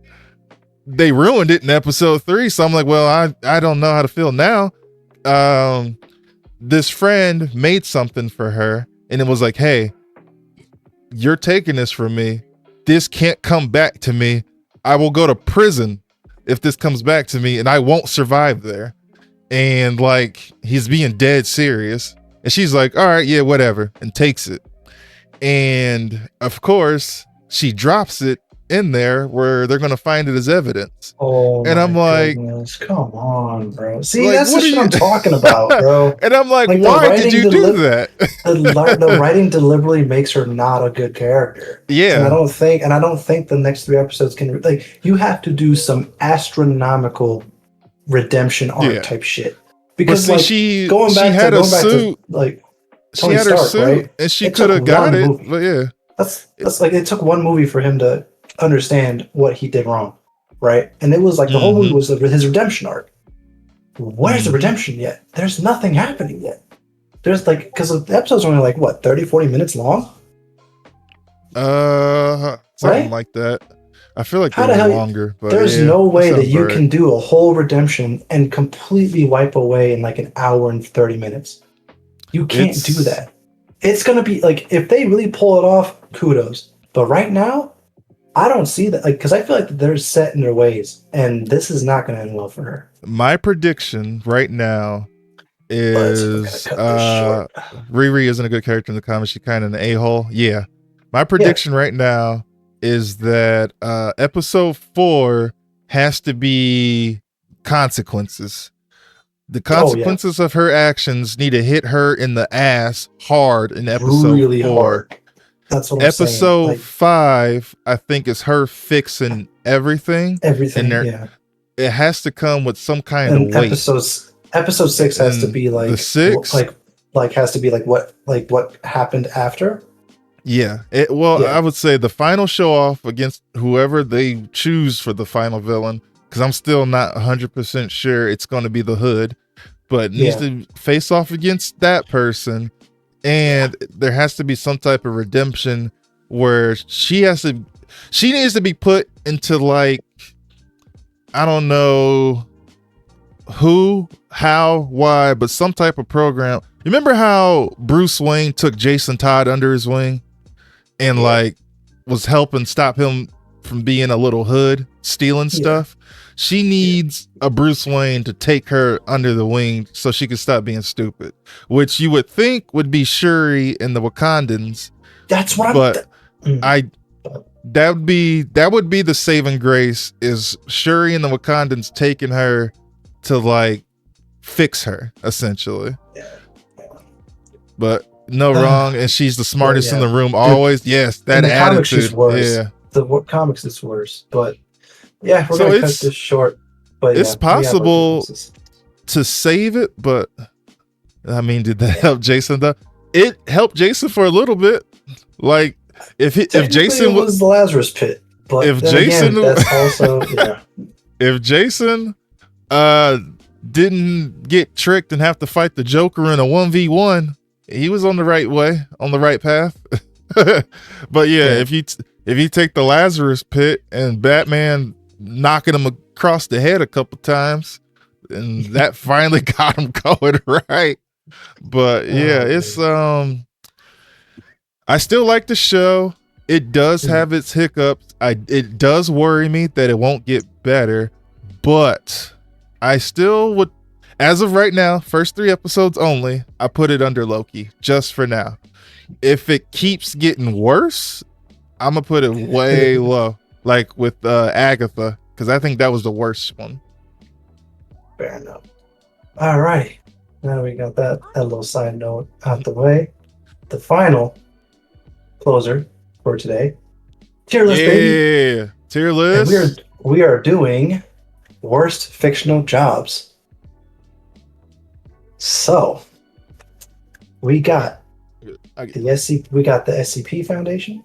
they ruined it in episode 3. So I'm like, well, I don't know how to feel now. This friend made something for her, and it was like, hey, you're taking this from me. This can't come back to me. I will go to prison if this comes back to me, and I won't survive there. And like, he's being dead serious. And she's like, all right, yeah, whatever, and takes it. And of course, she drops it in there where they're going to find it as evidence. Oh, and I'm my like, goodness. Come on, bro. See, like, that's what the are shit you- I'm talking about, bro. And I'm like, Like, the why did writing you do deli- that? The writing deliberately makes her not a good character. And I Yeah. don't think the next 3 episodes can like you have to do some astronomical redemption arc Yeah. type shit. But Because see, like she going back had to a going back suit. to like She Tony had her Stark, suit, right? and she It could have took got one it. movie. But yeah. that's like it took one movie for him to understand what he did wrong, right? And it was like the whole movie was his redemption arc. Where's the redemption yet? There's nothing happening yet. There's like because the episodes are only like what 30-40 minutes long. Something Right? like that. I feel like How they the were hell- longer, but There's yeah, no way that sounds you right. can do a whole redemption and completely wipe away in like an hour and 30 minutes. You can't It's- do that. It's gonna be like if they really pull it off, kudos. But right now, I don't see that like because I feel like they're set in their ways, and this is not gonna end well for her. My prediction right now But is we're gonna cut this short. Riri isn't a good character in the comics. She's kind of an a-hole. Yeah. My prediction right now is that episode 4 has to be consequences. The consequences of her actions need to hit her in the ass hard in episode really 4. hard. That's what I'm saying. Episode Like, 5, I think, is her fixing everything. everything. And Yeah. it has to come with some kind And of weight. episode 6 has to And be like the 6, like has to be like what happened after. yeah. Yeah. I would say the final show off against whoever they choose for the final villain, because I'm still not 100% sure it's going to be the Hood, but it needs to face off against that person, and there has to be some type of redemption where she needs to be put into, like, I don't know who, how, why, but some type of program. Remember how Bruce Wayne took Jason Todd under his wing and like was helping stop him from being a little hood, stealing stuff? She needs a Bruce Wayne to take her under the wing so she can stop being stupid, which you would think would be Shuri and the Wakandans. That's what that would be the saving grace, is Shuri and the Wakandans taking her to like fix her essentially. But no wrong, and she's the smartest in the room always. Yes, that in the comics attitude. is worse. Yeah, the comics is worse. But yeah, we're So gonna it's- cut this short. But it's yeah, we have our possible differences. to save it, but I mean, did that help Jason though? It helped Jason for a little bit. Like if Technically, Jason it was the Lazarus Pit, but if then Jason- again, that's also if Jason didn't get tricked and have to fight the Joker in a 1v1, he was on the right way, on the right path. But if you take the Lazarus Pit and Batman knocking him across the head a couple times, and that finally got him going right. But it's I still like the show. It does have its hiccups. It does worry me that it won't get better, but I still would, as of right now, first 3 episodes only, I put it under Loki just for now. If it keeps getting worse, I'm gonna put it way low, like with Agatha, because I think that was the worst one. fair enough. All right, now we got that little side note out the way. The final closer for today, tier list, baby. Yeah, tier And list. we are doing worst fictional jobs. So we got we got the SCP Foundation.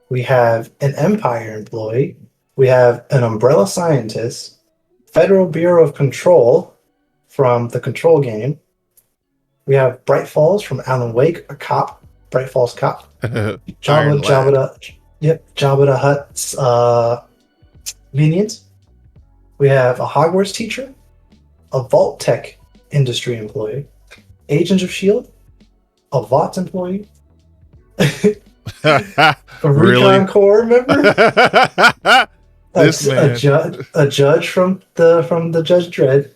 We have an Empire employee. We have an Umbrella scientist, Federal Bureau of Control from the Control game. We have Bright Falls from Alan Wake, a cop, Bright Falls cop. Jabba the Hutt's minions. We have a Hogwarts teacher, a Vault Tech industry employee, Agents of S.H.I.E.L.D., a VOTS employee, a Recon Corps member, a judge from the Judge Dredd,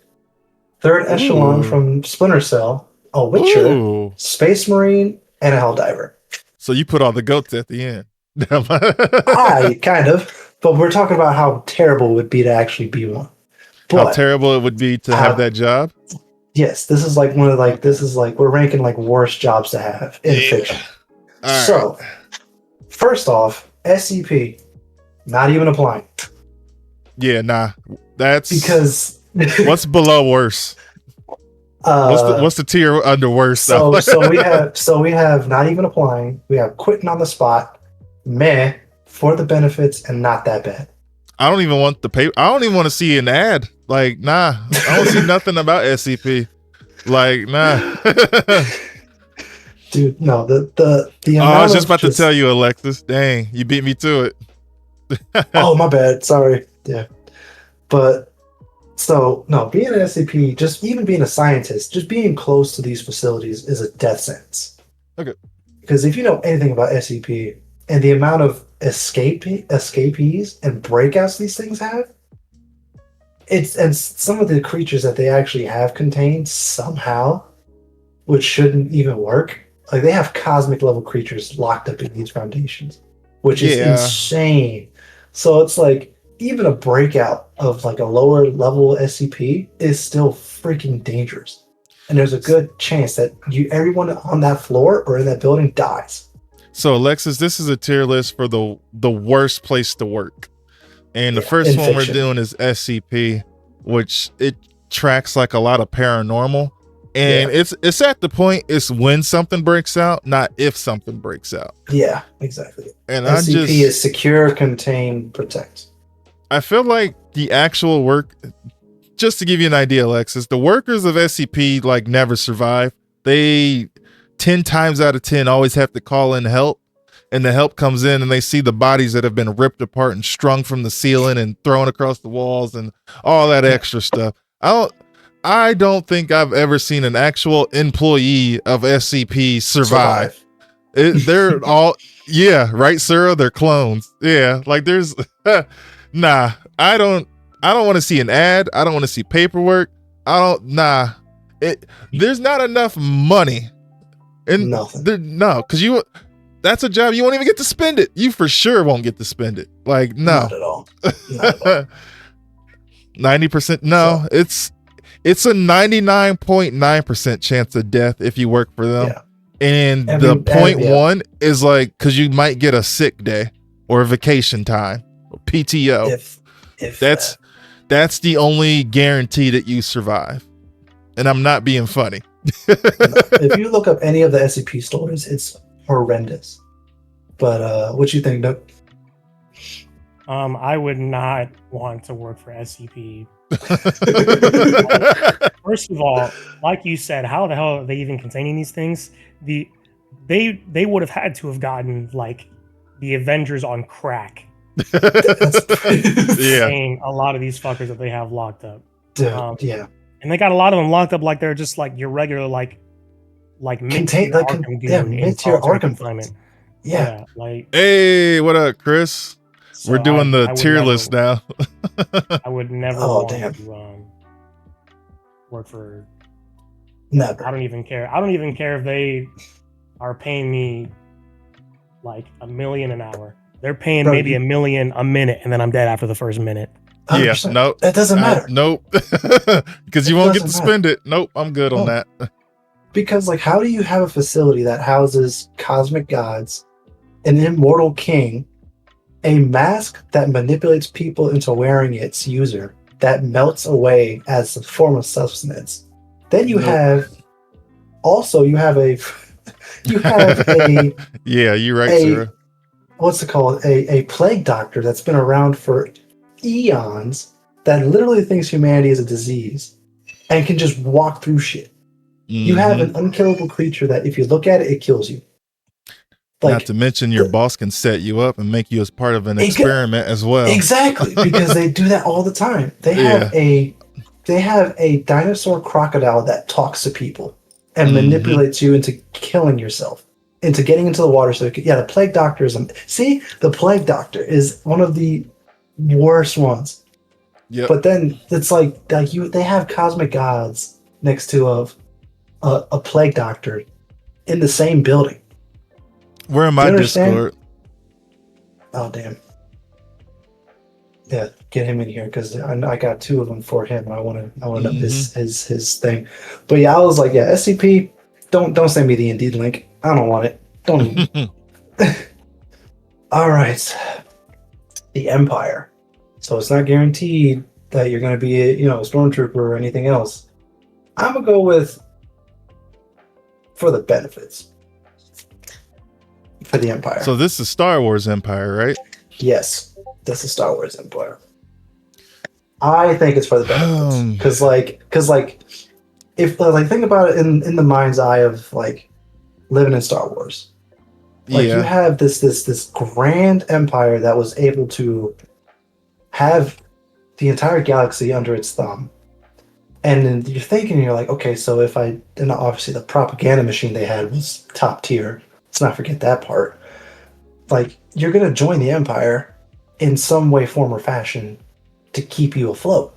Third Echelon from Splinter Cell, a Witcher, Ooh. Space Marine, and a Helldiver. So you put all the goats at the end. Kind of, but we're talking about how terrible it would be to actually be one. How But, terrible it would be to have that job. yes, this is like we're ranking like worst jobs to have in fiction. All right. So, first off, SCP, not even applying Yeah, nah. That's because what's below worse. What's the tier under worse? so we have not even applying. We have quitting on the spot, meh, for the benefits, and not that bad. I don't even want the paper. I don't even want to see an ad. Like, nah, I don't see nothing about SCP. Like, nah. Dude, no, the amount I was just of about to tell you, Alexis. Dang, you beat me to it. Oh, my bad. Sorry. Yeah. But so no, being an SCP, just even being a scientist, just being close to these facilities is a death sentence. Okay. Because if you know anything about SCP and the amount of escapees and breakouts these things have, and some of the creatures that they actually have contained somehow, which shouldn't even work. Like they have cosmic level creatures locked up in these foundations, which is insane. So it's like, even a breakout of like a lower level SCP is still freaking dangerous. And there's a good chance that everyone on that floor or in that building dies. So Alexis, this is a tier list for the worst place to work. And the first one we're doing is SCP, which it tracks like a lot of paranormal. And it's at the point it's when something breaks out, not if something breaks out. Yeah, exactly. And SCP is secure, contain, protect. I feel like the actual work, just to give you an idea, Alexis, the workers of SCP like never survive. They 10 times out of 10 always have to call in help. And the help comes in and they see the bodies that have been ripped apart and strung from the ceiling and thrown across the walls and all that extra stuff. I don't think I've ever seen an actual employee of SCP survive. They're all, yeah, right, Sarah? They're clones. Yeah, like there's, nah, I don't want to see an ad. I don't want to see paperwork. There's not enough money. And no, because that's a job you won't even get to spend it. You for sure won't get to spend it. Like, no. Not at all. Not at all. 90%. No, it's a 99.9% chance of death if you work for them. Yeah. And the 0.1 is like, because you might get a sick day or vacation time or PTO. If that's the only guarantee that you survive. And I'm not being funny. If you look up any of the SCP stories, it's horrendous. But what you think, Doug? I would not want to work for SCP. First of all, like you said, how the hell are they even containing these things? They would have had to have gotten like the Avengers on crack. Yeah, a lot of these fuckers that they have locked up. Yeah, and they got a lot of them locked up like they're just like your regular like mid-tier Arkham confinement. Yeah, like hey, what up, Chris? So we're doing the tier list now. I would never want to work for. Never. I don't even care. I don't even care if they are paying me like $1 million an hour. They're paying maybe $1 million a minute, and then I'm dead after the first minute. 100%. Yeah, nope. That doesn't matter. Nope. Because you won't get to spend it. Nope, I'm good on that. Because like, how do you have a facility that houses cosmic gods, an immortal king, a mask that manipulates people into wearing its user that melts away as a form of substance? Then you have a yeah, you're right, Sarah. What's it called? A plague doctor that's been around for eons that literally thinks humanity is a disease and can just walk through shit. Mm-hmm. You have an unkillable creature that if you look at it, it kills you. Like, not to mention your boss can set you up and make you as part of an experiment as well. Exactly, because they do that all the time. They have a dinosaur crocodile that talks to people and manipulates you into killing yourself, into getting into the water. So the plague doctor is the plague doctor is one of the worst ones. Yep. But then it's like they have cosmic gods next to a plague doctor in the same building. We're in my Discord. Oh damn! Yeah, get him in here because I got 2 of them for him. I want to know his thing. But yeah, I was like, yeah, SCP. Don't send me the Indeed link. I don't want it. Don't even. All right, the Empire. So it's not guaranteed that you're going to be a stormtrooper or anything else. I'm gonna go with for the benefits. For the Empire. So this is Star Wars Empire, right? Yes, this is Star Wars Empire. I think it's for the benefits because if think about it in the mind's eye of like living in Star Wars, like you have this grand empire that was able to have the entire galaxy under its thumb, and then you're like, okay, so and obviously the propaganda machine they had was top tier. Let's not forget that part. Like, you're going to join the Empire in some way, form, or fashion to keep you afloat.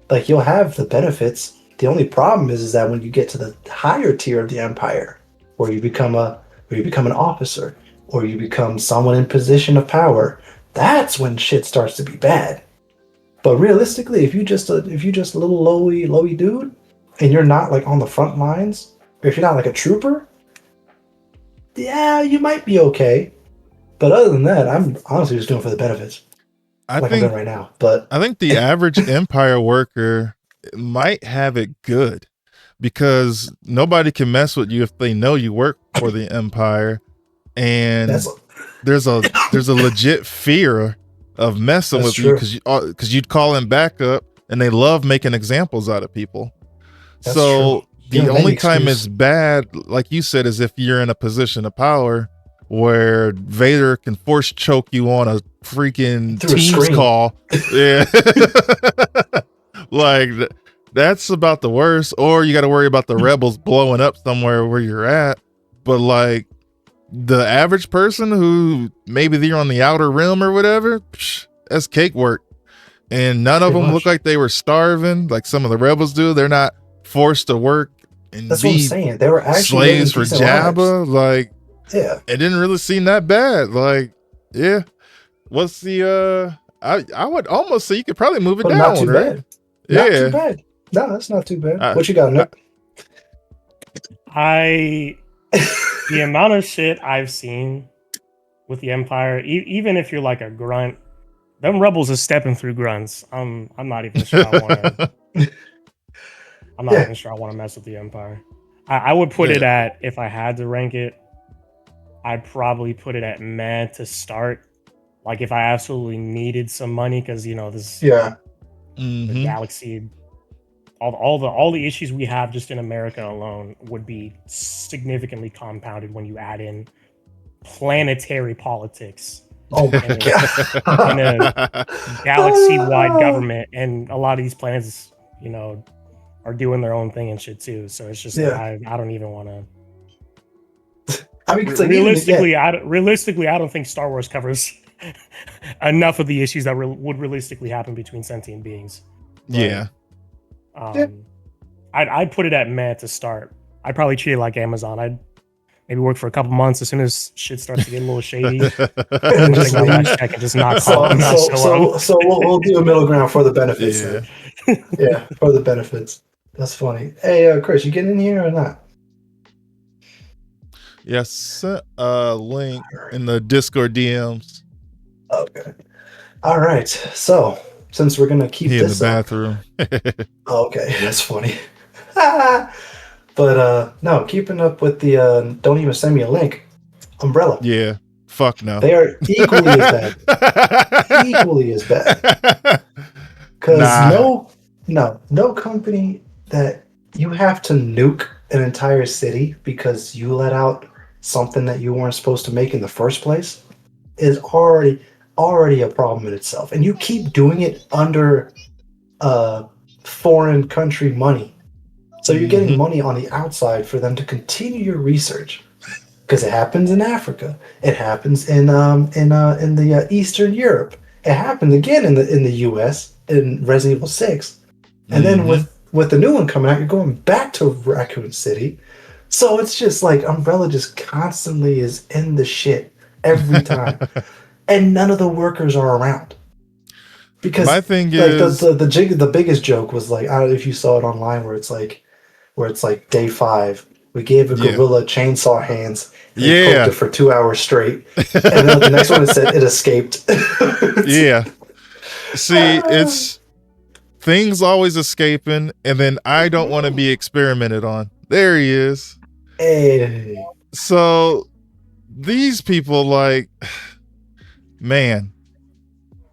Like, you'll have the benefits. The only problem is that when you get to the higher tier of the Empire, where you become an officer, or you become someone in position of power, that's when shit starts to be bad. But realistically, if you just a little lowy dude, and you're not like on the front lines, or if you're not like a trooper, yeah, you might be okay. But other than that, I'm honestly just doing it for the benefits. I I'm think doing right now. But I think the average Empire worker might have it good because nobody can mess with you if they know you work for the Empire, and there's a legit fear of messing with you because you'd call in backup, and they love making examples out of people. That's so true. the only time it's bad, like you said, is if you're in a position of power where Vader can force choke you on a freaking Teams call. Yeah. Like that's about the worst. Or you got to worry about the rebels blowing up somewhere where you're at. But like the average person who maybe they're on the outer rim or whatever, that's cake work. And none of them look like they were starving like some of the rebels do. They're not forced to work and that's what I'm saying. They were actually slaves for Jabba. Like, yeah, it didn't really seem that bad. Like, yeah, what's the I would almost say you could probably move it down. Not too right? bad. Yeah, not too bad. No, that's not too bad. What you got, Nick? The amount of shit I've seen with the Empire, even if you're like a grunt, them rebels are stepping through grunts. I'm not even sure I want to. I'm not even sure I want to mess with the Empire. I would put it at, if I had to rank it, I'd probably put it at meh to start. Like if I absolutely needed some money, because you know this, the galaxy, all the issues we have just in America alone would be significantly compounded when you add in planetary politics. Oh my god! In a galaxy-wide government, and a lot of these planets, you know, are doing their own thing and shit too. So it's just like, I don't even want to. I mean, realistically, I don't think Star Wars covers enough of the issues that would realistically happen between sentient beings. But, I'd put it at meh to start. I'd probably treat it like Amazon. I'd maybe work for a couple months. As soon as shit starts to get a little shady, and just take my last check and just not call. So we'll do a middle ground for the benefits. Yeah, for the benefits. That's funny. Hey, Chris, you getting in here or not? Yes, sent a link in the Discord DMs. Okay. All right. So since we're gonna keep this in the bathroom. Okay, that's funny. But no, keeping up with the don't even send me a link. Umbrella. Yeah. Fuck no. They are equally as bad. Equally as bad. Because no company that you have to nuke an entire city because you let out something that you weren't supposed to make in the first place is already a problem in itself. And you keep doing it under foreign country money. So you're getting money on the outside for them to continue your research. Because it happens in Africa. It happens in the Eastern Europe. It happened again in the US in Resident Evil 6. And then with the new one coming out, you're going back to Raccoon City. So it's just like Umbrella just constantly is in the shit every time. And none of the workers are around. Because my thing is the biggest joke was like, I don't know if you saw it online where it's like day 5. We gave a gorilla chainsaw hands and poked it for 2 hours straight. And then the next one it said it escaped. See, it's things always escaping, and then I don't want to be experimented on. There he is. Hey. So these people, like, man,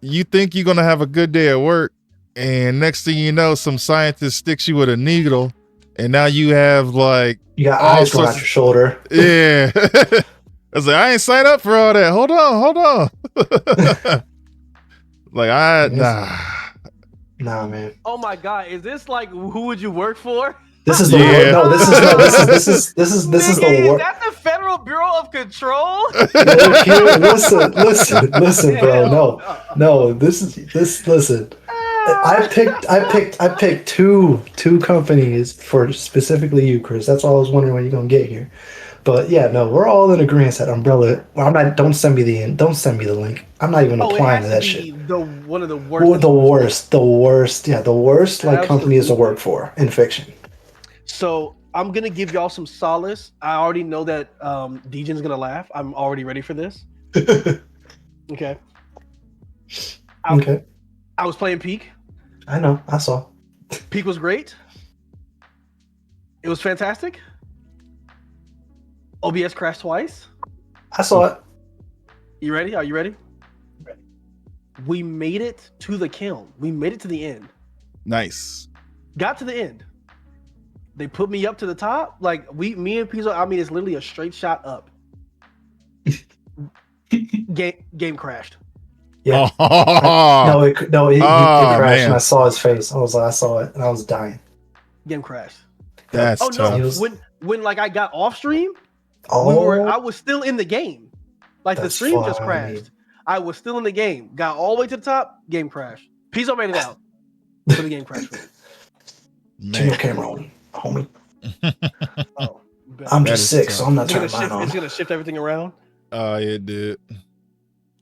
you think you're gonna have a good day at work, and next thing you know, some scientist sticks you with a needle, and now you have like you got eyes going out your shoulder. Yeah. I was like, I ain't signed up for all that. Hold on. Like Nah, man. Oh my god, is this like who would you work for? This is the war. No, this is the war. Is that the Federal Bureau of Control? Listen, bro. No. Listen. I picked two companies for specifically you, Chris. That's all I was wondering when you're gonna get here. But yeah, no, we're all in agreement that Umbrella. Well, I'm not. Don't send me the link. I'm not even applying to that shit. One of the worst. Well, the worst. Yeah, the worst like companies to work for in fiction. So I'm gonna give y'all some solace. I already know that Dejan's gonna laugh. I'm already ready for this. Okay. Okay. I was playing Peak. I know. I saw. Peak was great. It was fantastic. OBS crashed twice. I saw it. You ready? Are you ready? Ready. We made it to the kiln. We made it to the end. Nice. Got to the end. They put me up to the top. Like me and Pizzo. I mean, it's literally a straight shot up. Game crashed. Yeah. Oh. It crashed, man. And I saw his face. I saw it, and I was dying. Game crashed. That's tough. No! When like I got off stream, I was still in the game. Like the stream just crashed. I was still in the game. Got all the way to the top. Game crashed. Pizzo made it out. So the game crashed. Turn your camera on, homie. I'm just sick, so I'm not turning mine on. It's gonna shift everything around. Oh, it did.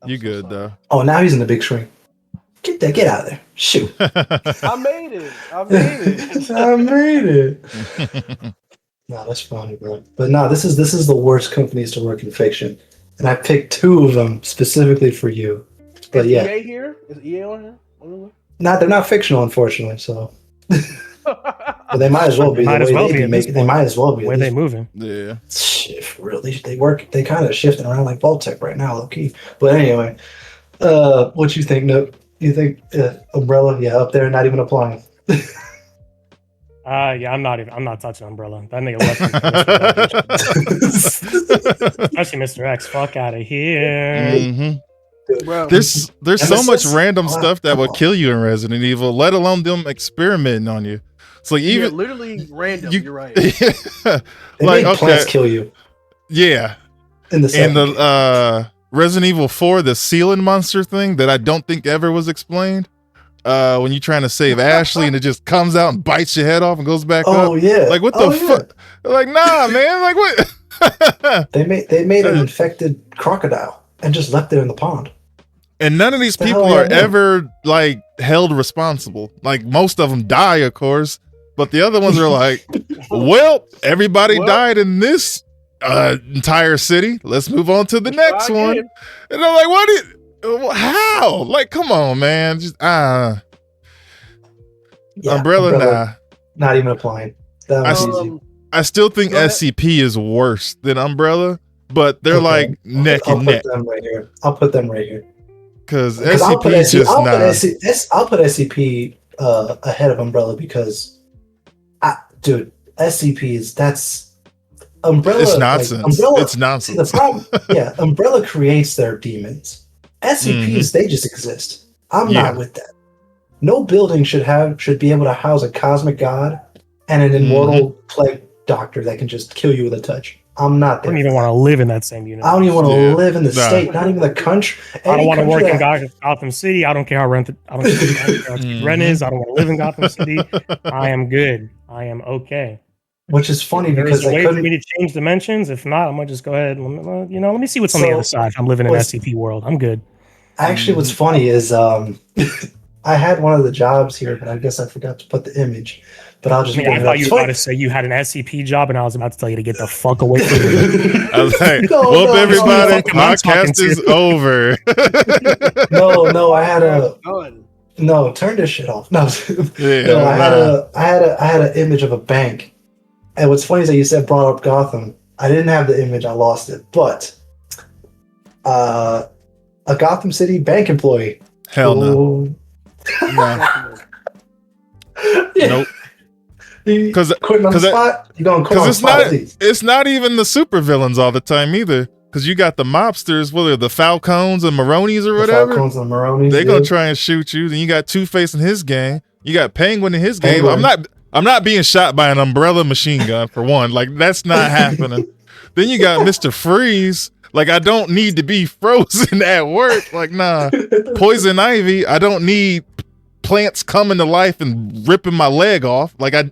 You good though? Oh, now he's in the big screen. Get out of there! Shoot! I made it. I made it. No, that's funny, bro. But no, this is the worst companies to work in fiction, and I picked 2 of them specifically for you. But is EA here? Is EA on here? No, they're not fictional, unfortunately. So, but they might as well be. They might as well be. Where they moving? Yeah. Shit, for real. They work. They kind of shifting around like Vault-Tec right now, low key. But anyway, what you think, Nook? You think Umbrella? Yeah, up there, not even applying. Yeah, I'm not touching Umbrella. That nigga left me. Especially Mr. X. Fuck out of here. Mm-hmm. Bro, there's so much random stuff that would kill you in Resident Evil, let alone them experimenting on you. So like even literally random. You're right. Yeah. Like plants kill you. Yeah. In the Resident Evil 4, the ceiling monster thing that I don't think ever was explained. When you're trying to save Ashley and it just comes out and bites your head off and goes back up. Oh yeah. Like what the fuck? Like nah, man. Like what? they made an infected crocodile and just left it in the pond. And none of these people are ever like held responsible. Like most of them die, of course, but the other ones are like, well, everybody died in this entire city. Let's move on to the next one. And I'm like, what? How? Like, come on, man. Just Umbrella, nah. Not even applying. That was easy. I still think SCP is worse than Umbrella, but they're like neck and neck. I'll put them right here. Because SCP is just not. I'll put SCP ahead of Umbrella because, dude, SCP that's Umbrella. It's nonsense. Like, Umbrella, it's nonsense. See, the problem, Umbrella creates their demons. SCPs, they just exist. I'm not with that. No building should be able to house a cosmic god and an immortal plague doctor that can just kill you with a touch. I'm not there. I don't even want to live in that same universe. I don't even want to live in the state, not even the country. I don't want to work in Gotham City. I don't care how rent is. I don't want to live in Gotham City. I am good. I am okay. Which is funny because there's a way for me to change dimensions. If not, I'm gonna just go ahead. Let me see what's on the other side. If I'm living in SCP world, I'm good. Actually, what's funny is I had one of the jobs here, but I guess I forgot to put the image. But I'll just. I thought you were about to say you had an SCP job, and I was about to tell you to get the fuck away from me. I was like, everybody, podcast is over. No, I had a. No, turn this shit off. No, I had an image of a bank, and what's funny is that you said brought up Gotham. I didn't have the image. I lost it, but a Gotham City bank employee. Hell no. No. Nope. Because it's not even the supervillains all the time either. Because you got the mobsters, whether the Falcons and Maronis or whatever. Falcons and Maronis, they're gonna try and shoot you. Then you got Two-Face in his gang. You got Penguin in his game. I'm not being shot by an umbrella machine gun for one. Like that's not happening. Then you got Mr. Freeze. Like I don't need to be frozen at work. Like nah. Poison Ivy. I don't need plants coming to life and ripping my leg off. Like I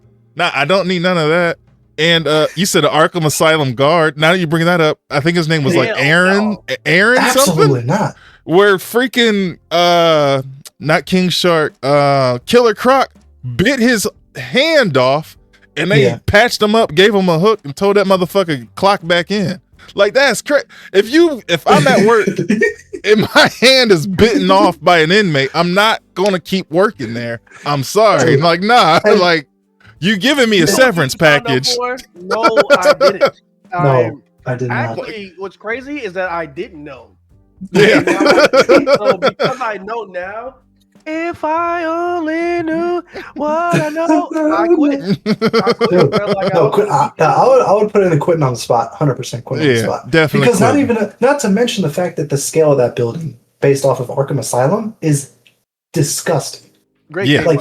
don't need none of that. And you said an Arkham Asylum guard. Now that you bring that up, I think his name was like Aaron. No. Aaron Absolutely something? not. Where freaking not King Shark, Killer Croc bit his hand off, and they patched him up, gave him a hook, and told that motherfucker clock back in. Like, that's crazy. If I'm at work and my hand is bitten off by an inmate, I'm not gonna keep working there. I'm sorry. Like, nah, like you giving me a severance package. No, I didn't. No, I did not. Actually, what's crazy is that I didn't know. Yeah. So because I know now, if I only knew what I know, I quit. Dude, I would put in the quitting on the spot, 100% quitting on the spot. Definitely. Because not to mention the fact that the scale of that building, based off of Arkham Asylum, is disgusting. Great game, like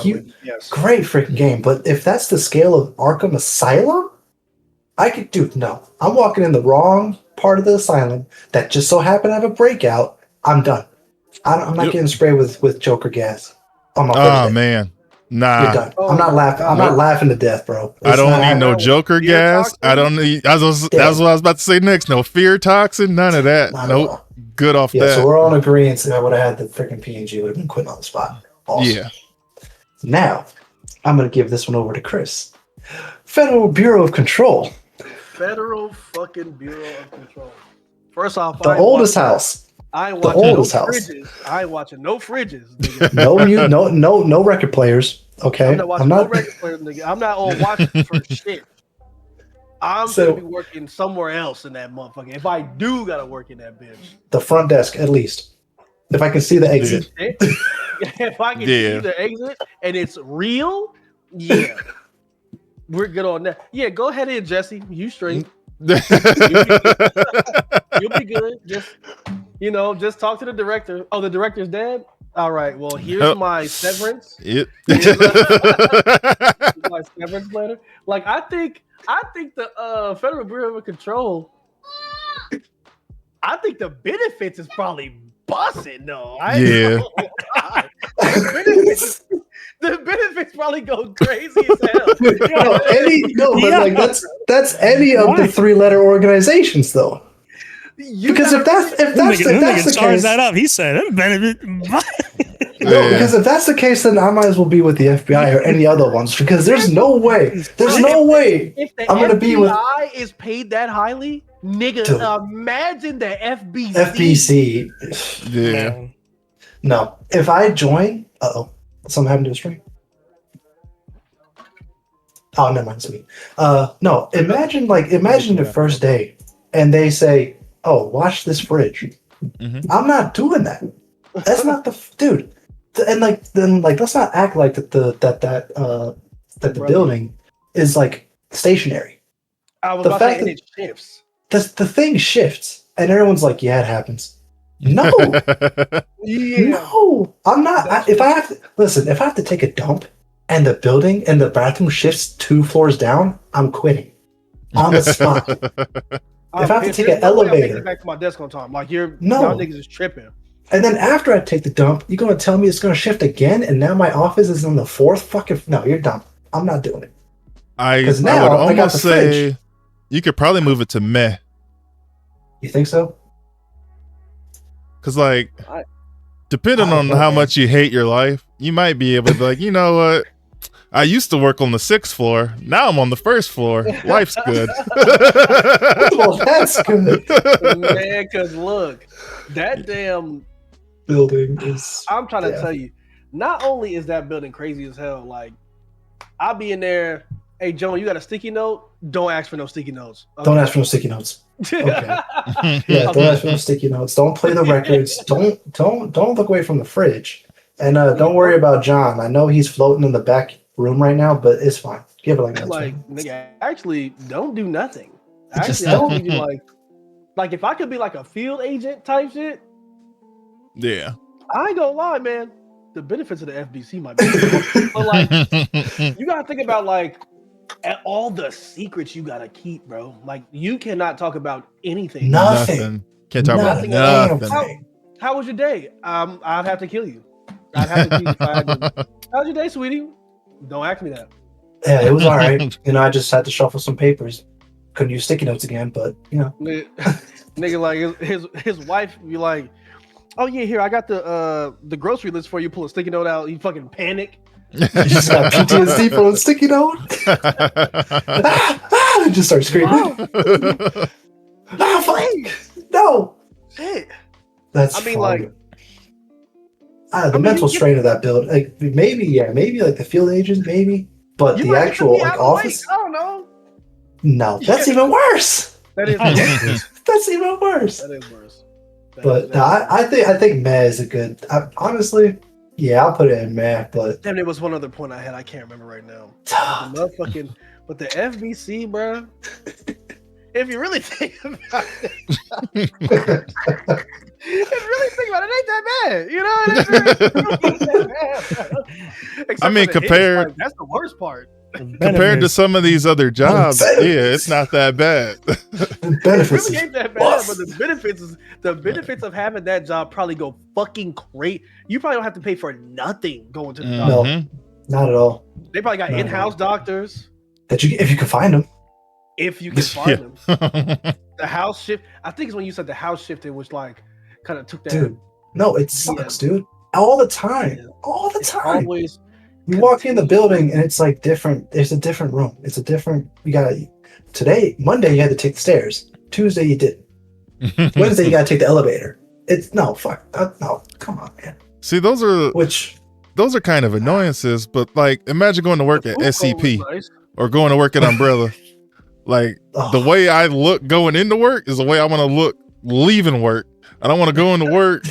great freaking game. But if that's the scale of Arkham Asylum, no. I'm walking in the wrong part of the asylum that just so happened to have a breakout. I'm done. I'm not getting sprayed with Joker gas on my first day. Man, nah. You're done. I'm not laughing. I'm not laughing to death, bro. I don't need no Joker gas. I don't need. That's what I was about to say next. No fear toxin. None of that. Nope. Good off that. So we're all in agreement. I would have had the freaking PNG. Would have been quitting on the spot. Awesome. Yeah. Now, I'm going to give this one over to Chris. Federal Bureau of Control. Federal fucking Bureau of Control. First off, the oldest house. I ain't watching no fridges. I ain't watching no fridges. Nigga. no record players. Okay, I'm not watching no record players, nigga. I'm not on watching for shit. I'm gonna be working somewhere else in that motherfucker. If I do gotta work in that bitch, the front desk at least. If I can see the exit. If I can see the exit and it's real, we're good on that. Yeah, go ahead in, Jesse. You straight. You'll be good. Just talk to the director. Oh, the director's dead? All right. Well, here's my severance. Yep. My severance letter. Like, I think the Federal Bureau of Control, I think the benefits is probably busting though. The benefits probably go crazy as hell. That's any of the 3-letter organizations though. Because if that's the case, that up. He said benefit. Because if that's the case, then I might as well be with the FBI or any other ones. Because there's no way if the I'm going to be with. FBI is paid that highly, nigga. Imagine the FBC. FBC. Yeah. No, if I join, something happened to the stream. Oh, never mind. Sweet. No, imagine the first day, and they say, "Oh, wash this fridge." Mm-hmm. I'm not doing that. That's not the dude. And let's not act like that the building is like stationary. I was about to say it shifts. The thing shifts, and everyone's like, "Yeah, it happens." No, no, I'm not. If I have to take a dump, and the building and the bathroom shifts 2 floors down, I'm quitting on the spot. If I have to take an elevator, back to my desk on time. Like y'all niggas is tripping. And then after I take the dump, you're gonna tell me it's gonna shift again, and now my office is on the 4th fucking. No, you're dumb. I'm not doing it. I would almost say you could probably move it to meh. You think so? Because depending on how much you hate your life, you might be able to be like, you know what? I used to work on the 6th floor. Now I'm on the 1st floor. Life's good. Well, that's good. Man, because look, that damn building is... I'm trying to tell you, not only is that building crazy as hell, like, I'll be in there, hey, Joan, you got a sticky note? Don't ask for no sticky notes. Okay. Don't ask for no sticky notes. Okay. Don't ask for no sticky notes. Don't play the records. Don't look away from the fridge. And don't worry about John. I know he's floating in the back room right now, but it's fine. Give it nigga, actually, don't do nothing. Actually, I don't need you like if I could be like a field agent type shit. Yeah. I ain't gonna lie, man. The benefits of the FBC might be, but like, you gotta think about all the secrets you gotta keep, bro. Like, you cannot talk about anything. Nothing. Can't talk about nothing. How was your day? I'd have to kill you. I'd have to kill you. How's your day, sweetie? Don't ask me that. Yeah, it was all right. I just had to shuffle some papers. Couldn't use sticky notes again, but nigga, like his wife be like, "Oh yeah, here I got the grocery list for you." Pull a sticky note out, you fucking panic. You just got PTSD from a sticky note. Just start screaming. No. Shit. That's funny. The mental strain of that build. Like maybe like the field agent, maybe, but the actual like office. I don't know. No, that's even worse. That is worse. That's even worse. That is worse. But I think Meh is a good. Honestly, yeah, I'll put it in Meh. But then there was one other point I had. I can't remember right now. But the FBC, bro. If you really think about it, it ain't that bad. You know, I mean, compared, that's the worst part. Compared to some of these other jobs, it's not that bad. It really ain't that bad, but the benefits of having that job probably go fucking great. You probably don't have to pay for nothing going to the doctor. No, not at all. They probably got in-house doctors. That if you can find them. If you can find them. The house shift. I think it's when you said the house shift, it was like kind of took that. Dude, no, it sucks, dude. All the time. Yeah. All the time. Always. You walk in the building and it's like different. It's a different room. It's a different. Today, Monday, you had to take the stairs. Tuesday, you didn't. Wednesday, you got to take the elevator. No, come on, man. See, those are kind of annoyances, but like, imagine going to work at SCP or going to work at Umbrella. Like the way I look going into work is the way I want to look leaving work. I don't want to go into work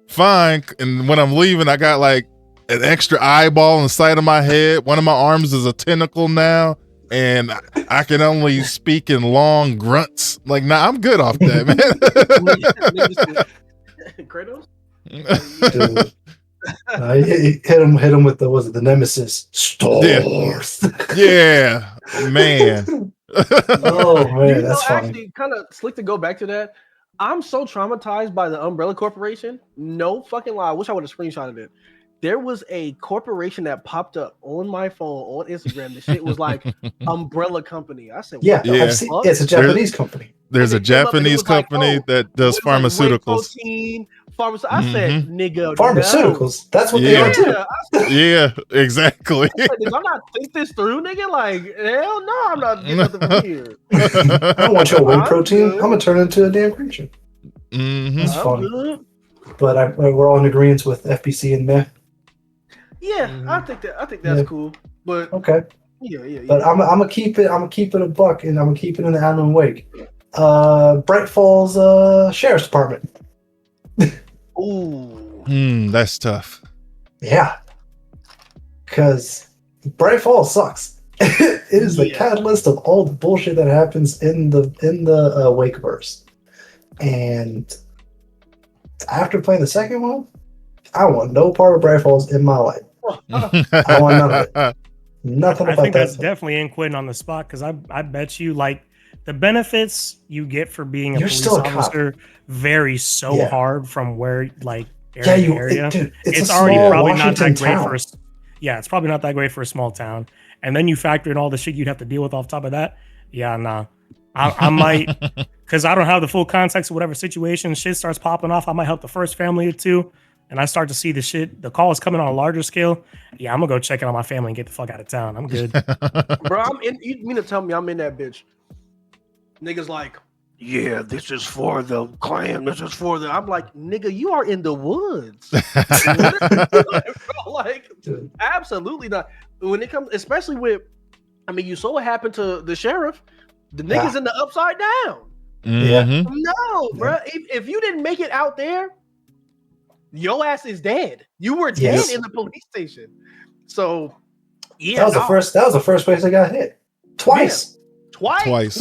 fine, and when I'm leaving, I got like an extra eyeball in the side of my head. One of my arms is a tentacle now, and I can only speak in long grunts. Like, nah, I'm good off that, man. Kratos? Hit him with the Nemesis. Stars. Yeah, man. Oh man, that's funny. Actually, kind of slick to go back to that. I'm so traumatized by the Umbrella Corporation. No fucking lie. I wish I would have screenshotted it. There was a corporation that popped up on my phone on Instagram. The shit was like Umbrella Company. I said, it's a Japanese company. There's a Japanese company that does pharmaceuticals. I said, nigga, pharmaceuticals. No. That's what they are too. Yeah, exactly. Did I not think this through, nigga? Like, hell no, I'm not getting nothing from here. I don't want your whey protein. I'm gonna turn into a damn creature. That's funny. Good. But we're all in agreement with FBC and Meh. Yeah, I think that's cool. But okay. Yeah. But I'm gonna keep it. I'm gonna keep it a buck, and I'm gonna keep it in the Alan Wake. Bright Falls Sheriff's Department. Ooh. That's tough. Yeah. Because Bright Falls sucks. It is the catalyst of all the bullshit that happens in the Wakeverse. And after playing the second one, I want no part of Bright Falls in my life. I want none of it. Nothing about that. I think that's definitely in quitting on the spot, because I bet you like the benefits you get for being a police officer vary so hard from where like area to area. It's already probably Washington not that great for it's probably not that great for a small town. And then you factor in all the shit you'd have to deal with off top of that. Yeah, nah. I might, because I don't have the full context of whatever situation shit starts popping off. I might help the first family or two, and I start to see the calls coming on a larger scale. Yeah, I'm gonna go check in on my family and get the fuck out of town. I'm good. Bro, you mean to tell me I'm in that bitch? Niggas like, yeah, this is for the clan. This is for the. I'm like, nigga, you are in the woods. Like, absolutely not. When it comes, especially with, I mean, you saw what happened to the sheriff. The niggas in the upside down. Mm-hmm. No, bro. If you didn't make it out there, your ass is dead. You were dead in the police station. So, that was the first place I got hit. Twice. Yeah. Twice.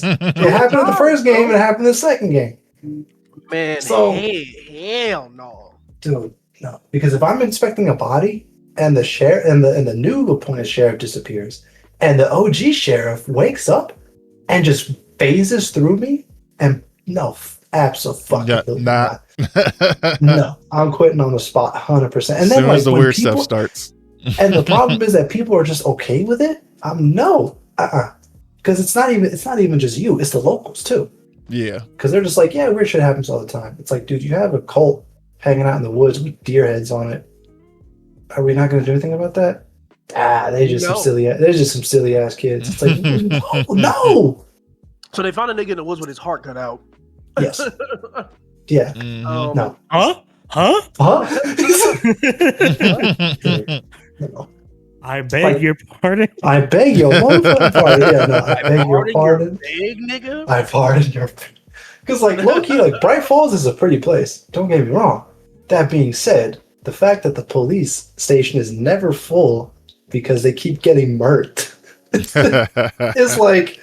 It happened in the first game and it happened in the second game. Man, hell no. Dude, no. Because if I'm inspecting a body and the sheriff and the new appointed sheriff disappears and the OG sheriff wakes up and just phases through me, and no, absolutely not. No, I'm quitting on the spot 100%. And then as soon as the weird stuff starts. And the problem is that people are just okay with it. No, because it's not even just you; it's the locals too. Yeah, because they're just like, yeah, weird shit happens all the time. It's like, dude, you have a cult hanging out in the woods with deer heads on it. Are we not going to do anything about that? They're just some silly ass kids. It's like, no. So they found a nigga in the woods with his heart cut out. Yes. Yeah. Mhm. No. Huh? No. I beg your pardon. I beg your motherfucking pardon. Yeah, no, I beg your pardon. Big nigga. I pardon your. Because like low key, like Bright Falls is a pretty place. Don't get me wrong. That being said, the fact that the police station is never full because they keep getting murked is like,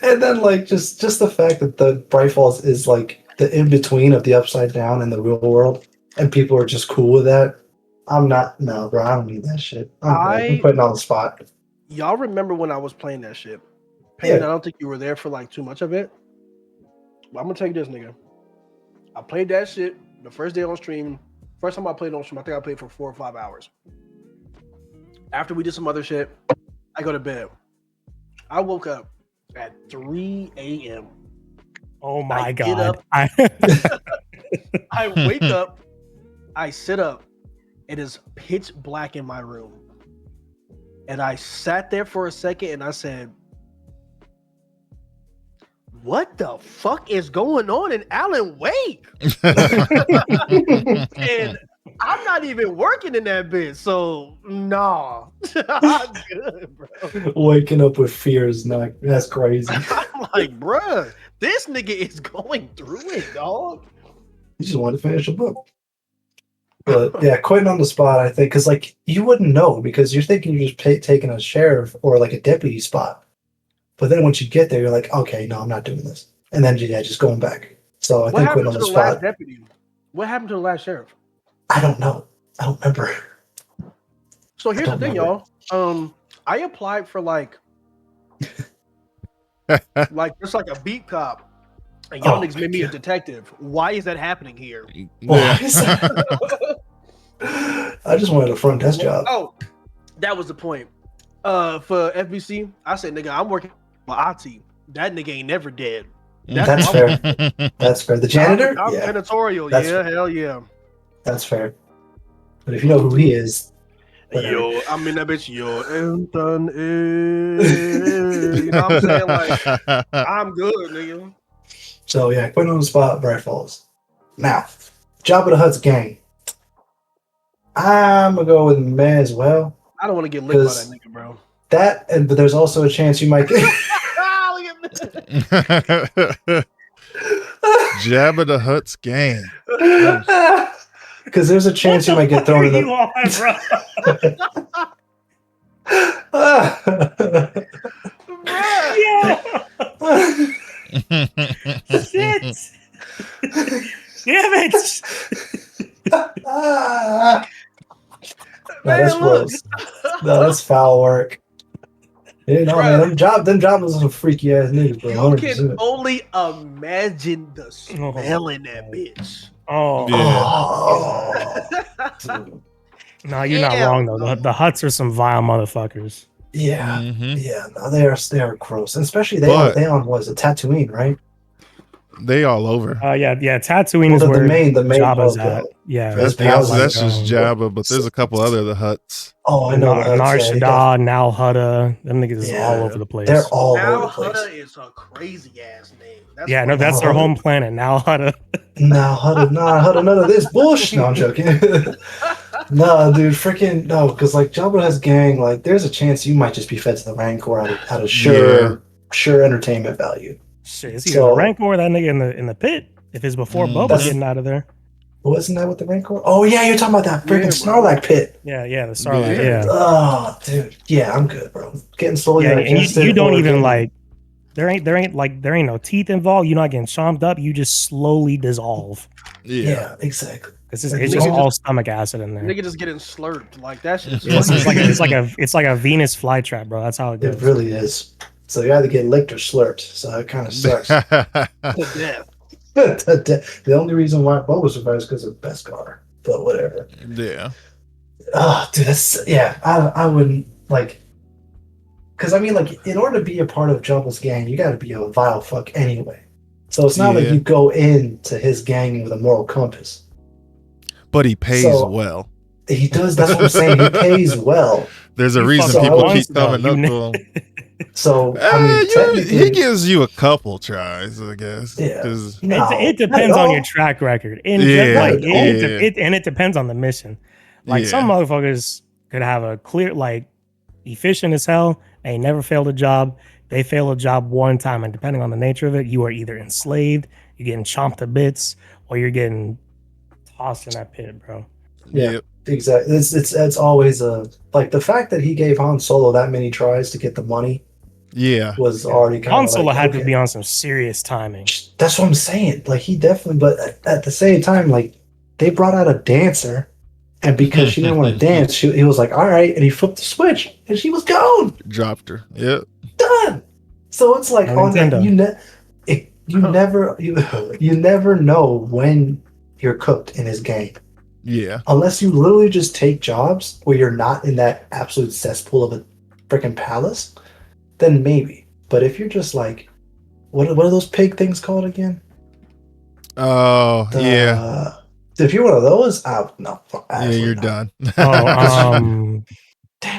and then like just the fact that the Bright Falls is like the in between of the Upside Down and the real world, and people are just cool with that. I'm not, no, bro. I don't need that shit. I'm putting on the spot. Y'all remember when I was playing that shit? Yeah. I don't think you were there for like too much of it. But I'm gonna tell you this, nigga. I played that shit the first day on stream. First time I played on stream, I think I played for 4 or 5 hours. After we did some other shit, I go to bed. I woke up at 3 a.m. Oh my I god! get up. I wake up. I sit up. It is pitch black in my room. And I sat there for a second and I said, what the fuck is going on in Alan Wake? And I'm not even working in that bitch, so nah. I'm good, bro. Waking up with fear is not, that's crazy. I'm like, bruh, this nigga is going through it, dog. You just want to finish a book. But yeah, quitting on the spot, I think, because like you wouldn't know because you're thinking you're just taking a sheriff or like a deputy spot. But then once you get there, you're like, okay, no, I'm not doing this. And then yeah, just going back. So I think quitting on the spot. Last deputy? What happened to the last sheriff? I don't know. I don't remember. So here's the thing, y'all. I applied for like just like a beat cop. And y'all niggas made me a detective. Why is that happening here? Why is that? I just wanted a front desk job. Oh, that was the point. For FBC, I said, nigga, I'm working for Ati. That nigga ain't never dead. That's fair. That's fair. The janitor? I'm yeah. janitorial. That's yeah, fair. hell yeah. That's fair. But if you know who he is, whatever. Yo, I'm in that bitch. Yo, Anthony. You know what I'm saying? Like, I'm good, nigga. So yeah, putting on the spot, Bright Falls. Now, Jabba the Hutt's gang. I'm gonna go with Meh as well. I don't want to get licked by that nigga, bro. That, but there's also a chance you might get. Jabba the Hutt's gang. Because there's a chance you might get thrown in the. Shit! Damn it! No, that's gross. No, that's foul work. You know, man, them Jabba's some freaky ass niggas, bro. You 100%. can only imagine the smell in that bitch. Oh, Yeah. No, you're not wrong though. The Hutts are some vile motherfuckers. Yeah, Mhm. yeah, no, they are gross, and especially they on was a Tatooine, right? They all over. Yeah. Tatooine is the where main Jabba's logo. at. Yeah, That's just Jabba, but there's a couple other of the Hutts. Oh, I know. Nar Shaddaa, Nal Hutta, them niggas is all over the place. They're all over Nal the place. Hutta is a crazy ass name. That's their home planet. Nal Hutta. Nal Hutta, none of this bullshit. No, I'm joking. No, dude, freaking no, because like Jabba has gang, like there's a chance you might just be fed to the Rancor out of sure entertainment value. Shit, it's either the Rancor or that nigga in the pit. If it's before Boba getting out of there. Wasn't that with the Rancor? Oh yeah, you're talking about that freaking Sarlacc pit. Yeah, the Sarlacc. Yeah. Oh, dude. Yeah, I'm good, bro. Getting slowly. Yeah, and you don't even like. There ain't no teeth involved. You're not getting chomped up. You just slowly dissolve. Yeah, exactly. It's just all stomach acid in there. Nigga just getting slurped like that shit. It's like a Venus flytrap, bro. That's how it goes. It really is. So you either get licked or slurped. So it kind of sucks. To death. The only reason why Boba survives is because of Beskar. But whatever. Yeah. Oh, dude, I wouldn't like. Because I mean, like, in order to be a part of Jumble's gang, you got to be a vile fuck anyway. So it's not like you go into his gang with a moral compass. But he pays well. He does. That's what I'm saying. He pays well. There's a reason people keep coming up to him. So I mean, he gives you a couple tries, I guess. Yeah. It depends on your track record. And it depends on the mission. Like some motherfuckers could have a clear, like, efficient as hell. They never failed a job. They fail a job one time, and depending on the nature of it, you are either enslaved, you're getting chomped to bits, or you're getting tossed in that pit, bro. Yeah, exactly. It's always like the fact that he gave Han Solo that many tries to get the money. Yeah, was already kind of Han Solo had to be on some serious timing. That's what I'm saying. Like he definitely, but at the same time, like they brought out a dancer. And because she didn't want to dance, he was like, all right. And he flipped the switch and she was gone. Dropped her. Yep. Done. So it's like on that, you never know when you're cooked in his game. Yeah. Unless you literally just take jobs where you're not in that absolute cesspool of a freaking palace, then maybe. But if you're just like, what are those pig things called again? Oh, yeah. If you're one of those, no. Yeah, you're done. Damn,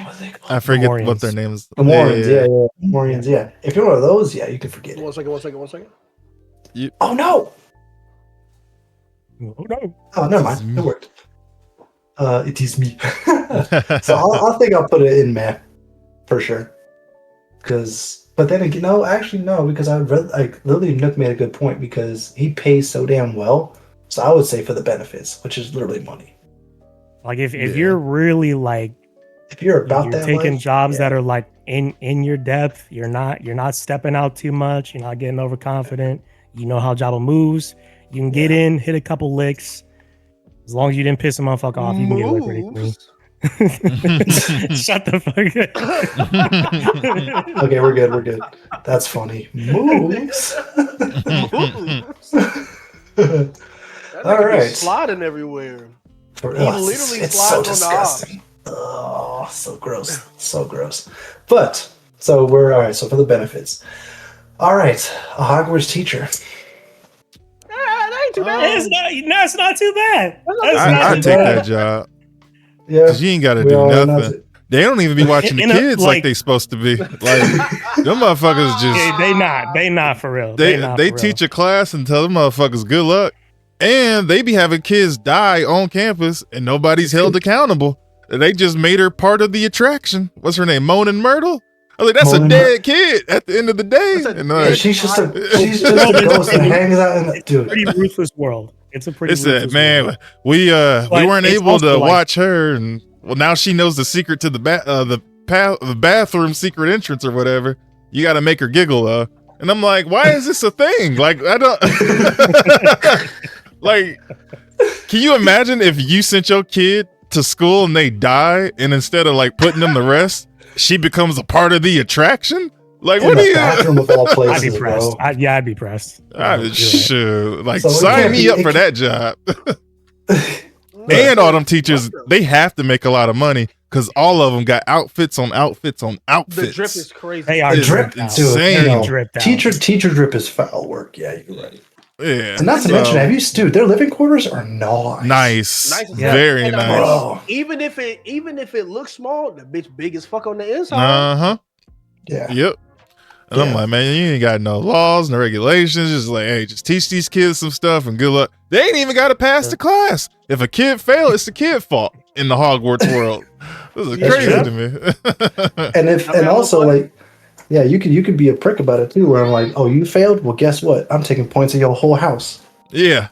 what they called? I forget what their name is. The Morians, yeah. Morians, yeah. If you're one of those, yeah, you can forget it. One second. Oh, no! Oh, no. Oh, never mind. It worked. It is me. So I think I'll put it in meh, for sure. But then again, no, actually, no, because literally Nook made a good point because he pays so damn well. So I would say for the benefits, which is literally money. Like if you're really like, if you're taking jobs that are like in your depth, you're not stepping out too much. You're not getting overconfident. You know how Jabba moves. You can get in, hit a couple licks. As long as you didn't piss a motherfucker off, you can get away pretty clean. Shut the fuck up. Okay, we're good. That's funny. Moves. All right. Sliding everywhere. He literally slides so disgusting. Oh, so gross. But so we're all right. So for the benefits, all right, a Hogwarts teacher. That ain't too bad. That's not too bad. I take that job. Yeah, because you ain't got to do nothing. They don't even be watching the kids like they supposed to be. Like them motherfuckers just. Yeah, they not for real. They teach a class and tell them motherfuckers good luck. And they be having kids die on campus and nobody's held accountable. They just made her part of the attraction. What's her name? Moaning Myrtle? I was like, that's a dead kid at the end of the day. And, she's just a ghost that hangs out in the dude. Pretty ruthless world. It's a pretty ruthless man, world. we weren't able to watch her, and well, now she knows the secret to the bathroom secret entrance or whatever. You got to make her giggle, and I'm like, why is this a thing? Like, I don't. Like, can you imagine if you sent your kid to school and they die, and instead of like putting them to rest, she becomes a part of the attraction? Like, what do you? Of all places, I'd be pressed. I'd be pressed. Sure. Like, so sign me up for that job. And all them teachers, they have to make a lot of money because all of them got outfits on outfits on outfits. The drip is crazy. They are drip insane. Teacher drip is foul work. Yeah, you're right. Yeah. And not to mention, their living quarters are nice. Very nice. Even if it looks small, the bitch big as fuck on the inside. Uh-huh. Yeah. Yep. And I'm like, man, you ain't got no laws, no regulations. Just like, hey, just teach these kids some stuff and good luck. They ain't even got to pass the class. If a kid fails, it's the kid's fault in the Hogwarts world. This is crazy to me. And also like, yeah, you could be a prick about it too. Where I'm like, oh, you failed. Well, guess what? I'm taking points of your whole house. Yeah.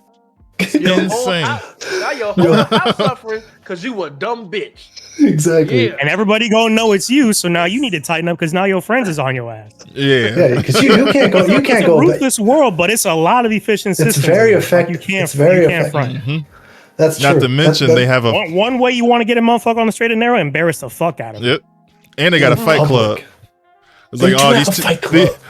Insane. Now your whole house suffering because you a dumb bitch. Exactly. Yeah. And everybody gonna know it's you. So now you need to tighten up because now your friends is on your ass. Yeah. Because you can't go. You can't go. It's a ruthless world, but it's a lot of efficient systems. It's very effective. It's very effective. Mm-hmm. That's true. Not to mention they have a one way you want to get a motherfucker on the straight and narrow, embarrass the fuck out of him. Yep. And they got a fight club. It's like, oh,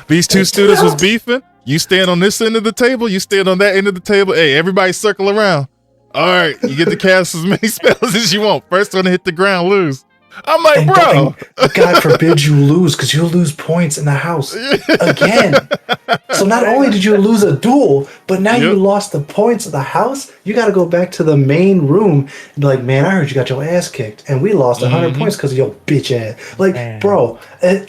these two students was beefing. You stand on this end of the table. You stand on that end of the table. Hey, everybody circle around. All right, you get to cast as many spells as you want. First one to hit the ground, lose. I'm like, And bro. God forbid you lose, because you'll lose points in the house again. So not only did you lose a duel, but now you lost the points of the house. You got to go back to the main room and be like, man, I heard you got your ass kicked, and we lost 100 points because of your bitch ass. Like, bro,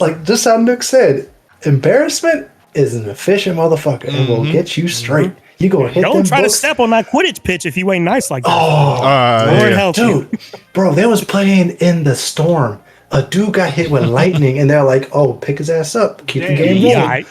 like just how Nook said, embarrassment is an efficient motherfucker and will get you straight. You go hit Don't them try books. to step on that Quidditch pitch if you ain't nice like that. Oh, help dude, bro, they was playing in the storm. A dude got hit with lightning, and they're like, "Oh, pick his ass up, keep the game going."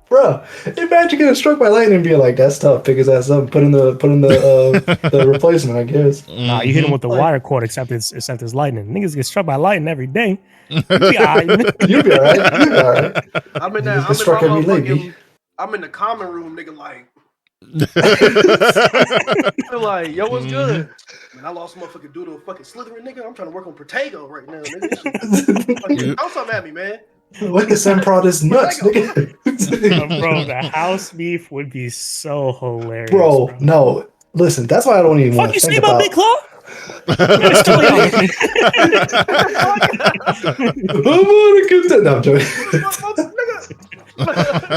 Bro, imagine getting struck by lightning and being like, "That's tough." Pick his ass up, put in the replacement, I guess. Nah, you hit him with the wire cord, except it's lightning. Niggas get struck by lightning every day. You be all right. You be all right. You be all right. I'm in that. Struck every leg. I'm in the common room, nigga. Like, like, yo, what's good? Man, I lost motherfucking dude to a fucking Slytherin nigga. I'm trying to work on Protego right now, nigga. Throw something at me, man. What is some prod is nuts, nigga? Bro, the house beef would be so hilarious. Bro, no. Listen, that's why I don't even want to think about. Big Claw? I'm gonna get that. No, I'm joking.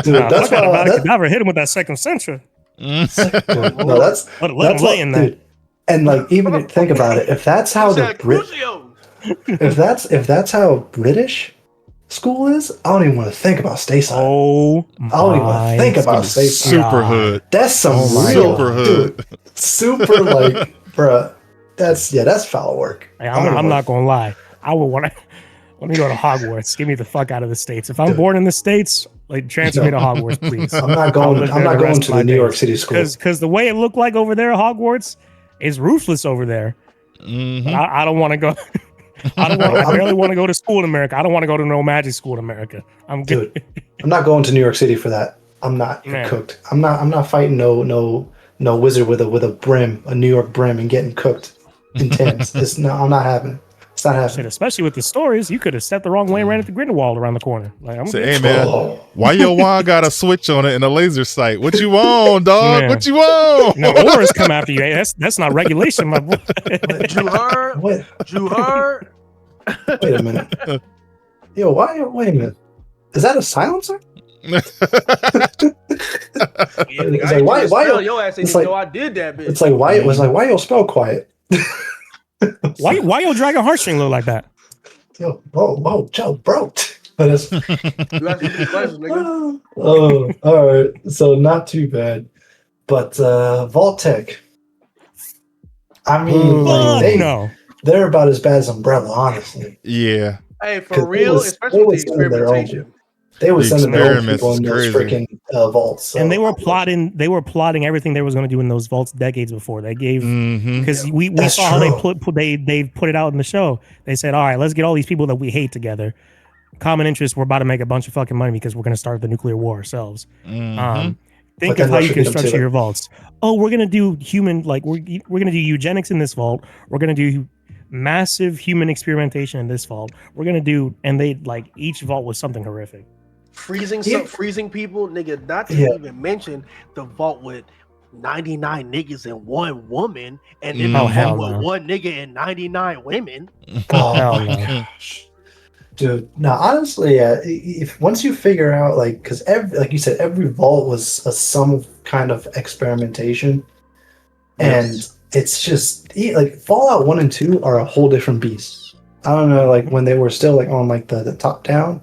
Dude, that's why I never hit him with that second Sentra. No, that's let him lay in that. And like, even think about it. If that's how if that's how British school is, I don't even want to think about Stayside. Oh, I don't even want to think about Stayside. Super hood. That's some real super hood. Dude, super like, bruh. That's foul work. Hey, I'm not gonna lie. I would want to. Let me go to Hogwarts. Get me the fuck out of the States. If I'm born in the States, like transfer me to Hogwarts, please. I'm not going to the New York City school because the way it looked like over there at Hogwarts is ruthless over there. But I don't want to go. I barely want to go to school in America. I don't want to go to no magic school in America. I'm good. Dude, I'm not going to New York City for that. I'm not cooked. I'm not fighting no wizard with a brim, a New York brim, and getting cooked in tens. I'm not having. It's not happening. Shit, especially with the stories, you could have stepped the wrong way and ran into Grindelwald around the corner. Like, I'm hey man, why your wand got a switch on it and a laser sight? What you want, dog? Man. What you want? No, auras come after you. Hey, that's not regulation, my boy. Drew heard. Wait a minute. Yo, wait a minute. Is that a silencer? It's like, why your ass ain't know I did that bitch. It's like why it was like why your spell quiet? Why your dragon heartstring look like that? Yo, whoa, Joe, bro. But it's oh, all right. So not too bad. But Vault-Tec. I mean, they're about as bad as Umbrella, honestly. Yeah. Hey, for real, especially with the experimentation. They were sending their own people in those freaking vaults. So. And they were plotting everything they was going to do in those vaults decades before. They gave because we saw how they put it out in the show. They said, all right, let's get all these people that we hate together. Common interest. We're about to make a bunch of fucking money because we're going to start the nuclear war ourselves. Think of how you can structure your vaults. Oh, we're going to do human, like we're going to do eugenics in this vault. We're going to do massive human experimentation in this vault. We're going to do, and they like each vault was something horrific. Freezing people, nigga. Not to even mention the vault with 99 niggas and one woman, and then the vault with one nigga and 99 women. Oh my gosh, dude. Now, honestly, if once you figure out, like, because like you said, every vault was some kind of experimentation, and it's just like Fallout 1 and 2 are a whole different beast. I don't know, like when they were still like on like the top down.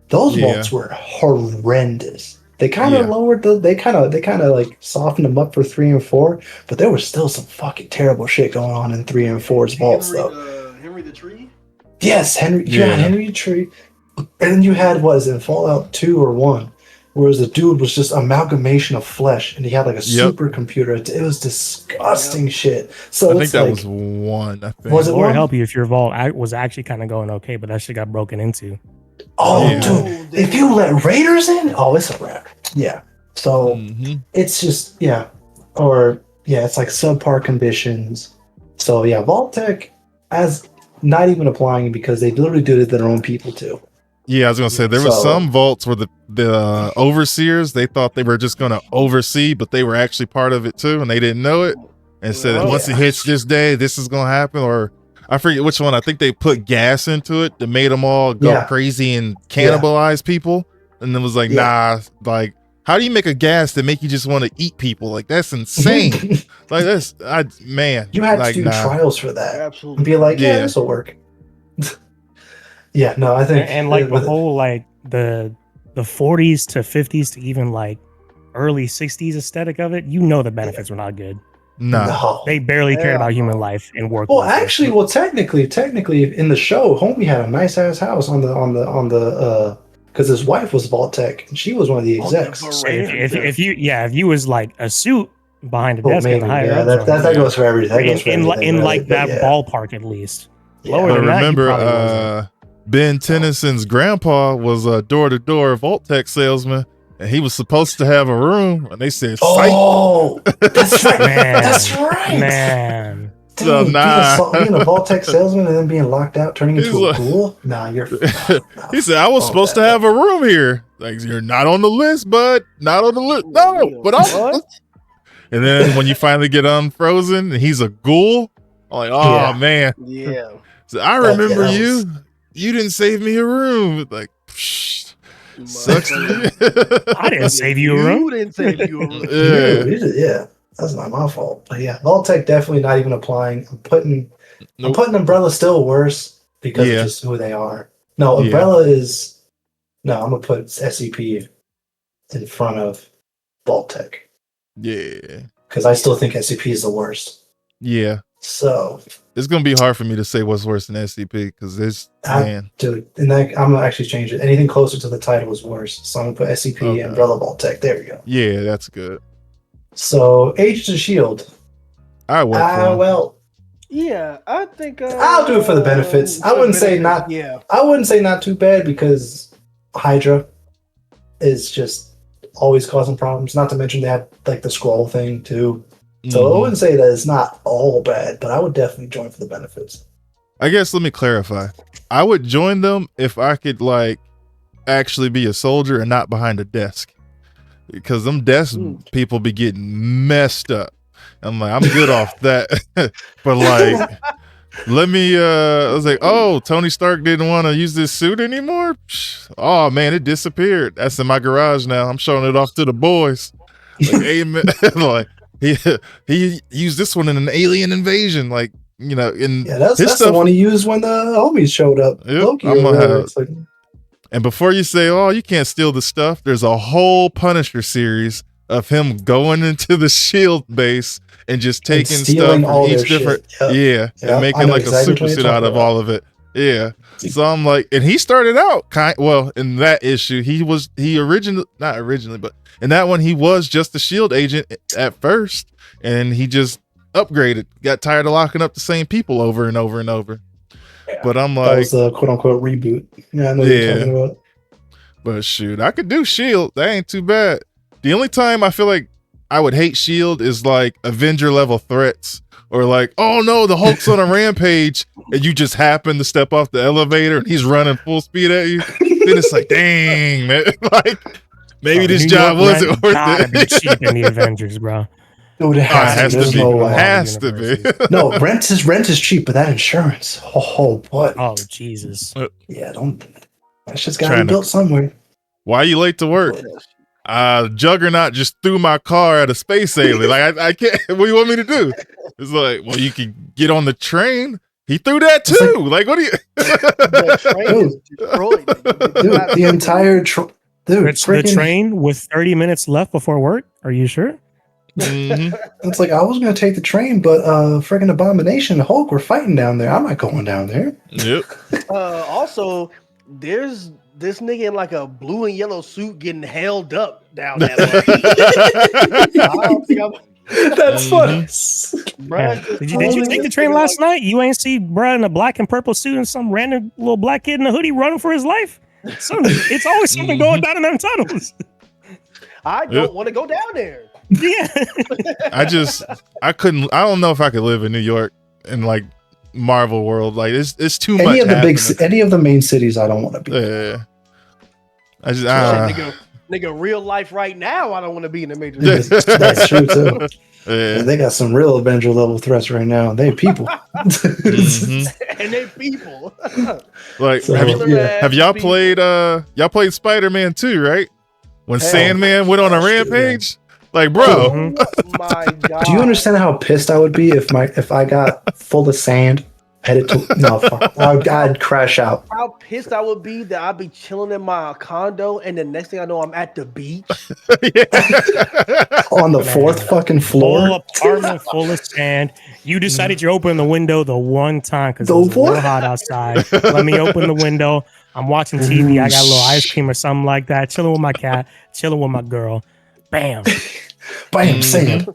Those vaults were horrendous. They kind of lowered they kind of like softened them up for 3 and 4, but there was still some fucking terrible shit going on in 3 and 4's vaults though. Henry the Tree? Yes, Henry. You had Henry the Tree, and then you had in Fallout 2 or 1, whereas the dude was just amalgamation of flesh, and he had like a supercomputer. It was disgusting shit. So I think that was 1. I think. Was it or help you if your vault was actually kind of going okay, but that shit got broken into. Oh, dude! If you let raiders in, it's a wrap. Yeah. So it's just it's like subpar conditions. So yeah, Vault-Tec as not even applying because they literally did it to their own people too. Yeah, I was gonna say there was some vaults where the overseers they thought they were just gonna oversee, but they were actually part of it too, and they didn't know it. and said once it hits this day, this is gonna happen. Or I forget which one. I think they put gas into it that made them all go crazy and cannibalize people. And it was like, nah, like, how do you make a gas that make you just want to eat people? Like, that's insane. Like, man. You had like, to do trials for that. Absolutely. And be like, yeah, this will work. Yeah, no, I think. And like the whole, like, the 40s to 50s to even, like, early 60s aesthetic of it, the benefits were not good. No. They barely cared about human life and work. Well, actually, technically, in the show, Homie had a nice ass house on the because his wife was Vault-Tec and she was one of the execs. If you was like a suit behind the desk in the higher that goes for everything. In like that ballpark at least. Lower than that, remember, Ben Tennyson's grandpa was a door-to-door Vault-Tec salesman. And he was supposed to have a room, and they said, "Oh, that's right, man, that's right, man." Dude, so, being a Vault-Tec salesman and then being locked out, turning into a ghoul. Nah, you're. No. He said, "I was supposed to have a room here. Like, you're not on the list, but not on the list. No, but I'm." And then when you finally get unfrozen, and he's a ghoul, I'm like, "Oh man, yeah." So I remember you. You didn't save me a room. Like, psh. Sucks. I didn't save you a room. You didn't save you a room. Yeah, that's not my fault. But yeah, Vault-Tec definitely not even applying. I'm putting Umbrella still worse because of just who they are. No, Umbrella is. No, I'm gonna put SCP in front of Vault-Tec. Yeah, because I still think SCP is the worst. Yeah. So it's gonna be hard for me to say what's worse than SCP because this man. Dude, and I'm gonna actually change it. Anything closer to the title is worse. So I'm gonna put SCP Umbrella Vault-Tec. There we go. Yeah, that's good. So Agents of Shield. I work well. Yeah, I think I'll do it for the benefits. I wouldn't say not. Yeah, I wouldn't say not too bad because Hydra is just always causing problems. Not to mention they had like the scroll thing too. So I wouldn't say that it's not all bad, but I would definitely join for the benefits. I guess let me clarify. I would join them if I could like actually be a soldier and not behind a desk. Because them desk people be getting messed up. I'm like, I'm good off that. But like, let me I was like, oh, Tony Stark didn't want to use this suit anymore? Psh, oh man, it disappeared. That's in my garage now. I'm showing it off to the boys. Like, amen. Like, he used this one in an alien invasion, like, you know, in that's the one he used when the homies showed up. Yep, Loki, and before you say, oh, you can't steal the stuff, there's a whole Punisher series of him going into the Shield base and just taking stuff from each different and making like a super suit out of all of it. Yeah. So I'm like, and he started out in that issue, not originally, but in that one, he was just a Shield agent at first, and he just upgraded, got tired of locking up the same people over and over and over. Yeah, but I'm like, that was a quote unquote reboot. Yeah, I know what you're talking about. But shoot, I could do Shield. That ain't too bad. The only time I feel like I would hate Shield is like Avenger level threats. Or like, oh no, the Hulk's on a rampage, and you just happen to step off the elevator and he's running full speed at you. Then it's like, dang, man. Like, maybe this job wasn't worth it. Be cheap in the Avengers, bro. Dude, it has to be. No has to be. No, rent is cheap, but that insurance. Oh, what? Oh, Jesus. Yeah, that's just got to be built somewhere. Why are you late to work? Juggernaut just threw my car at a space alien. Like, I can't. What do you want me to do? It's like, well, you can get on the train. He threw that too. Like, what do you? The train is destroyed. Dude, the entire the train with 30 minutes left before work. Are you sure? It's like, I was going to take the train, but freaking Abomination and Hulk were fighting down there. I'm not going down there. Yep. Also, there's this nigga in like a blue and yellow suit getting held up down that way. That's funny. Did you take the train last night? You ain't see bruh in a black and purple suit and some random little black kid in a hoodie running for his life? It's always something going down in them tunnels. I don't want to go down there. Yeah. I don't know if I could live in New York in like Marvel world. Like, it's too much. Any of the main cities I don't want to be. Yeah. I just nigga, real life right now, I don't want to be in the major. That's true too. Yeah. They got some real Avenger level threats right now. They people. Mhm. And they people. Like, So, have y'all played Spider-Man 2, right? When Hell, Sandman went on a rampage? Like, bro. Oh my god. Do you understand how pissed I would be if I got full of sand headed to no fuck, I'd crash out. How pissed I would be that I'd be chilling in my condo and the next thing I know I'm at the beach. On the fourth fucking floor. Full apartment full of sand. You decided you opened the window the one time because it was real hot outside. Let me open the window. I'm watching TV. I got a little ice cream or something like that. Chilling with my cat. Chilling with my girl. Bam. Bam, sand.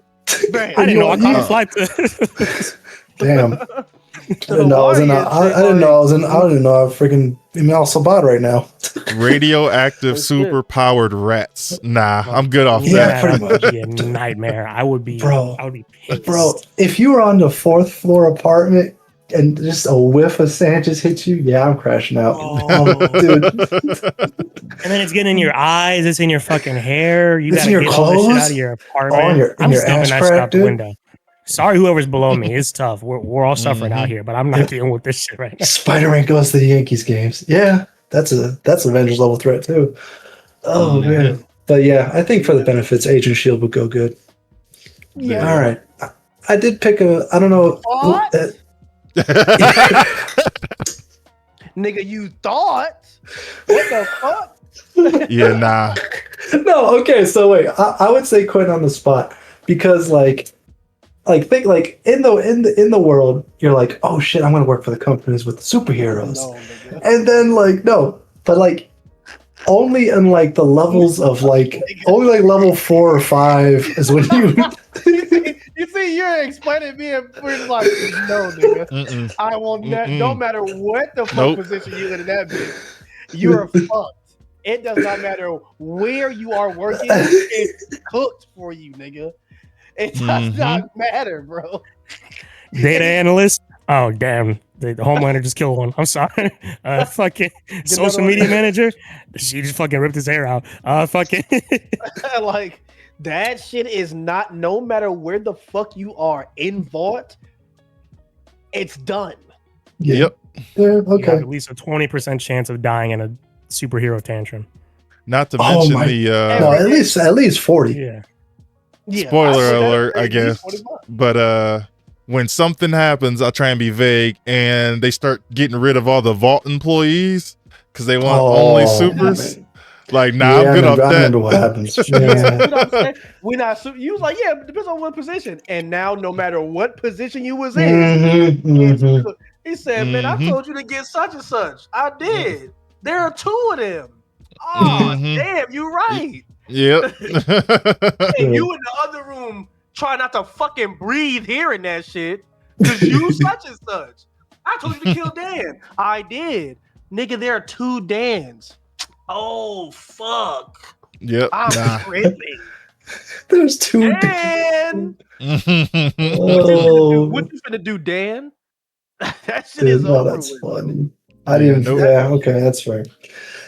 Bam. I didn't know I caught a flight to. Damn. I didn't know I was in. I didn't know I was in. I didn't know I was freaking in Al Sabad right now. Radioactive super powered rats. Nah, I'm good off that. Pretty much. That'd be a nightmare. I would be. Bro. I would be pissed. Bro, if you were on the fourth floor apartment and just a whiff of sand just hit you, yeah, I'm crashing out. Dude. And then it's getting in your eyes. It's in your fucking hair. You It's gotta in get your all this shit clothes? out of your apartment. Oh, in I'm your stepping ass that shit crack, out the dude. window. Sorry, whoever's below me. It's tough. We're all suffering out here, but I'm not dealing with this shit right now. Spider-Man goes to the Yankees games. Yeah, that's Avengers level threat too. Oh man. But yeah, I think for the benefits, Agent Shield would go good. Yeah. All right. I did pick I don't know. What? Nigga, you thought? What the fuck? Yeah, nah. No, okay, so wait. I would say quit on the spot because think in the world, you're like, oh shit, I'm gonna work for the companies with the superheroes. No, nigga. And then only in the levels of only level 4 or 5 is when you You see, you're explaining me and we're like, no, nigga. Mm-mm. I will not. No matter what the fuck Nope. position you in that bitch, you're fucked. It does not matter where you are working. It's cooked for you, nigga. It does not matter, bro. Data analyst. Oh damn. The Homelander just killed one. I'm sorry. Fucking social media manager. She just fucking ripped his hair out. Fucking. Like that shit is not. No matter where the fuck you are in Vault, it's done. Yep. Yeah, You have okay. at least a 20% chance of dying in a superhero tantrum. Not to Oh mention my- the No, at least 40. Yeah. Yeah, Spoiler I said that alert, I at least guess. 40 bucks. but when something happens, I'll try and be vague, and they start getting rid of all the Vault employees because they want only supers. man. Like, nah, Yeah, I'm good off I remember that. what happens. You know Yeah. what I'm saying? We're not. You was like, yeah, but it depends on what position. And now, no matter what position you was in, Mhm. he said, "Man, I Mhm. told you to get such and such. I did. There are 2 of them. Oh, Mhm. damn, you right. Yep. And you in the other room try not to fucking breathe hearing that shit because you such and such. I told you to kill Dan. I did, nigga. There are 2 Dans. Oh fuck. Yep. I'm Nah. tripping. There's 2. Dan, Oh, what you finna do, Dan? That shit dude, is no, over. that's with. funny. I didn't. Nope. Yeah, okay, that's fair.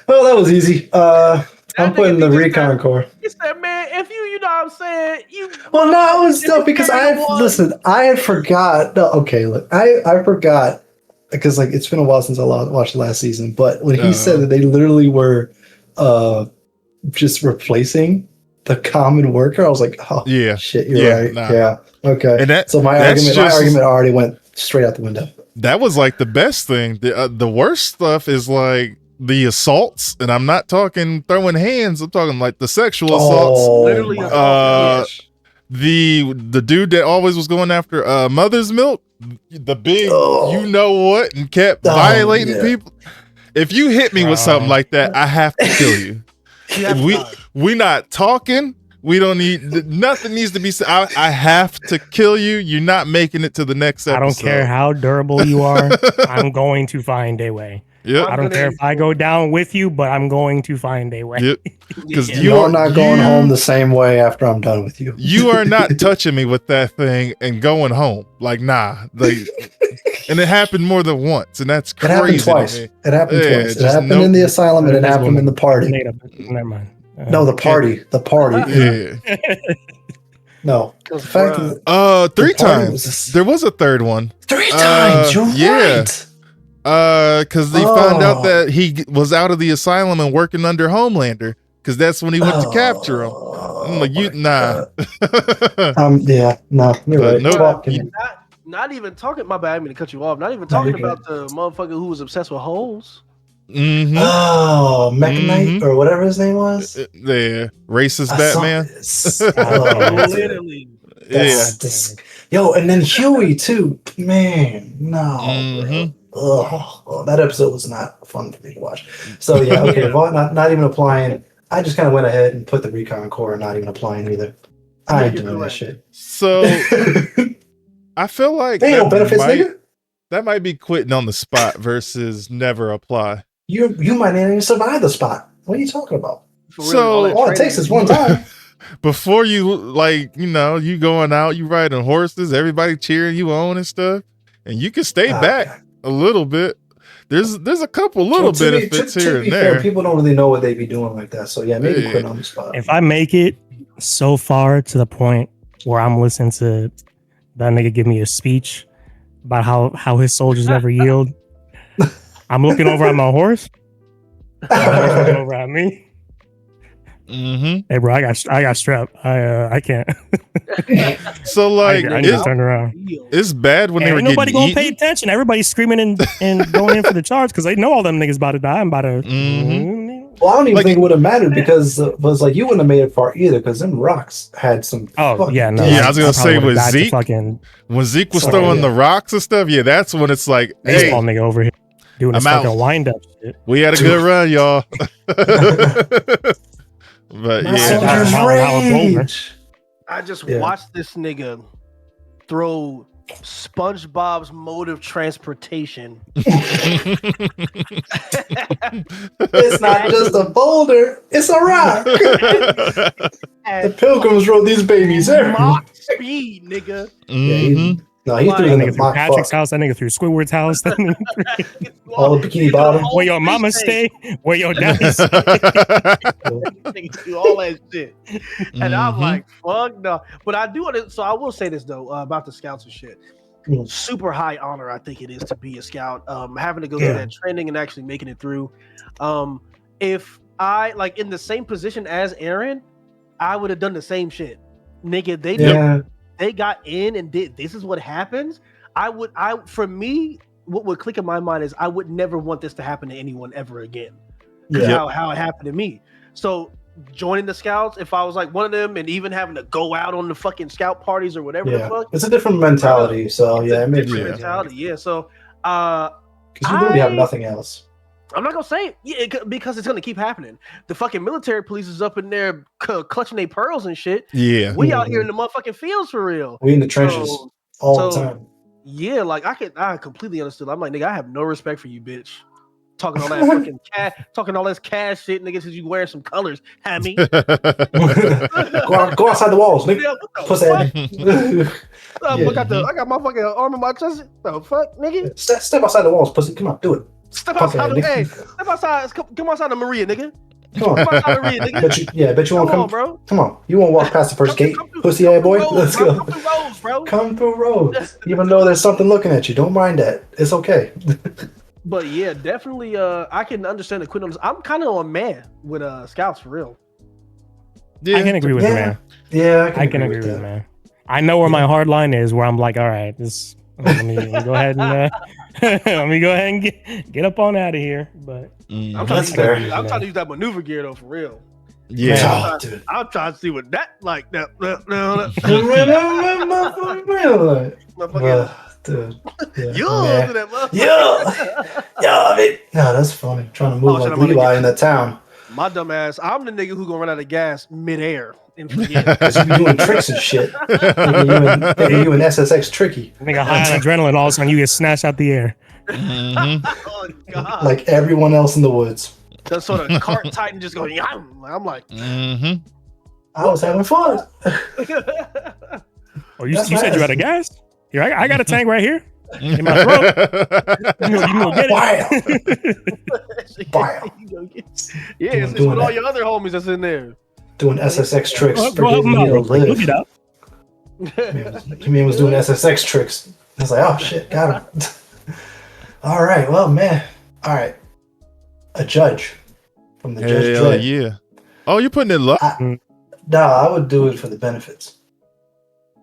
Well, that was easy. I'm nigga putting the just recon said- core. He said, "Man, if you know what I'm saying, you." Well, no, it was If no you because carry I the one- listen. I had forgot. No, okay, look, I forgot because it's been a while since I watched the last season. But when he said that they literally were just replacing the common worker, I was like, oh Yeah. shit, you're Yeah, right. nah. Yeah, okay. And that- so my that's argument already went straight out the window. That was like the best thing. The worst stuff is like the assaults, and I'm not talking throwing hands. I'm talking like the sexual assaults. Literally my assault, gosh. The dude that always was going after mother's milk, the big you know what, and kept Oh, violating yeah. people. If you hit me with something like that, I have to kill you. You have If to- we not talking. We don't need nothing needs to be said. I have to kill you. You're not making it to the next episode. I don't care how durable you are. I'm going to find a way. Yep. I don't care if I go down with you, but I'm going to find a way. Yep. Because Yeah. you are I'm not going home the same way after I'm done with you. You are not touching me with that thing and going home. Like, nah. Like, and it happened more than once, and that's It crazy. happened to twice. me. It happened Yeah, twice. It just happened nope. in the asylum and it This happened woman in the party. Made up. Never mind. No, the party. The party. Yeah. No. The fact that 3 times. There was a third one. 3 times. You're right. Because they found out that he was out of the asylum and working under Homelander. Because that's when he went to capture him. I'm like, nah. Yeah, no, you're right. Nope. Not even talking. My bad. I didn't mean to cut you off. Not even talking about the motherfucker who was obsessed with holes. Mm-hmm. Oh, Mechanite or whatever his name was. The racist Batman. Literally. Yo, and then Huey too. Man, no. Ugh, that episode was not fun for me to watch. So yeah, okay. Well, not even applying. I just kind of went ahead and put the Recon Core, not even applying either. I ain't doing that shit. So I feel like they ain't no benefits, nigga. That might be quitting on the spot versus never apply. You might not even survive the spot. What are you talking about? So all it takes is one time. Before you you going out, you riding horses, everybody cheering you on and stuff, and you can stay back a little bit. There's a couple little benefits here and there. Fair, people don't really know what they be doing like that. So yeah, maybe quit on the spot. If I make it so far to the point where I'm listening to that nigga give me a speech about how his soldiers never yield, I'm looking over at my horse. I'm looking over at me. Mm-hmm. Hey, bro, I got strep. I can't. So like, I need to turn around. It's bad when they were nobody getting gonna pay attention. Everybody's screaming and going in for the charge because they know all them niggas about to die. I'm about to. Well, I don't even think it would have mattered because it was like you wouldn't have made it far either because them rocks had some. Oh yeah, no. Yeah, I was gonna say with Zeke, when Zeke was throwing the rocks and stuff, yeah, that's when it's like, hey, baseball nigga over here doing his fucking wind up shit. We had a good run, y'all. But yeah, I just watched this nigga throw SpongeBob's mode of transportation. It's not just a boulder; it's a rock. The Pilgrims rode these babies there. Mach speed, nigga. Mm-hmm. No, he threw that nigga through Patrick's house. That nigga through Squidward's house. All the Bikini Bottom. Where your mama stay? Where your daddy stay? Nigga do all that shit, and I'm like, fuck no. But I do want to. So I will say this though about the scouts and shit. Super high honor, I think it is to be a scout. Having to go through that training and actually making it through. If I like in the same position as Aaron, I would have done the same shit, nigga. They got in and did. This is what happens. For me, what would click in my mind is I would never want this to happen to anyone ever again. How it happened to me. So joining the scouts, if I was like one of them, and even having to go out on the fucking scout parties or whatever the fuck, it's a different mentality. So it makes sense. Mentality, yeah. So because you really have nothing else. I'm not gonna say it because it's gonna keep happening. The fucking military police is up in there clutching their pearls and shit. Yeah, we out here in the motherfucking fields for real. We in the trenches all the time. Yeah, like I completely understood. I'm like, nigga, I have no respect for you, bitch. Talking all that fucking talking all this cash shit, nigga, since you wearing some colors. Have me. Go outside the walls, nigga. Pussy. I got my fucking arm in my chest. The fuck, nigga? Step outside the walls, pussy. Come on, do it. Step outside come outside the Maria, nigga. Come on. Come outside the Maria, nigga. Bet you won't come, bro. Come on. You won't walk past the first gate, pussy ass boy. Let's go. Come through roads, bro. Come through roads. Even though there's something looking at you, don't mind that. It's okay. But yeah, definitely I can understand the quit on this. I'm kind of on man with scouts for real. Yeah. I can agree with man. Yeah, I can agree with man. I know where my hard line is, where I'm like, all right, let me go ahead and let me go ahead and get up on out of here. But I'm trying to use that maneuver gear though, for real. Yeah, I'm trying to see what that like. That. Dude, I mean, that's funny. Trying to move like Levi in that town. My dumb ass, I'm the nigga who gonna run out of gas midair and forget. Because you be doing tricks and shit. You and SSX tricky. Nigga high on adrenaline, all of a sudden you get snatched out the air. Oh god! Like everyone else in the woods. Just sort of cart titan just going. I'm like, I was having fun. Oh, you said you had a gas? Here, I got a tank right here in my throat. You gonna get it? Yeah, it's with all your other homies that's in there. Doing SSX tricks. Look it up. He was doing SSX tricks. I was like, oh shit, got him. All right, well, man. All right, a judge from the Judge Dredd. Yeah. Oh, you're putting it low. No, I would do it for the benefits.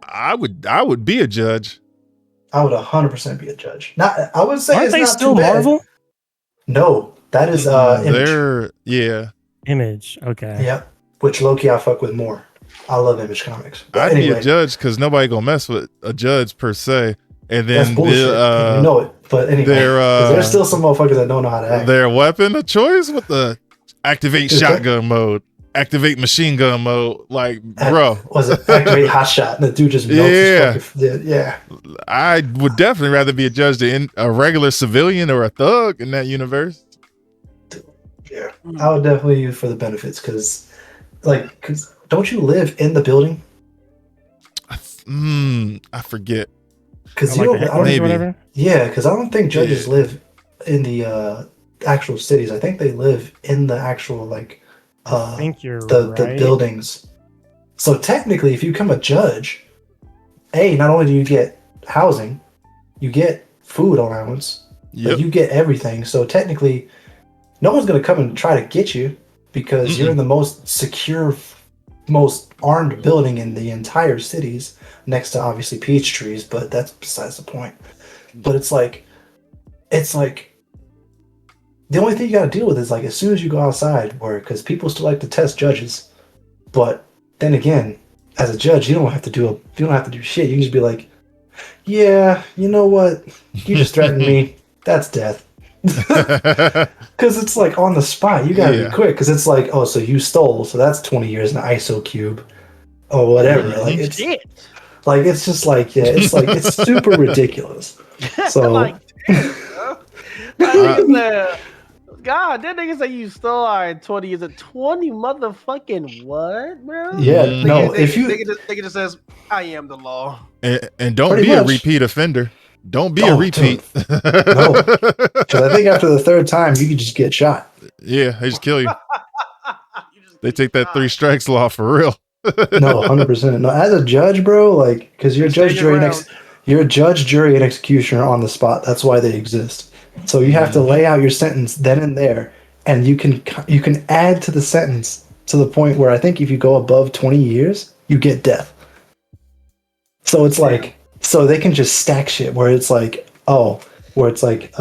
I would be a judge. I would 100% be a judge. Not, I would say Aren't it's they not still too bad. Marvel? No, that is Image. They're Image. Okay. Yep. Which Loki I fuck with more. I love Image Comics. But I'd be a judge because nobody gonna mess with a judge per se. And then that's bullshit. You know it. But anyway, there's still some motherfuckers that don't know how to act. Their weapon of choice with the activate shotgun mode, activate machine gun mode. Like, bro, was it activate hot shot? And the dude just melts his fucking, yeah. I would definitely rather be a judge than a regular civilian or a thug in that universe. Yeah, I would definitely use for the benefits because don't you live in the building? I forget. Because you don't, maybe. Yeah, because I don't think judges live in the actual cities. I think they live in the actual I think you're the buildings. So technically, if you become a judge, not only do you get housing, you get food allowance, but you get everything. So technically, no one's going to come and try to get you because you're in the most secure, most armed building in the entire cities, next to obviously peach trees, but that's besides the point. But it's like the only thing you got to deal with is as soon as you go outside, because people still like to test judges, but then again, as a judge, you don't have to do shit. You can just be like, yeah, you know what, you just threatened me. That's death. Because it's on the spot. You gotta be quick. Because it's oh, so you stole, so that's 20 years in an ISO cube, or whatever. It's just it's super ridiculous. So God, that nigga say you stole 20 years of 20 motherfucking what, bro? Yeah, no. If you nigga just says, I am the law, and don't be a repeat offender. Don't be a repeat. No, because I think after the third time, you can just get shot. Yeah, they just kill you. They take that 3 strikes law for real. No, 100%. No, as a judge, bro, because you're a judge, jury, and executioner on the spot. That's why they exist. So you have to lay out your sentence then and there, and you can add to the sentence to the point where I think if you go above 20 years, you get death. So it's so they can just stack shit where it's was it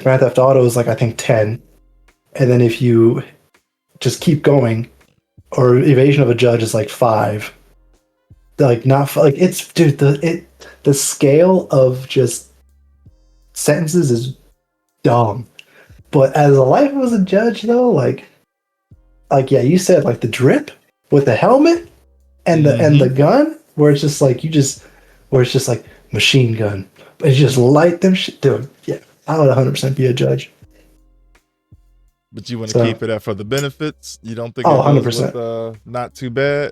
Grand Theft Auto is I think 10, and then if you just keep going, or evasion of a judge is 5. It's dude, the scale of just sentences is dumb. But as a life as a judge though, yeah, you said the drip with the helmet and the gun, where it's just where it's just machine gun, but you just light them shit, dude. Yeah, I would 100% be a judge. But you want to keep it at for the benefits? You don't think? 100%. With, not too bad.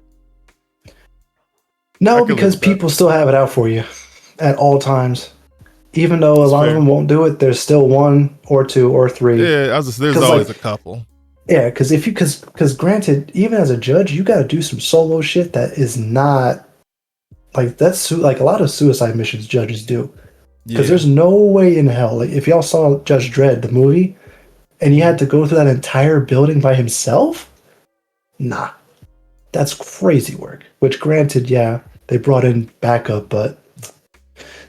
No, because people still have it out for you at all times. Even though a lot of them won't do it, there's still 1 or 2 or 3. Yeah, there's always a couple. Yeah, because granted, even as a judge, you got to do some solo shit that is not that's a lot of suicide missions judges do. Because there's no way in hell, if y'all saw Judge Dredd the movie, and he had to go through that entire building by himself, nah, that's crazy work. Which granted, they brought in backup, but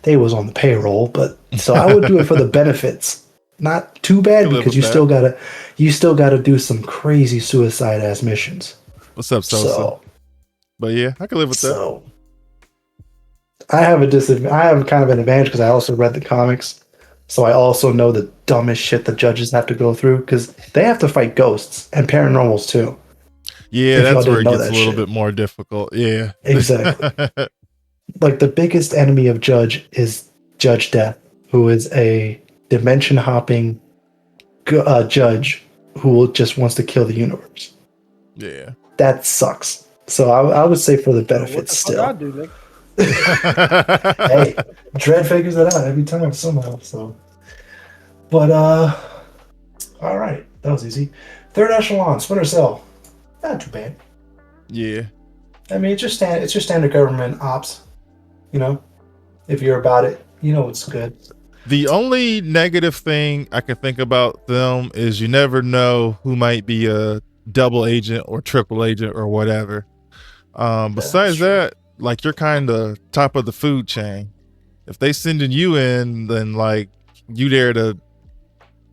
they was on the payroll. But so I would do it for the benefits. Not too bad because you still gotta do some crazy suicide ass missions. What's up, so? But yeah, I can live with that. I have I have kind of an advantage because I also read the comics, so I also know the dumbest shit the judges have to go through because they have to fight ghosts and paranormals too. Yeah, that's where it gets a little bit more difficult. Yeah, exactly. The biggest enemy of Judge is Judge Death, who is a dimension hopping judge who just wants to kill the universe. Yeah, that sucks. So I would say for the benefits still. I do, Nick? Hey, Dredd figures it out every time somehow. So, but all right, that was easy. Third echelon, Splinter Cell, not too bad. Yeah, I mean, it's your standard government ops. You know, if you're about it, you know it's good. The only negative thing I can think about them is you never know who might be a double agent or triple agent or whatever. Besides that, like you're kind of top of the food chain. If they sending you in, then like you there to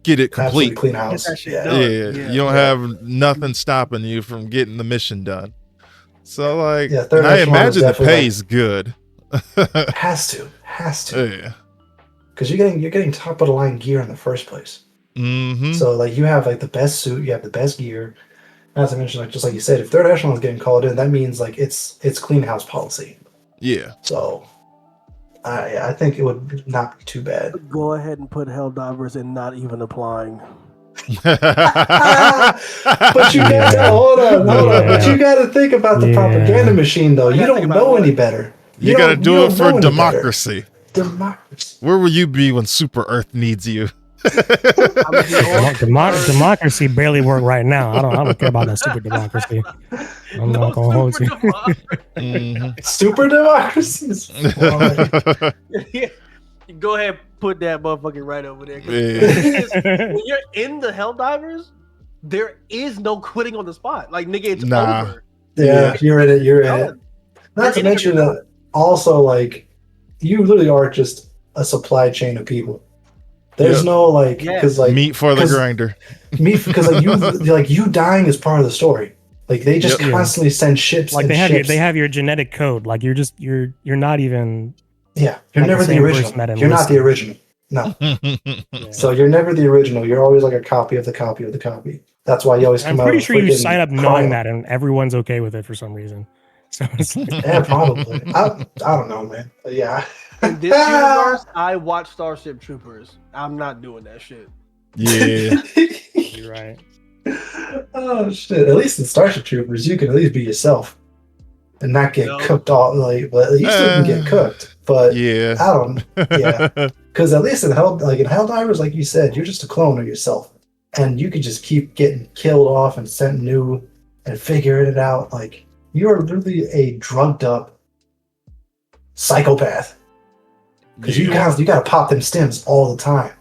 get it complete. Clean house. Yeah, you don't have nothing stopping you from getting the mission done. So like, and I imagine the pay's good. Has to. Yeah. Because you're getting top of the line gear in the first place. Mm-hmm. So like you have like the best suit, you have the best gear. Not to mention, like just like you said, if third echelon is getting called in, that means like it's clean house policy. Yeah. So I think it would not be too bad. Go ahead and put Helldivers in not even applying. But you got to hold on. But you got to think about the propaganda machine, though. You don't know any better. You got to do it for democracy. Democracy. Where will you be when Super Earth needs you? Democracy barely work right now. I don't care about that super democracy. I'm not gonna hold you. Super democracy. Go ahead, put that motherfucker right over there. When you're in the Helldivers, there is no quitting on the spot. Like nigga, it's over. Yeah, you're in it. You're in it. Not to mention that also, like, you literally are just a supply chain of people. There's no like, because like meat for the grinder. Meat because like you dying is part of the story. Like they just constantly send ships. Like they have your genetic code. Like you're not even. Yeah, you're never the original. You're not the original. No. So you're never the original. You're always like a copy of the copy of the copy. That's why you always come out. I'm pretty sure you sign up knowing that, and everyone's okay with it for some reason. So it's like, yeah, probably. I don't know, man. But yeah. In this universe, I watch Starship Troopers. I'm not doing that shit. Yeah. You're right. Oh shit! At least in Starship Troopers, you can at least be yourself and not get cooked all. Like, well, you still can get cooked, but I don't. Yeah, because at least in Helldivers, like you said, you're just a clone of yourself, and you can just keep getting killed off and sent new and figuring it out. Like you are literally a drugged up psychopath. Because you gotta pop them stems all the time.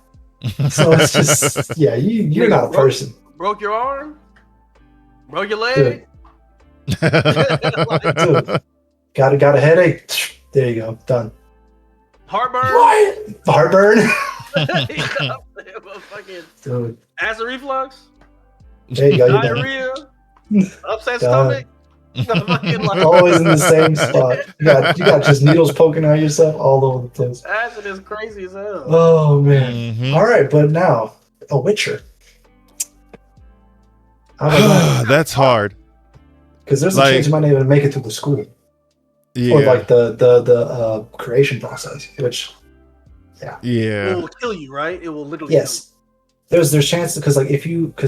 So it's just you're not a person. Broke your arm? Broke your leg? Dude, got a headache? There you go, done. Heartburn? What? Heartburn? Dude. Acid reflux? There you go, you're diarrhea? Upset stomach? Always in the same spot. You got just needles poking out yourself all over the place. Acid is crazy as hell. Oh man! Mm-hmm. All right, but now a Witcher. That's hard. Because there's a chance you might not even make it through the school. Yeah. Or like the creation process, which it will kill you, right? It will literally. Yes. Kill you. There's chances because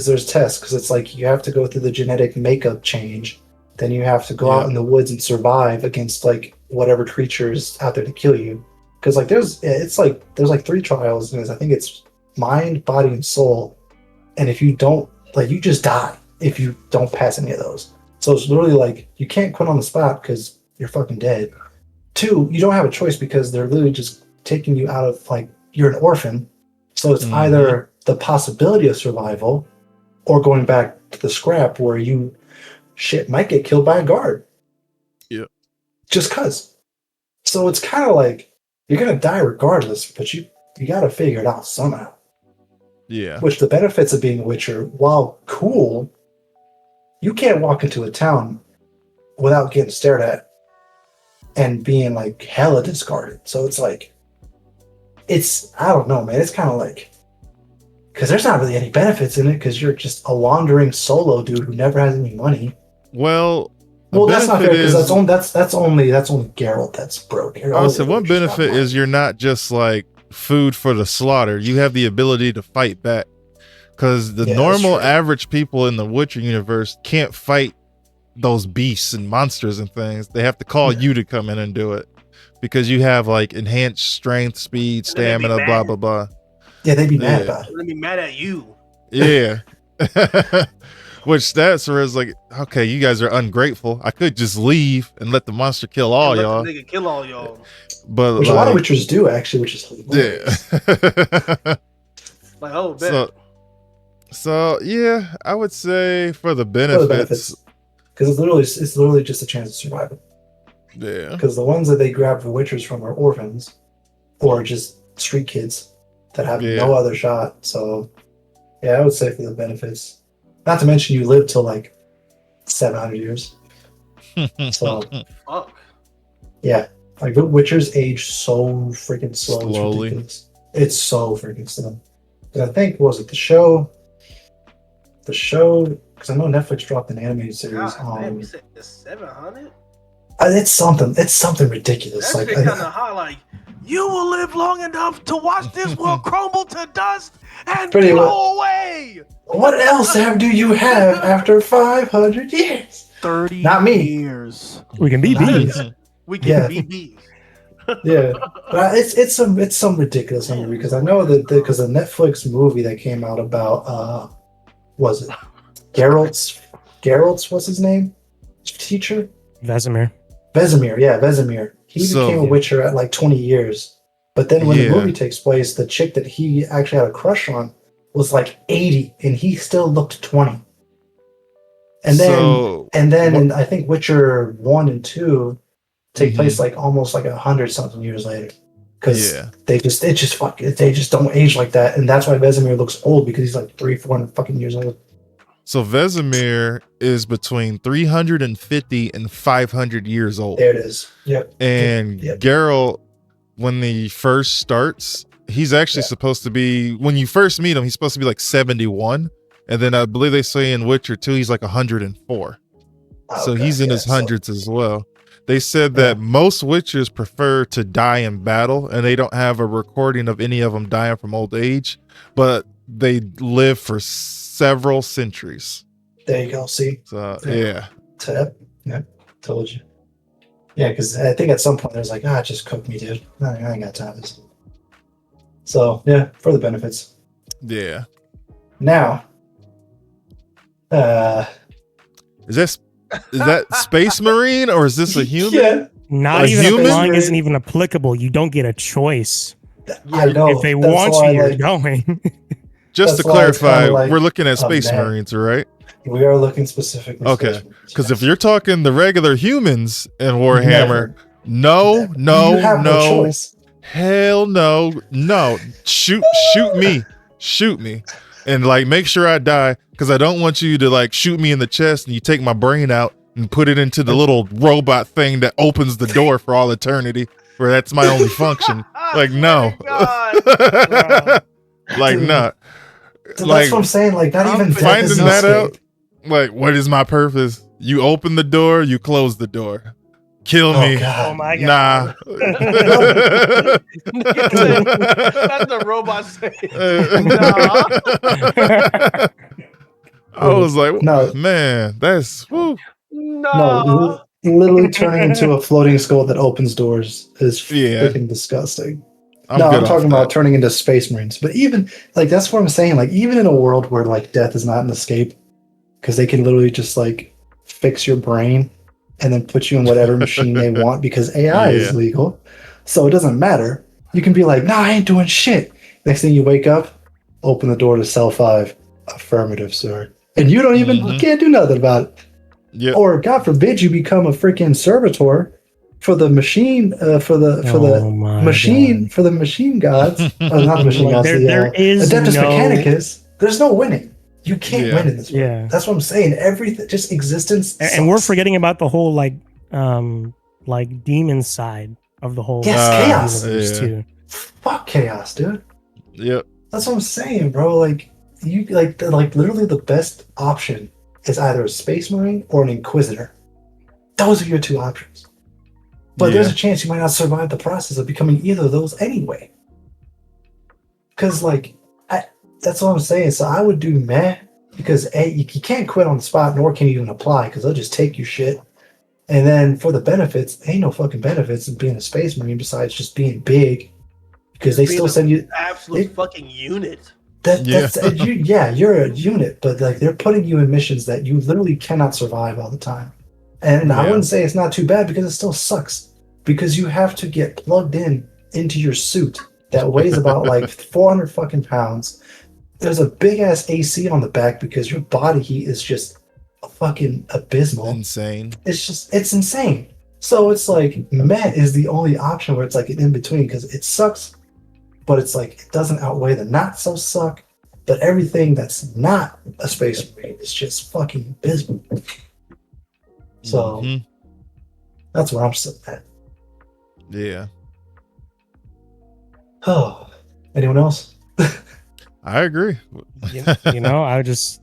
there's tests because it's like you have to go through the genetic makeup change. Then you have to go out in the woods and survive against like whatever creatures out there to kill you. Because like there's 3 trials, and I think it's mind, body, and soul. And if you don't, like, you just die if you don't pass any of those. So it's literally like you can't quit on the spot because you're fucking dead. 2, you don't have a choice because they're literally just taking you out of, like, you're an orphan. So it's either the possibility of survival or going back to the scrap where you might get killed by a guard. Yeah. Just cause. So it's kind of like you're gonna die regardless, but you gotta figure it out somehow. Yeah. Which the benefits of being a Witcher, while cool, you can't walk into a town without getting stared at and being like hella discarded. So it's like I don't know, man. It's kind of like because there's not really any benefits in it because you're just a wandering solo dude who never has any money. Well, that's not fair because that's only Geralt that's broke. Also, one benefit is you're not just like food for the slaughter. You have the ability to fight back because the normal average people in the Witcher universe can't fight those beasts and monsters and things. They have to call you to come in and do it because you have like enhanced strength, speed, stamina, blah blah blah. Yeah, they'd be mad about it. They'd be mad at you. Yeah. Which that's where it's like, okay, you guys are ungrateful. I could just leave and let the monster kill all Let y'all. the nigga kill all y'all. But which a lot of witchers do actually, which is hilarious. yeah. Like, oh, bet. So yeah, I would say for the benefits. Because it's literally just a chance of survival. Yeah. Because the ones that they grab the witchers from are orphans or just street kids that have no other shot. So yeah, I would say for the benefits. Not to mention you live till like 700 years. So fuck. Yeah. Like the witchers age so freaking slow. Slowly. It's ridiculous. It's so freaking slow. Because I think, was it the show? The show, because I know Netflix dropped an animated series on. Man, we said 700. It's something ridiculous. That's like kind of high. Like, you will live long enough to watch this world crumble to dust and blow away. What else do you have after 500 years? 30 Not me. years. We can be bees. We can be bees. Yeah, but it's some ridiculous number because I know that because the Netflix movie that came out about was it Geralt's what's his name? Teacher? Vesemir. Vesemir. He became a witcher at like 20 years. But then when the movie takes place, the chick that he actually had a crush on was like 80 and he still looked 20. And then I think Witcher 1 and 2 take place like almost like 100-something years later. Because they just don't age like that. And that's why Vesemir looks old, because he's like 300-400 fucking years old. So Vesemir is between 350 and 500 years old. There it is. Yep. And Geralt, when he first starts, he's actually supposed to be, when you first meet him, he's supposed to be like 71. And then I believe they say in Witcher 2, he's like 104. So he's in his hundreds as well. They said that most Witchers prefer to die in battle, and they don't have a recording of any of them dying from old age, but they live for several centuries. There you go. See? So, Yeah, told you. Yeah, because I think at some point there's like, just cook me, dude. I ain't got time for this. So, yeah, for the benefits. Yeah. Now, is that Space Marine or is this a human? Yeah. Not even if flying isn't even applicable. You don't get a choice. I know. If they want you, you're going. Just to clarify, we're looking at Space Marines, right? We are looking specifically. Okay, because if you're talking the regular humans in Warhammer, no, hell no, shoot me, and like make sure I die, because I don't want you to like shoot me in the chest and you take my brain out and put it into the little robot thing that opens the door for all eternity, where that's my only function. Like no, like not. So that's what I'm saying. Like, not even finding that out. Like, what is my purpose? You open the door, you close the door. Kill me. Oh my God. Nah. That's the robot saying. I was like, man, that's woo. No, literally turning into a floating skull that opens doors is freaking disgusting. I'm talking about turning into Space Marines. But even like that's what I'm saying. Like even in a world where like death is not an escape, because they can literally just like fix your brain and then put you in whatever machine they want, because AI is legal, so it doesn't matter. You can be like, nah, I ain't doing shit. Next thing you wake up, open the door to cell 5. Affirmative, sir. And you don't even can't do nothing about it. Yeah. Or God forbid you become a freaking servitor for the machine, for the machine gods. Not the machine gods. There is Adeptus no Mechanicus. There's no winning. You can't win in this world. Yeah. That's what I'm saying. Everything, just existence. And we're forgetting about the whole like demon side of the whole chaos too. Fuck chaos, dude. Yep. That's what I'm saying, bro. Like you like literally the best option is either a Space Marine or an Inquisitor. Those are your two options. But there's a chance you might not survive the process of becoming either of those anyway. Because like that's what I'm saying. So I would do meh, because you can't quit on the spot, nor can you even apply, because they'll just take your shit. And then for the benefits, ain't no fucking benefits in being a Space Marine besides just being big, because they still send you absolute fucking unit. You're a unit, but like they're putting you in missions that you literally cannot survive all the time. And I wouldn't say it's not too bad because it still sucks. Because you have to get plugged into your suit that weighs about like 400 fucking pounds. There's a big ass AC on the back because your body heat is just fucking abysmal. Insane. It's insane. So it's like Met is the only option where it's like an in between because it sucks, but it's like it doesn't outweigh the not so suck. But everything that's not a Space Marine is just fucking abysmal. So that's where I'm sitting at. Yeah. Oh, anyone else? I agree. You know, I'm just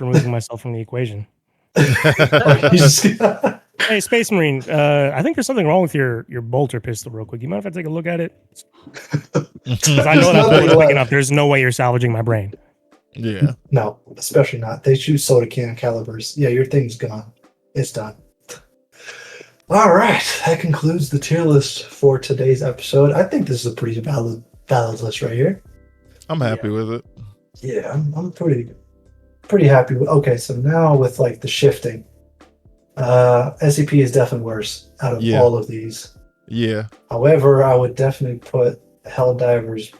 removing myself from the equation. Hey, Space Marine, I think there's something wrong with your bolter pistol real quick. You mind if I take a look at it? Because I know that I'm picking up. There's no way you're salvaging my brain. Yeah. No, especially not. They shoot soda can calibers. Yeah, your thing's gone. It's done. All right. That concludes the tier list for today's episode. I think this is a pretty valid list right here. I'm happy with it. Yeah, I'm pretty happy with. Okay, so now with like the shifting, SCP is definitely worse out of all of these. Yeah. However, I would definitely put Helldivers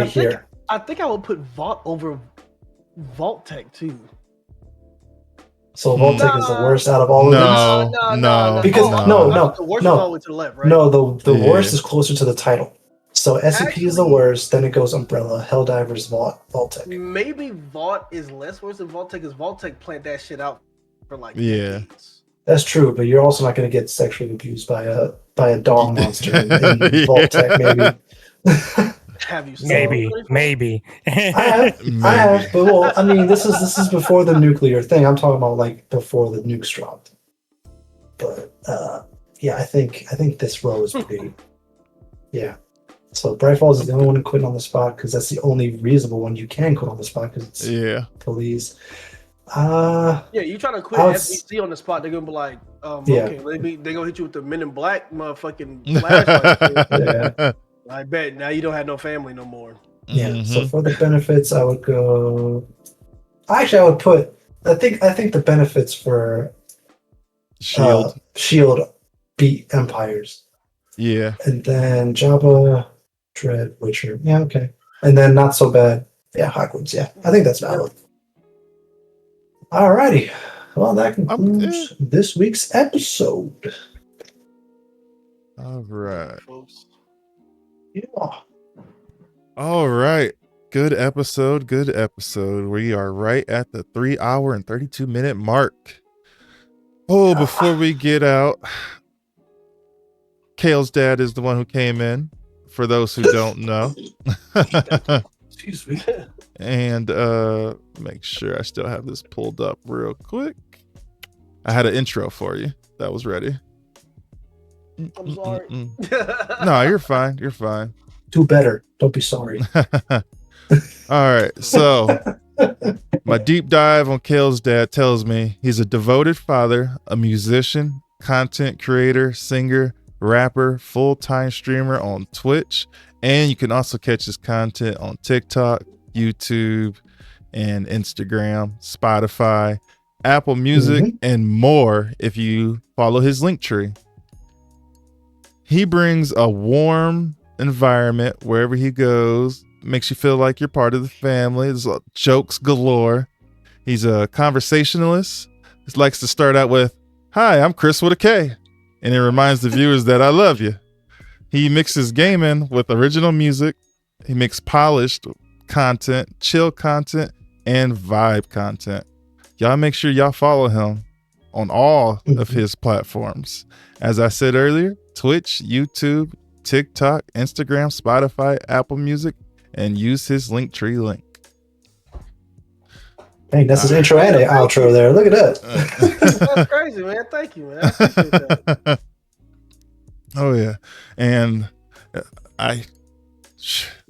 here. I think I would put Vault over Vault-Tec too. So Vault-Tec is the worst out of all of these? No. Because the worst is all the way to the left, right? No, the worst is closer to the title. So SCP is the worst, then it goes Umbrella, Helldivers, Vault-Tec. Maybe Vault is less worse than Vault-Tec because Vault-Tec plant that shit out for like decades. That's true, but you're also not going to get sexually abused by a dog monster in Vault-Tec, maybe. Have you seen maybe. I have, but well, I mean, this is before the nuclear thing. I'm talking about like before the nukes dropped. But yeah, I think this row is pretty. Yeah. So Bright Falls is the only one quitting on the spot because that's the only reasonable one you can quit on the spot because it's police. You try to quit FBC on the spot, they're gonna be like, okay, they're gonna hit you with the Men in Black motherfucking flashlight. I bet now you don't have no family no more. Yeah. So for the benefits, I would go. Actually, I would put. I think the benefits for Shield beat Empires. Yeah. And then Jabba, Dread, Witcher. Yeah, okay. And then not so bad. Yeah, Hogwarts. Yeah, I think that's valid. Alrighty. Well, that concludes this week's episode. All right. Yeah. All right. Good episode. We are right at the 3 hour and 32 minute mark. Oh, before we get out, Kale's dad is the one who came in, for those who don't know. Excuse me. And make sure I still have this pulled up real quick. I had an intro for you that was ready. I'm sorry. No, you're fine. You're fine. Do better. Don't be sorry. All right. So my deep dive on Kale's dad tells me he's a devoted father, a musician, content creator, singer, rapper, full-time streamer on Twitch, and you can also catch his content on TikTok, YouTube, and Instagram, Spotify, Apple Music, and more if you follow his Linktree. He brings a warm environment wherever he goes, makes you feel like you're part of the family. There's jokes galore. He's a conversationalist. He likes to start out with, "Hi, I'm Chris with a K." And it reminds the viewers that I love you. He mixes gaming with original music. He makes polished content, chill content, and vibe content. Y'all make sure y'all follow him on all of his platforms. As I said earlier, Twitch, YouTube, TikTok, Instagram, Spotify, Apple Music, and use his Linktree link. Dang, that's his intro and outro there. Look at that. That's crazy, man. Thank you, man. I appreciate that. Oh, yeah. And I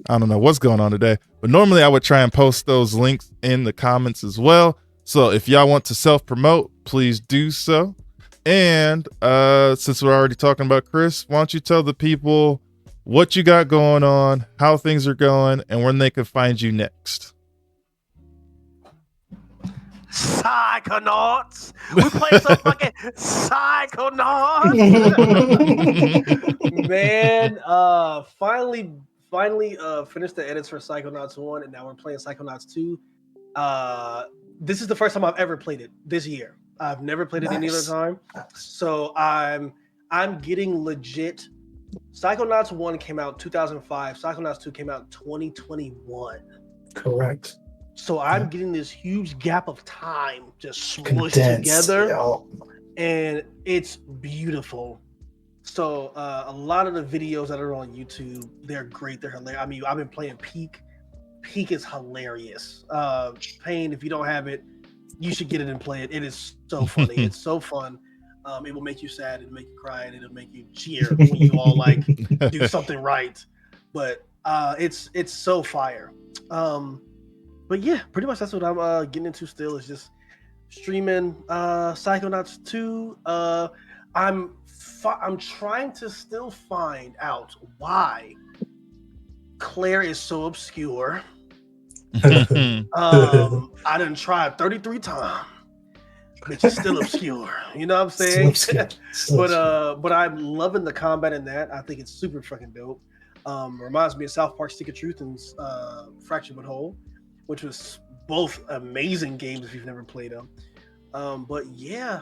don't know what's going on today, but normally I would try and post those links in the comments as well. So if y'all want to self-promote, please do so. And since we're already talking about Chris, why don't you tell the people what you got going on, how things are going, and when they can find you next. Psychonauts. We play some fucking Psychonauts. Man, finally finished the edits for Psychonauts 1, and now we're playing Psychonauts 2. This is the first time I've ever played it this year. I've never played it any other time. So I'm getting legit. Psychonauts 1 came out 2005. Psychonauts 2 came out 2021. Correct. So I'm getting this huge gap of time just smushed together, and it's beautiful. So a lot of the videos that are on YouTube, they're great. They're hilarious. I mean, I've been playing Peak. Peak is hilarious. Pain, if you don't have it, you should get it and play it. It is so funny. It's so fun. It will make you sad, it'll make you cry, and it'll make you cheer when you all like do something right. But it's so fire. But yeah, pretty much that's what I'm getting into still, is just streaming Psychonauts 2. I'm trying to still find out why Claire is so obscure. I done tried 33 times, but it's still obscure. You know what I'm saying? But I'm loving the combat in that. I think it's super fucking dope. Reminds me of South Park Stick of Truth and Fractured But Whole, which was both amazing games if you've never played them. But yeah,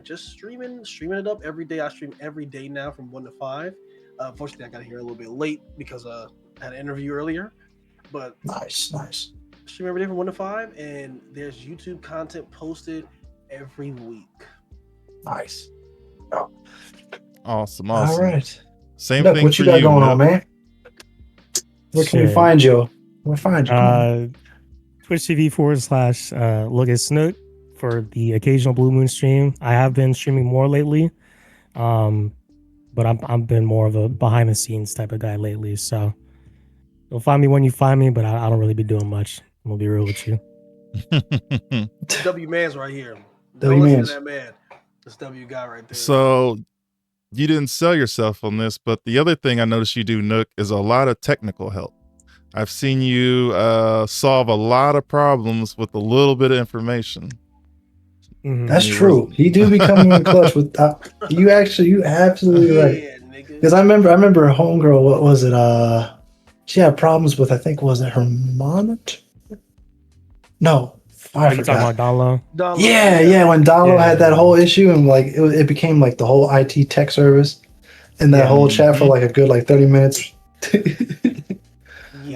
just streaming it up every day. I stream every day now from 1 to 5. Unfortunately, I got here a little bit late because I had an interview earlier. But nice. Stream every day from 1 to 5, and there's YouTube content posted every week. Nice. Oh. Awesome. All right. Same Look, thing. What you got going on, man? Where can we find you? Where find you? Twitch TV / Look at Snook for the occasional Blue Moon stream. I have been streaming more lately, but I've been more of a behind the scenes type of guy lately. So you'll find me when you find me, but I don't really be doing much. I'm gonna be real with you. W Man's right here. W Man's. That man. This W guy right there. So you didn't sell yourself on this, but the other thing I noticed you do, Nook, is a lot of technical help. I've seen you solve a lot of problems with a little bit of information. That's true. He do be coming in clutch with you absolutely right. Because I remember a homegirl, what was it? She had problems with, I think, was it her monitor? No. I forgot. Talking about Donlo? Yeah. When Donlo had that whole issue, and like it became like the whole IT tech service in that whole chat for like a good 30 minutes.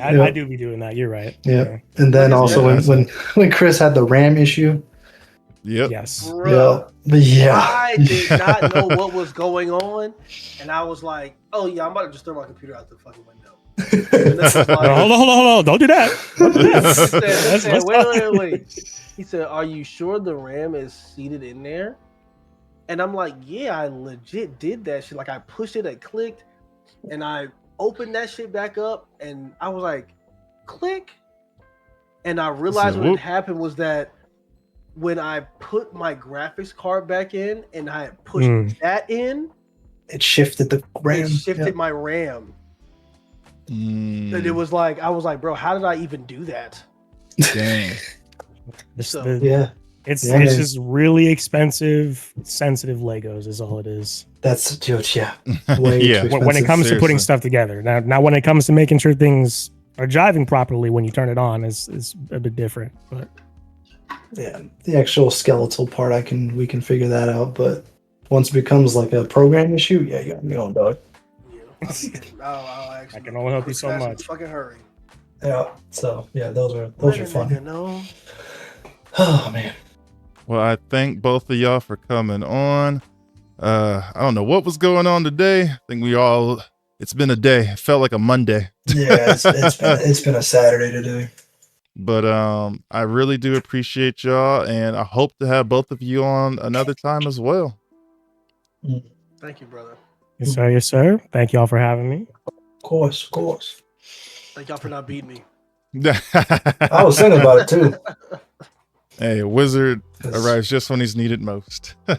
I do be doing that. You're right. Yeah. And then also when Chris had the RAM issue. Yep. Yes. I did not know what was going on, and I was like, "Oh yeah, I'm about to just throw my computer out the fucking window." Hold on! Don't do that. He said, wait. He said, "Are you sure the RAM is seated in there?" And I'm like, "Yeah, I legit did that shit. Like I pushed it, I clicked, and I opened that shit back up, and I was like, click, and I realized what had happened was that." When I put my graphics card back in and I pushed that in, it shifted the RAM. It shifted my RAM. And it was like, I was like, bro, how did I even do that? Dang. It's just really expensive, sensitive Legos is all it is. That's just when it comes to putting stuff together. Now when it comes to making sure things are jiving properly when you turn it on is a bit different, but. Yeah, the actual skeletal part, we can figure that out. But once it becomes like a program issue, you got me on, dog. I can only help you so much. Fucking hurry. Yeah. So those are fun. Oh man. Well, I thank both of y'all for coming on. I don't know what was going on today. I think it's been a day. It felt like a Monday. Yeah, it's been a Saturday today. But I really do appreciate y'all, and I hope to have both of you on another time as well. Thank you, brother. Yes, sir. Thank y'all for having me. Of course. Thank y'all for not beating me. I was thinking about it too. Hey, a wizard arrives just when he's needed most. You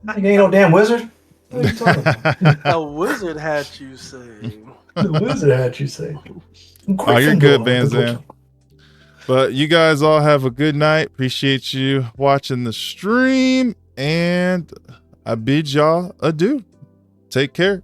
ain't no damn wizard. What are you talking about? The wizard had you say. The wizard had you say. Oh, you're good, Banzan. But you guys all have a good night. Appreciate you watching the stream. And I bid y'all adieu. Take care.